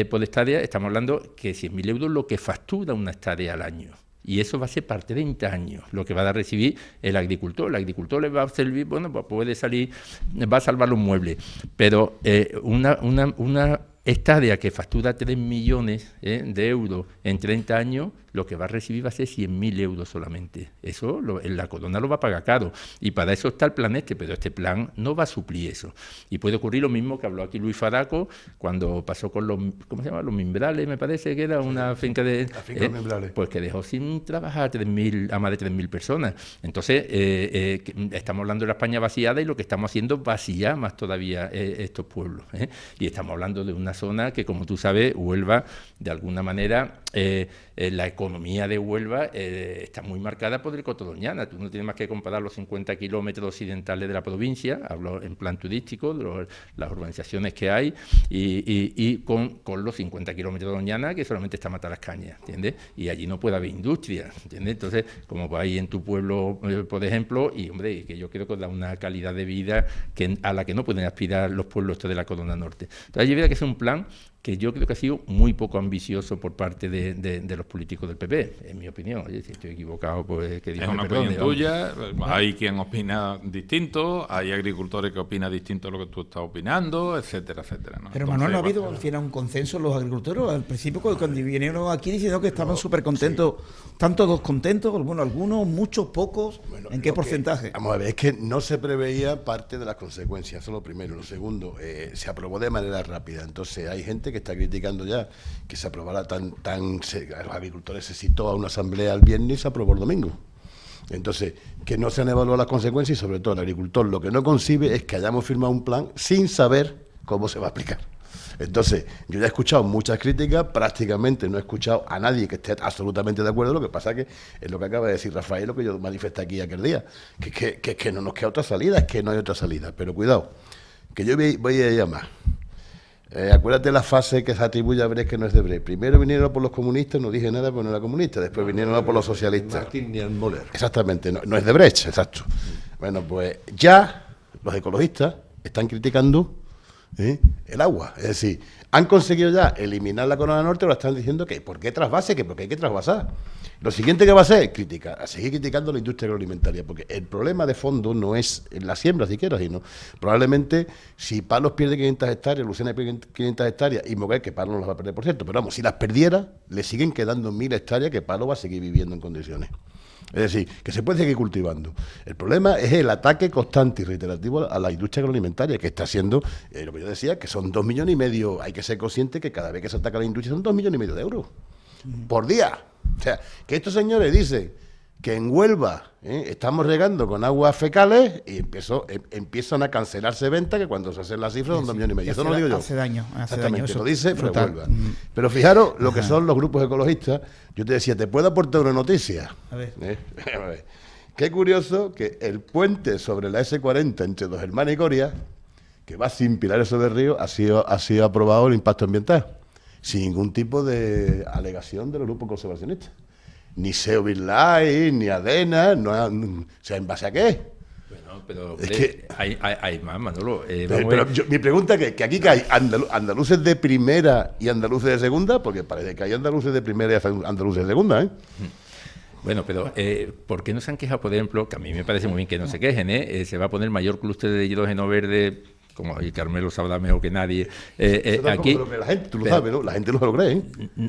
por hectárea, estamos hablando que 100.000 euros es lo que factura una hectárea al año. Y eso va a ser para 30 años, lo que va a recibir el agricultor. El agricultor le va a servir, bueno, pues puede salir, va a salvar los muebles, pero una hectárea que factura 3 millones de euros en 30 años, lo que va a recibir va a ser 100.000 euros solamente. Eso la Corona lo va a pagar caro. Y para eso está el plan pero este plan no va a suplir eso. Y puede ocurrir lo mismo que habló aquí Luis Faraco cuando pasó con los, ¿cómo se llama? Los Mimbrales, me parece que era una finca de... La finca de Mimbrales. Pues que dejó sin trabajar a más de 3.000 personas. Entonces, estamos hablando de la España vaciada y lo que estamos haciendo es vaciar más todavía estos pueblos. Y estamos hablando de una zona que, como tú sabes, Huelva, de alguna manera, la economía de Huelva está muy marcada por el Cotodoñana. Tú no tienes más que comparar los 50 kilómetros occidentales de la provincia, hablo en plan turístico, de las urbanizaciones que hay, y con los 50 kilómetros de Doñana, que solamente está Matalascañas, ¿entiendes? Y allí no puede haber industria, ¿entiendes? Entonces, como hay en tu pueblo, por ejemplo, y hombre, que yo creo que da una calidad de vida a la que no pueden aspirar los pueblos de la Corona Norte. Entonces, yo creo que es un plan que yo creo que ha sido muy poco ambicioso por parte de los políticos del PP, en mi opinión. Oye, si estoy equivocado, pues que diga. Es una opinión tuya, hay quien opina distinto, hay agricultores que opinan distinto a lo que tú estás opinando, etcétera, etcétera, ¿no? Pero Manuel, ¿no ha habido al final un consenso en los agricultores? Al principio, cuando vinieron aquí diciendo que estaban súper contentos, sí. ¿Están todos contentos? Bueno, algunos, muchos, pocos, bueno, ¿en qué porcentaje? Vamos a ver, es que no se preveía parte de las consecuencias, eso es lo primero. Lo segundo, se aprobó de manera rápida, entonces hay gente que está criticando ya que se aprobara los agricultores se citó a una asamblea el viernes y se aprobó el domingo. Entonces, que no se han evaluado las consecuencias y sobre todo el agricultor lo que no concibe es que hayamos firmado un plan sin saber cómo se va a aplicar. Entonces, yo ya he escuchado muchas críticas, prácticamente no he escuchado a nadie que esté absolutamente de acuerdo. Lo que pasa que es lo que acaba de decir Rafael, lo que yo manifesté aquí aquel día, que no nos queda otra salida, es que no hay otra salida. Pero cuidado, que yo voy a llamar. Acuérdate la fase que se atribuye a Brecht, que no es de Brecht. Primero vinieron por los comunistas, no dije nada porque no era comunista. Después vinieron por los socialistas. Martín ni Moller. Exactamente, no es de Brecht, exacto. Bueno, pues ya los ecologistas están criticando el agua. Es decir, han conseguido ya eliminar la corona norte, ahora están diciendo que ¿por qué trasvase? Que porque hay que trasvasar. Lo siguiente que va a hacer es a seguir criticando la industria agroalimentaria, porque el problema de fondo no es en la siembra siquiera, sino probablemente si Palos pierde 500 hectáreas, Lucena pierde 500 hectáreas y Moguer, que Palos no las va a perder, por cierto, pero vamos, si las perdiera, le siguen quedando 1000 hectáreas que Palos va a seguir viviendo en condiciones. Es decir, que se puede seguir cultivando. El problema es el ataque constante y reiterativo a la industria agroalimentaria, que está haciendo, lo que yo decía, que son 2,5 millones. Hay que ser consciente que cada vez que se ataca a la industria son 2,5 millones de euros por día. O sea, que estos señores dicen que en Huelva estamos regando con aguas fecales y empiezan a cancelarse ventas, que cuando se hacen las cifras son 2,5 millones. Eso no lo digo yo. Hace daño. Exactamente, Eso lo dice brutal. Huelva. Pero fijaros lo que son los grupos ecologistas. Yo te decía, ¿te puedo aportar una noticia? A ver. A ver. Qué curioso que el puente sobre la S40 entre Dos Hermanas y Coria, que va sin Pilares sobre el Río, ha sido aprobado el impacto ambiental, sin ningún tipo de alegación de los grupos conservacionistas. Ni SEO Birlay, ni ADENA, o sea, ¿en base a qué? Bueno, pero Es que hay más, Manolo. pero mi pregunta es que aquí hay andaluces de primera y andaluces de segunda, porque parece que hay andaluces de primera y andaluces de segunda, ¿eh? Bueno, pero ¿por qué no se han quejado, por ejemplo, que a mí me parece muy bien que no se quejen, se va a poner mayor clúster de hidrógeno verde, como ahí Carmelo sabrá mejor que nadie, aquí... Lo que la gente, tú lo sabes, ¿no? La gente no lo cree, ¿eh?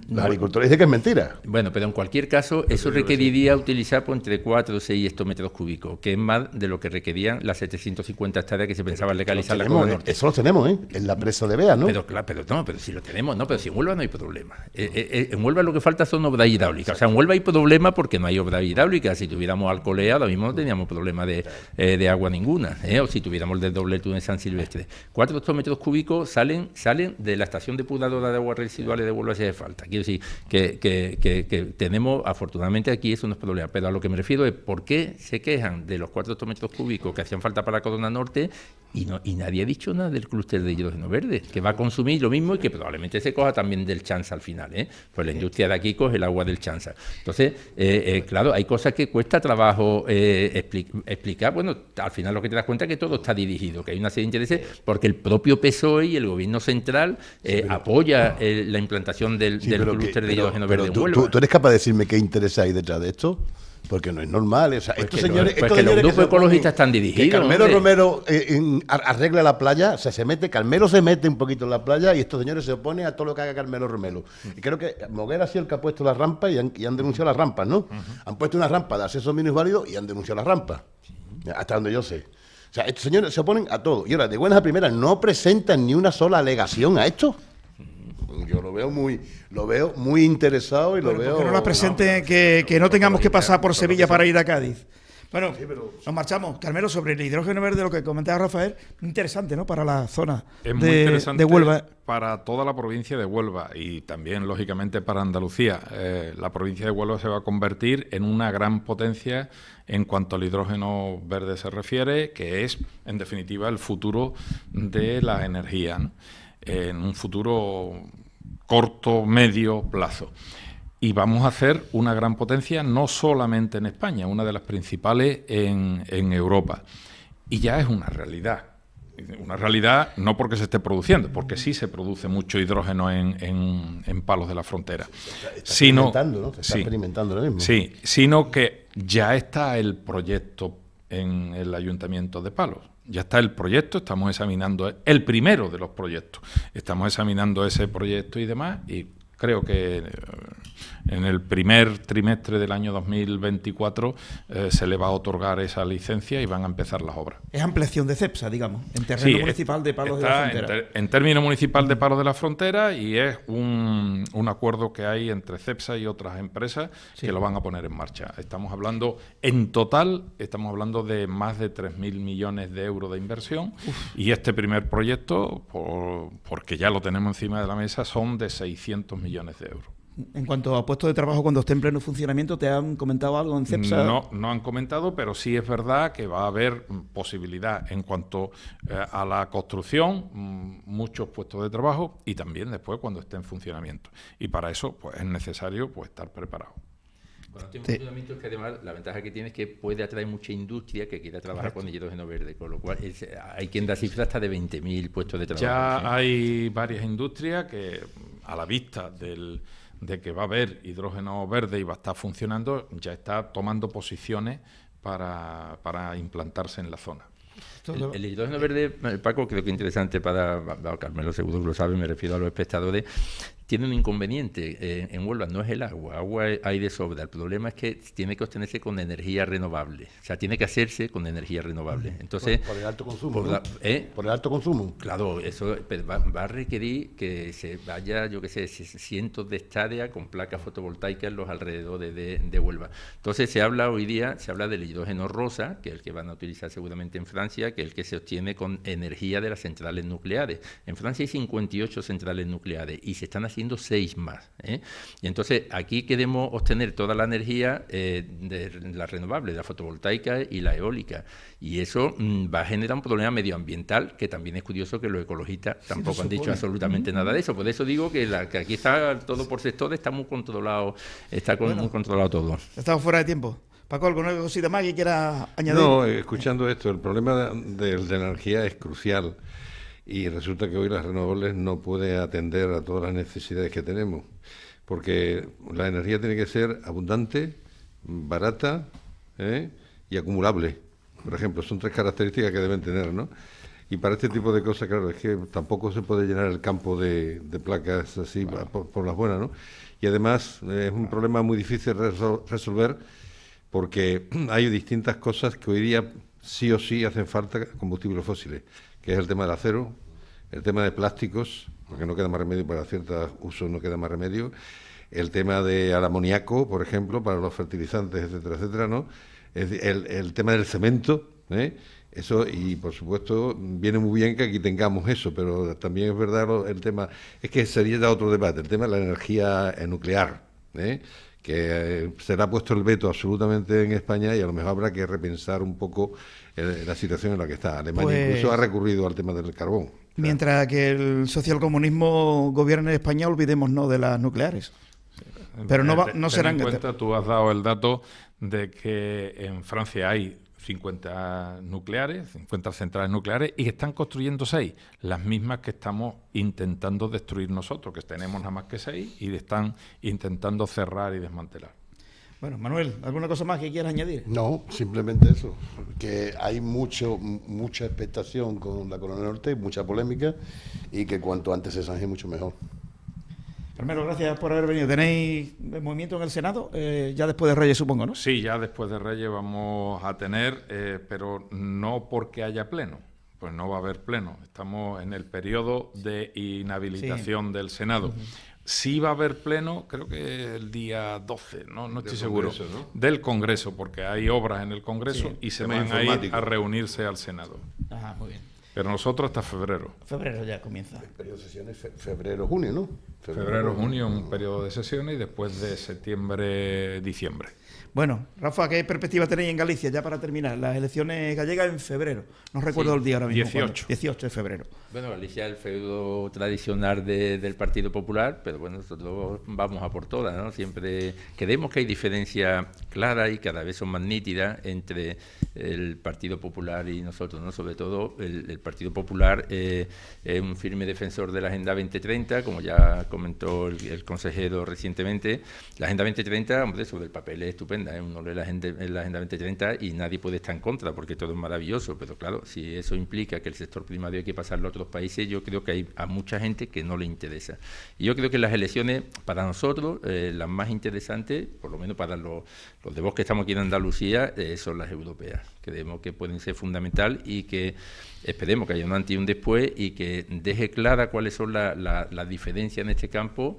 Los agricultores dicen que es mentira. Bueno, pero en cualquier caso, eso requeriría utilizar entre 4 o 6 hectómetros cúbicos, que es más de lo que requerían las 750 hectáreas que se pensaba legalizar la Corona Norte. Eso lo tenemos, ¿eh? En la presa de Bea, ¿no? Pero claro, pero si lo tenemos, no, pero si en Huelva no hay problema. En Huelva lo que falta son obras hidráulicas. O sea, en Huelva hay problema porque no hay obras hidráulicas. Si tuviéramos Alcolea, ahora mismo no teníamos problema de agua ninguna. O si tuviéramos el desdoble túnel San Silvestre. 4 hectómetros cúbicos salen de la estación depuradora de aguas residuales de Huelva si hace falta. Quiero decir que tenemos, afortunadamente aquí eso no es problema. Pero a lo que me refiero es por qué se quejan de los 4 hectómetros cúbicos que hacían falta para la Corona Norte y nadie ha dicho nada del clúster de hidrógeno verde, que va a consumir lo mismo y que probablemente se coja también del Chanza al final, Pues la industria de aquí coge el agua del Chanza. Entonces, claro, hay cosas que cuesta trabajo explicar. Bueno, al final lo que te das cuenta es que todo está dirigido, que hay una serie de intereses, porque el propio PSOE y el gobierno central apoya la implantación del clúster de hidrógeno verde en Huelva. ¿Tú eres capaz de decirme qué interés hay detrás de esto? Porque no es normal. O sea, pues estos que señores, pues que los grupos ecologistas están dirigidos. Que Carmelo Romero arregla la playa, o sea, Carmelo se mete un poquito en la playa y estos señores se oponen a todo lo que haga Carmelo Romero. Y creo que Moguer ha sido el que ha puesto las rampas y han denunciado las rampas, ¿no? Han puesto una rampa de acceso minusválido y han denunciado las rampas. Hasta donde yo sé. O sea, estos señores se oponen a todo. Y ahora, de buenas a primeras, no presentan ni una sola alegación a esto. Yo lo veo muy interesado y lo veo... Que no la presente, que no tengamos que pasar por Sevilla para ir a Cádiz. Bueno, nos marchamos. Carmelo, sobre el hidrógeno verde, lo que comentaba Rafael, interesante, ¿no? Para la zona muy interesante de Huelva. Para toda la provincia de Huelva y también, lógicamente, para Andalucía. La provincia de Huelva se va a convertir en una gran potencia en cuanto al hidrógeno verde se refiere, que es, en definitiva, el futuro de la energía, ¿no? En un futuro corto, medio plazo. Y vamos a hacer una gran potencia no solamente en España, una de las principales en Europa. Y ya es una realidad. Una realidad no porque se esté produciendo, porque sí se produce mucho hidrógeno en Palos de la Frontera. Se está experimentando lo mismo. Sí, sino que ya está el proyecto en el Ayuntamiento de Palos. Ya está el proyecto, estamos examinando el primero de los proyectos. Estamos examinando ese proyecto y demás, y creo que en el primer trimestre del año 2024 se le va a otorgar esa licencia y van a empezar las obras. Es ampliación de CEPSA, digamos, en terreno municipal de Palos de la Frontera. En término municipal de Palos de la Frontera, y es un acuerdo que hay entre CEPSA y otras empresas que lo van a poner en marcha. Estamos hablando, en total, de más de 3.000 millones de euros de inversión. Y este primer proyecto, porque ya lo tenemos encima de la mesa, son de 600 millones de euros. En cuanto a puestos de trabajo cuando esté en pleno funcionamiento, ¿te han comentado algo en CEPSA? No han comentado, pero sí es verdad que va a haber posibilidad en cuanto a la construcción, muchos puestos de trabajo, y también después cuando esté en funcionamiento. Y para eso pues es necesario estar preparado. Cuando esté en funcionamiento, es que además la ventaja que tiene es que puede atraer mucha industria que quiera trabajar con hidrógeno verde, con lo cual hay quien da cifras hasta de 20.000 puestos de trabajo. Ya hay varias industrias que, a la vista de que va a haber hidrógeno verde y va a estar funcionando, ya está tomando posiciones para implantarse en la zona. El hidrógeno verde, Paco, creo que es interesante para Carmelo, seguro que lo sabe, me refiero a los espectadores. Tiene un inconveniente en Huelva, no es el agua hay de sobra. El problema es que tiene que obtenerse con energía renovable, o sea, tiene que hacerse con energía renovable. Entonces, por el alto consumo, por el alto consumo. Claro, eso va a requerir que se vaya, yo qué sé, cientos de hectáreas con placas fotovoltaicas en los alrededores de Huelva. Entonces hoy día se habla del hidrógeno rosa, que es el que van a utilizar seguramente en Francia, que es el que se obtiene con energía de las centrales nucleares. En Francia hay 58 centrales nucleares y se están haciendo 6 más. Y entonces aquí queremos obtener toda la energía de la renovable, de la fotovoltaica y la eólica. Y eso va a generar un problema medioambiental, que también es curioso que los ecologistas tampoco han dicho absolutamente nada de eso. Por eso digo que aquí está todo por sectores, está muy controlado, muy controlado todo. Estamos fuera de tiempo. Paco, ¿alguna cosita más que quieras añadir? No, escuchando esto, el problema de energía es crucial. Y resulta que hoy las renovables no pueden atender a todas las necesidades que tenemos, porque la energía tiene que ser abundante, barata y acumulable. Por ejemplo, son 3 características que deben tener, ¿no? Y para este tipo de cosas, claro, es que tampoco se puede llenar el campo de placas así por las buenas, ¿no? Y además es un problema muy difícil de resolver, porque hay distintas cosas que hoy día sí o sí hacen falta combustibles fósiles, que es el tema del acero, el tema de plásticos, porque no queda más remedio para ciertos usos, no queda más remedio, el tema del amoníaco, por ejemplo, para los fertilizantes, etcétera, etcétera, ¿no? El tema del cemento, eso, y por supuesto viene muy bien que aquí tengamos eso, pero también es verdad el tema, es que sería ya otro debate, el tema de la energía nuclear, que será puesto el veto absolutamente en España y a lo mejor habrá que repensar un poco la situación en la que está. Alemania incluso ha recurrido al tema del carbón. Mientras que el socialcomunismo gobierne en España, olvidémonos de las nucleares. Pero no serán... en cuenta, tú has dado el dato de que en Francia hay 50 centrales nucleares y que están construyendo 6, las mismas que estamos intentando destruir nosotros, que tenemos nada más que 6 y están intentando cerrar y desmantelar. Bueno, Manuel, ¿alguna cosa más que quieras añadir? No, simplemente eso, que hay mucha expectación con la Coronel Ortega, mucha polémica, y que cuanto antes se zanje mucho mejor. Carmelo, gracias por haber venido. ¿Tenéis movimiento en el Senado? Ya después de Reyes, supongo, ¿no? Sí, ya después de Reyes vamos a tener, pero no porque haya pleno. Pues no va a haber pleno. Estamos en el periodo de inhabilitación del Senado. Sí va a haber pleno, creo que el día 12, no estoy seguro, ¿no? Del Congreso, porque hay obras en el Congreso y se van a ir a reunirse al Senado. Ajá, muy bien. Pero nosotros hasta febrero. Febrero ya comienza. El periodo de sesiones febrero-junio, ¿no? Febrero-junio, un periodo de sesiones, y después de septiembre-diciembre. Bueno, Rafa, ¿qué perspectiva tenéis en Galicia ya para terminar? Las elecciones gallegas en febrero. No recuerdo el día ahora mismo. 18 de febrero. Bueno, Galicia es el feudo tradicional del Partido Popular, pero bueno, nosotros vamos a por todas, ¿no? Siempre creemos que hay diferencias claras y cada vez son más nítidas entre el Partido Popular y nosotros, ¿no? Sobre todo el Partido Popular es un firme defensor de la Agenda 2030, como ya comentó el consejero recientemente. La Agenda 2030, hombre, sobre el papel es estupenda, uno lee la Agenda 2030 y nadie puede estar en contra, porque todo es maravilloso, pero claro, si eso implica que el sector primario hay que pasarlo a otros países, yo creo que hay a mucha gente que no le interesa. Y yo creo que las elecciones, para nosotros, las más interesantes, por lo menos para los de Vox que estamos aquí en Andalucía, son las europeas. Creemos que pueden ser fundamental y que esperemos que haya un antes y un después y que deje clara cuáles son las diferencias en este campo,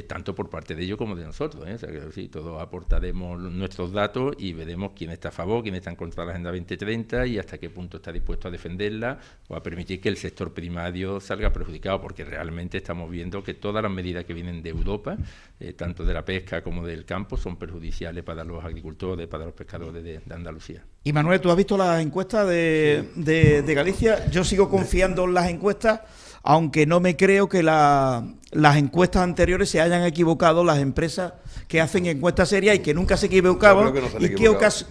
tanto por parte de ellos como de nosotros. O sea, que sí, todos aportaremos nuestros datos y veremos quién está a favor, quién está en contra de la Agenda 2030 y hasta qué punto está dispuesto a defenderla o a permitir que el sector primario salga perjudicado, porque realmente estamos viendo que todas las medidas que vienen de Europa, tanto de la pesca como del campo, son perjudiciales para los agricultores, para los pescadores de Andalucía. Y Manuel, ¿tú has visto las encuestas de Galicia? Yo sigo confiando en las encuestas, aunque no me creo que las encuestas anteriores se hayan equivocado las empresas que hacen encuestas serias y que nunca se equivocaban.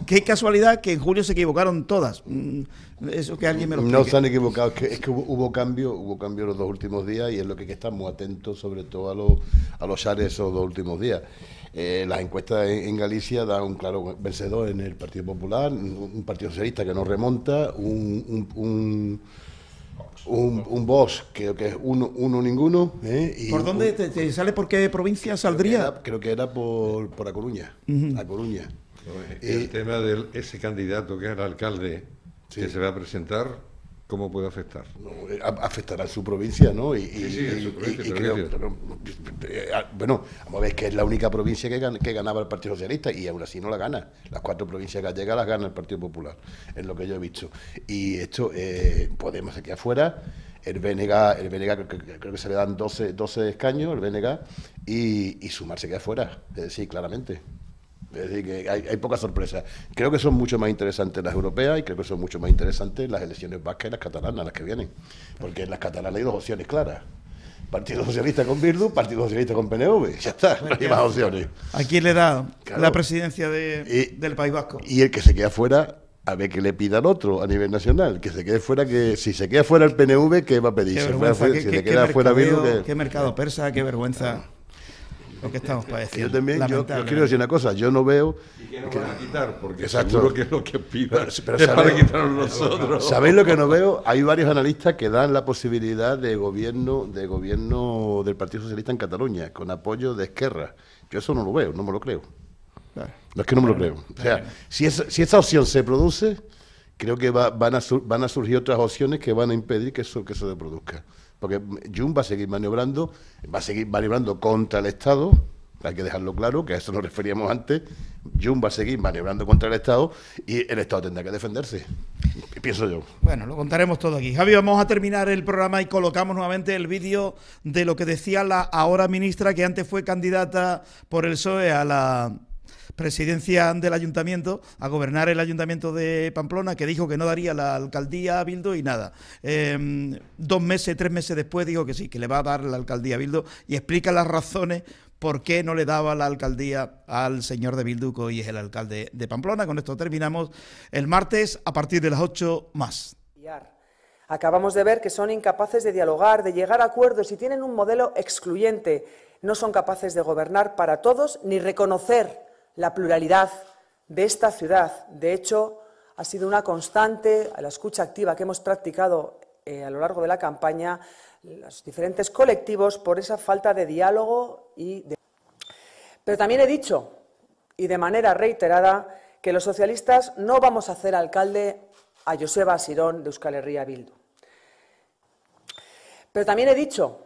Qué casualidad que en julio se equivocaron todas. Eso que alguien me lo explique. No se han equivocado, es que hubo cambio los 2 últimos días y es lo que hay que estar muy atentos, sobre todo a los shares esos 2 últimos días. Las encuestas en Galicia dan un claro vencedor en el Partido Popular, un Partido Socialista que no remonta, un Vox, creo que es uno ninguno. Y ¿por dónde te sale? ¿Por qué provincia saldría? Creo que era por A Coruña. A Coruña. El tema de ese candidato que es el alcalde, sí, que se va a presentar, ¿cómo puede afectar? No, afectará a su provincia, ¿no? Bueno, vamos a ver que es la única provincia que ganaba el Partido Socialista y aún así no la gana. Las 4 provincias gallegas las gana el Partido Popular, es lo que yo he visto. Y esto, Podemos aquí afuera, el BNG creo que se le dan 12 escaños, el BNG, y Sumar se queda afuera, es decir, claramente. Es decir, que hay pocas sorpresas. Creo que son mucho más interesantes las europeas y creo que son mucho más interesantes las elecciones vascas y las catalanas, las que vienen. Porque en las catalanas hay 2 opciones claras. Partido Socialista con Bildu, Partido Socialista con PNV. Ya está, no hay más opciones. ¿A quién le da la presidencia del País Vasco? Y el que se queda fuera, a ver que le pida al otro a nivel nacional. Que se quede fuera, que si se queda fuera el PNV, ¿qué va a pedir? Si le queda fuera Bildu, qué mercado persa, qué vergüenza. Lo que estamos padeciendo. Yo también, yo quiero decir una cosa, yo no veo... ¿Y qué nos van a quitar? Porque exacto, seguro que es lo que pidan, pero es para quitarnos nosotros. ¿Sabéis lo que no veo? Hay varios analistas que dan la posibilidad de gobierno del Partido Socialista en Cataluña, con apoyo de Esquerra. Yo eso no lo veo, no me lo creo. Claro. No es que no me lo creo. O sea, si esa opción se produce, creo que van a surgir otras opciones que van a impedir que eso se produzca. Porque Junts va a seguir maniobrando contra el Estado, hay que dejarlo claro, que a eso nos referíamos antes. Junts va a seguir maniobrando contra el Estado y el Estado tendrá que defenderse, pienso yo. Bueno, lo contaremos todo aquí. Javi, vamos a terminar el programa y colocamos nuevamente el vídeo de lo que decía la ahora ministra, que antes fue candidata por el PSOE a la presidencia del ayuntamiento, a gobernar el ayuntamiento de Pamplona, que dijo que no daría la alcaldía a Bildu y nada. 2 meses, 3 meses después dijo que sí, que le va a dar la alcaldía a Bildu y explica las razones por qué no le daba la alcaldía al señor de Bildu, que hoy es el alcalde de Pamplona. Con esto terminamos el martes a partir de las 8 más. Acabamos de ver que son incapaces de dialogar, de llegar a acuerdos y tienen un modelo excluyente. No son capaces de gobernar para todos ni reconocer la pluralidad de esta ciudad. De hecho, ha sido una constante a la escucha activa que hemos practicado a lo largo de la campaña, los diferentes colectivos, por esa falta de diálogo Pero también he dicho, y de manera reiterada, que los socialistas no vamos a hacer alcalde a Joseba Asirón de Euskal Herria Bildu. Pero también he dicho,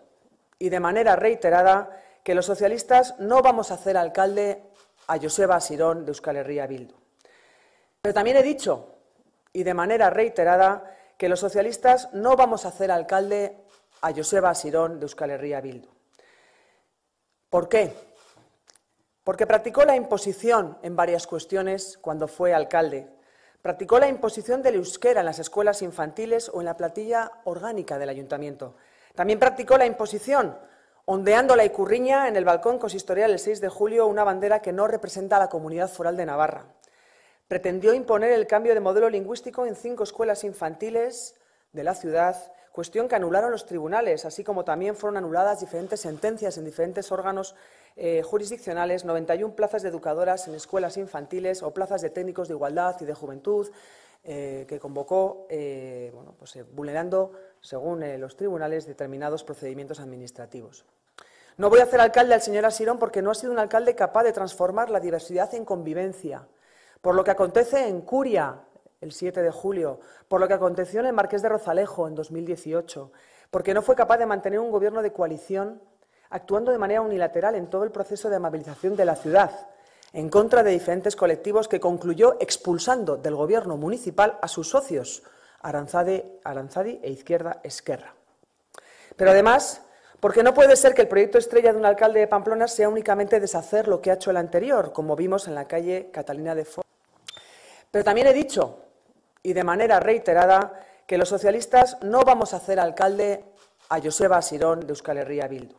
y de manera reiterada, que los socialistas no vamos a hacer alcalde a Joseba Asirón de Euskal Herria Bildu. Pero también he dicho, y de manera reiterada, que los socialistas no vamos a hacer alcalde a Joseba Asirón de Euskal Herria Bildu. ¿Por qué? Porque practicó la imposición en varias cuestiones cuando fue alcalde. Practicó la imposición del euskera en las escuelas infantiles o en la plantilla orgánica del ayuntamiento. También practicó la imposición ondeando la Icurriña en el balcón consistorial el 6 de julio, una bandera que no representa a la Comunidad Foral de Navarra. Pretendió imponer el cambio de modelo lingüístico en 5 escuelas infantiles de la ciudad, cuestión que anularon los tribunales, así como también fueron anuladas diferentes sentencias en diferentes órganos jurisdiccionales, 91 plazas de educadoras en escuelas infantiles o plazas de técnicos de igualdad y de juventud, que convocó, vulnerando, según los tribunales, determinados procedimientos administrativos. No voy a hacer alcalde al señor Asirón porque no ha sido un alcalde capaz de transformar la diversidad en convivencia. Por lo que acontece en Curia, el 7 de julio, por lo que aconteció en el Marqués de Rozalejo en 2018, porque no fue capaz de mantener un gobierno de coalición actuando de manera unilateral en todo el proceso de amabilización de la ciudad, en contra de diferentes colectivos, que concluyó expulsando del gobierno municipal a sus socios, Aranzadi e Izquierda Esquerra. Pero además, porque no puede ser que el proyecto estrella de un alcalde de Pamplona sea únicamente deshacer lo que ha hecho el anterior, como vimos en la calle Catalina de Fort. Pero también he dicho, y de manera reiterada, que los socialistas no vamos a hacer alcalde a Joseba Asirón de Euskal Herria Bildu.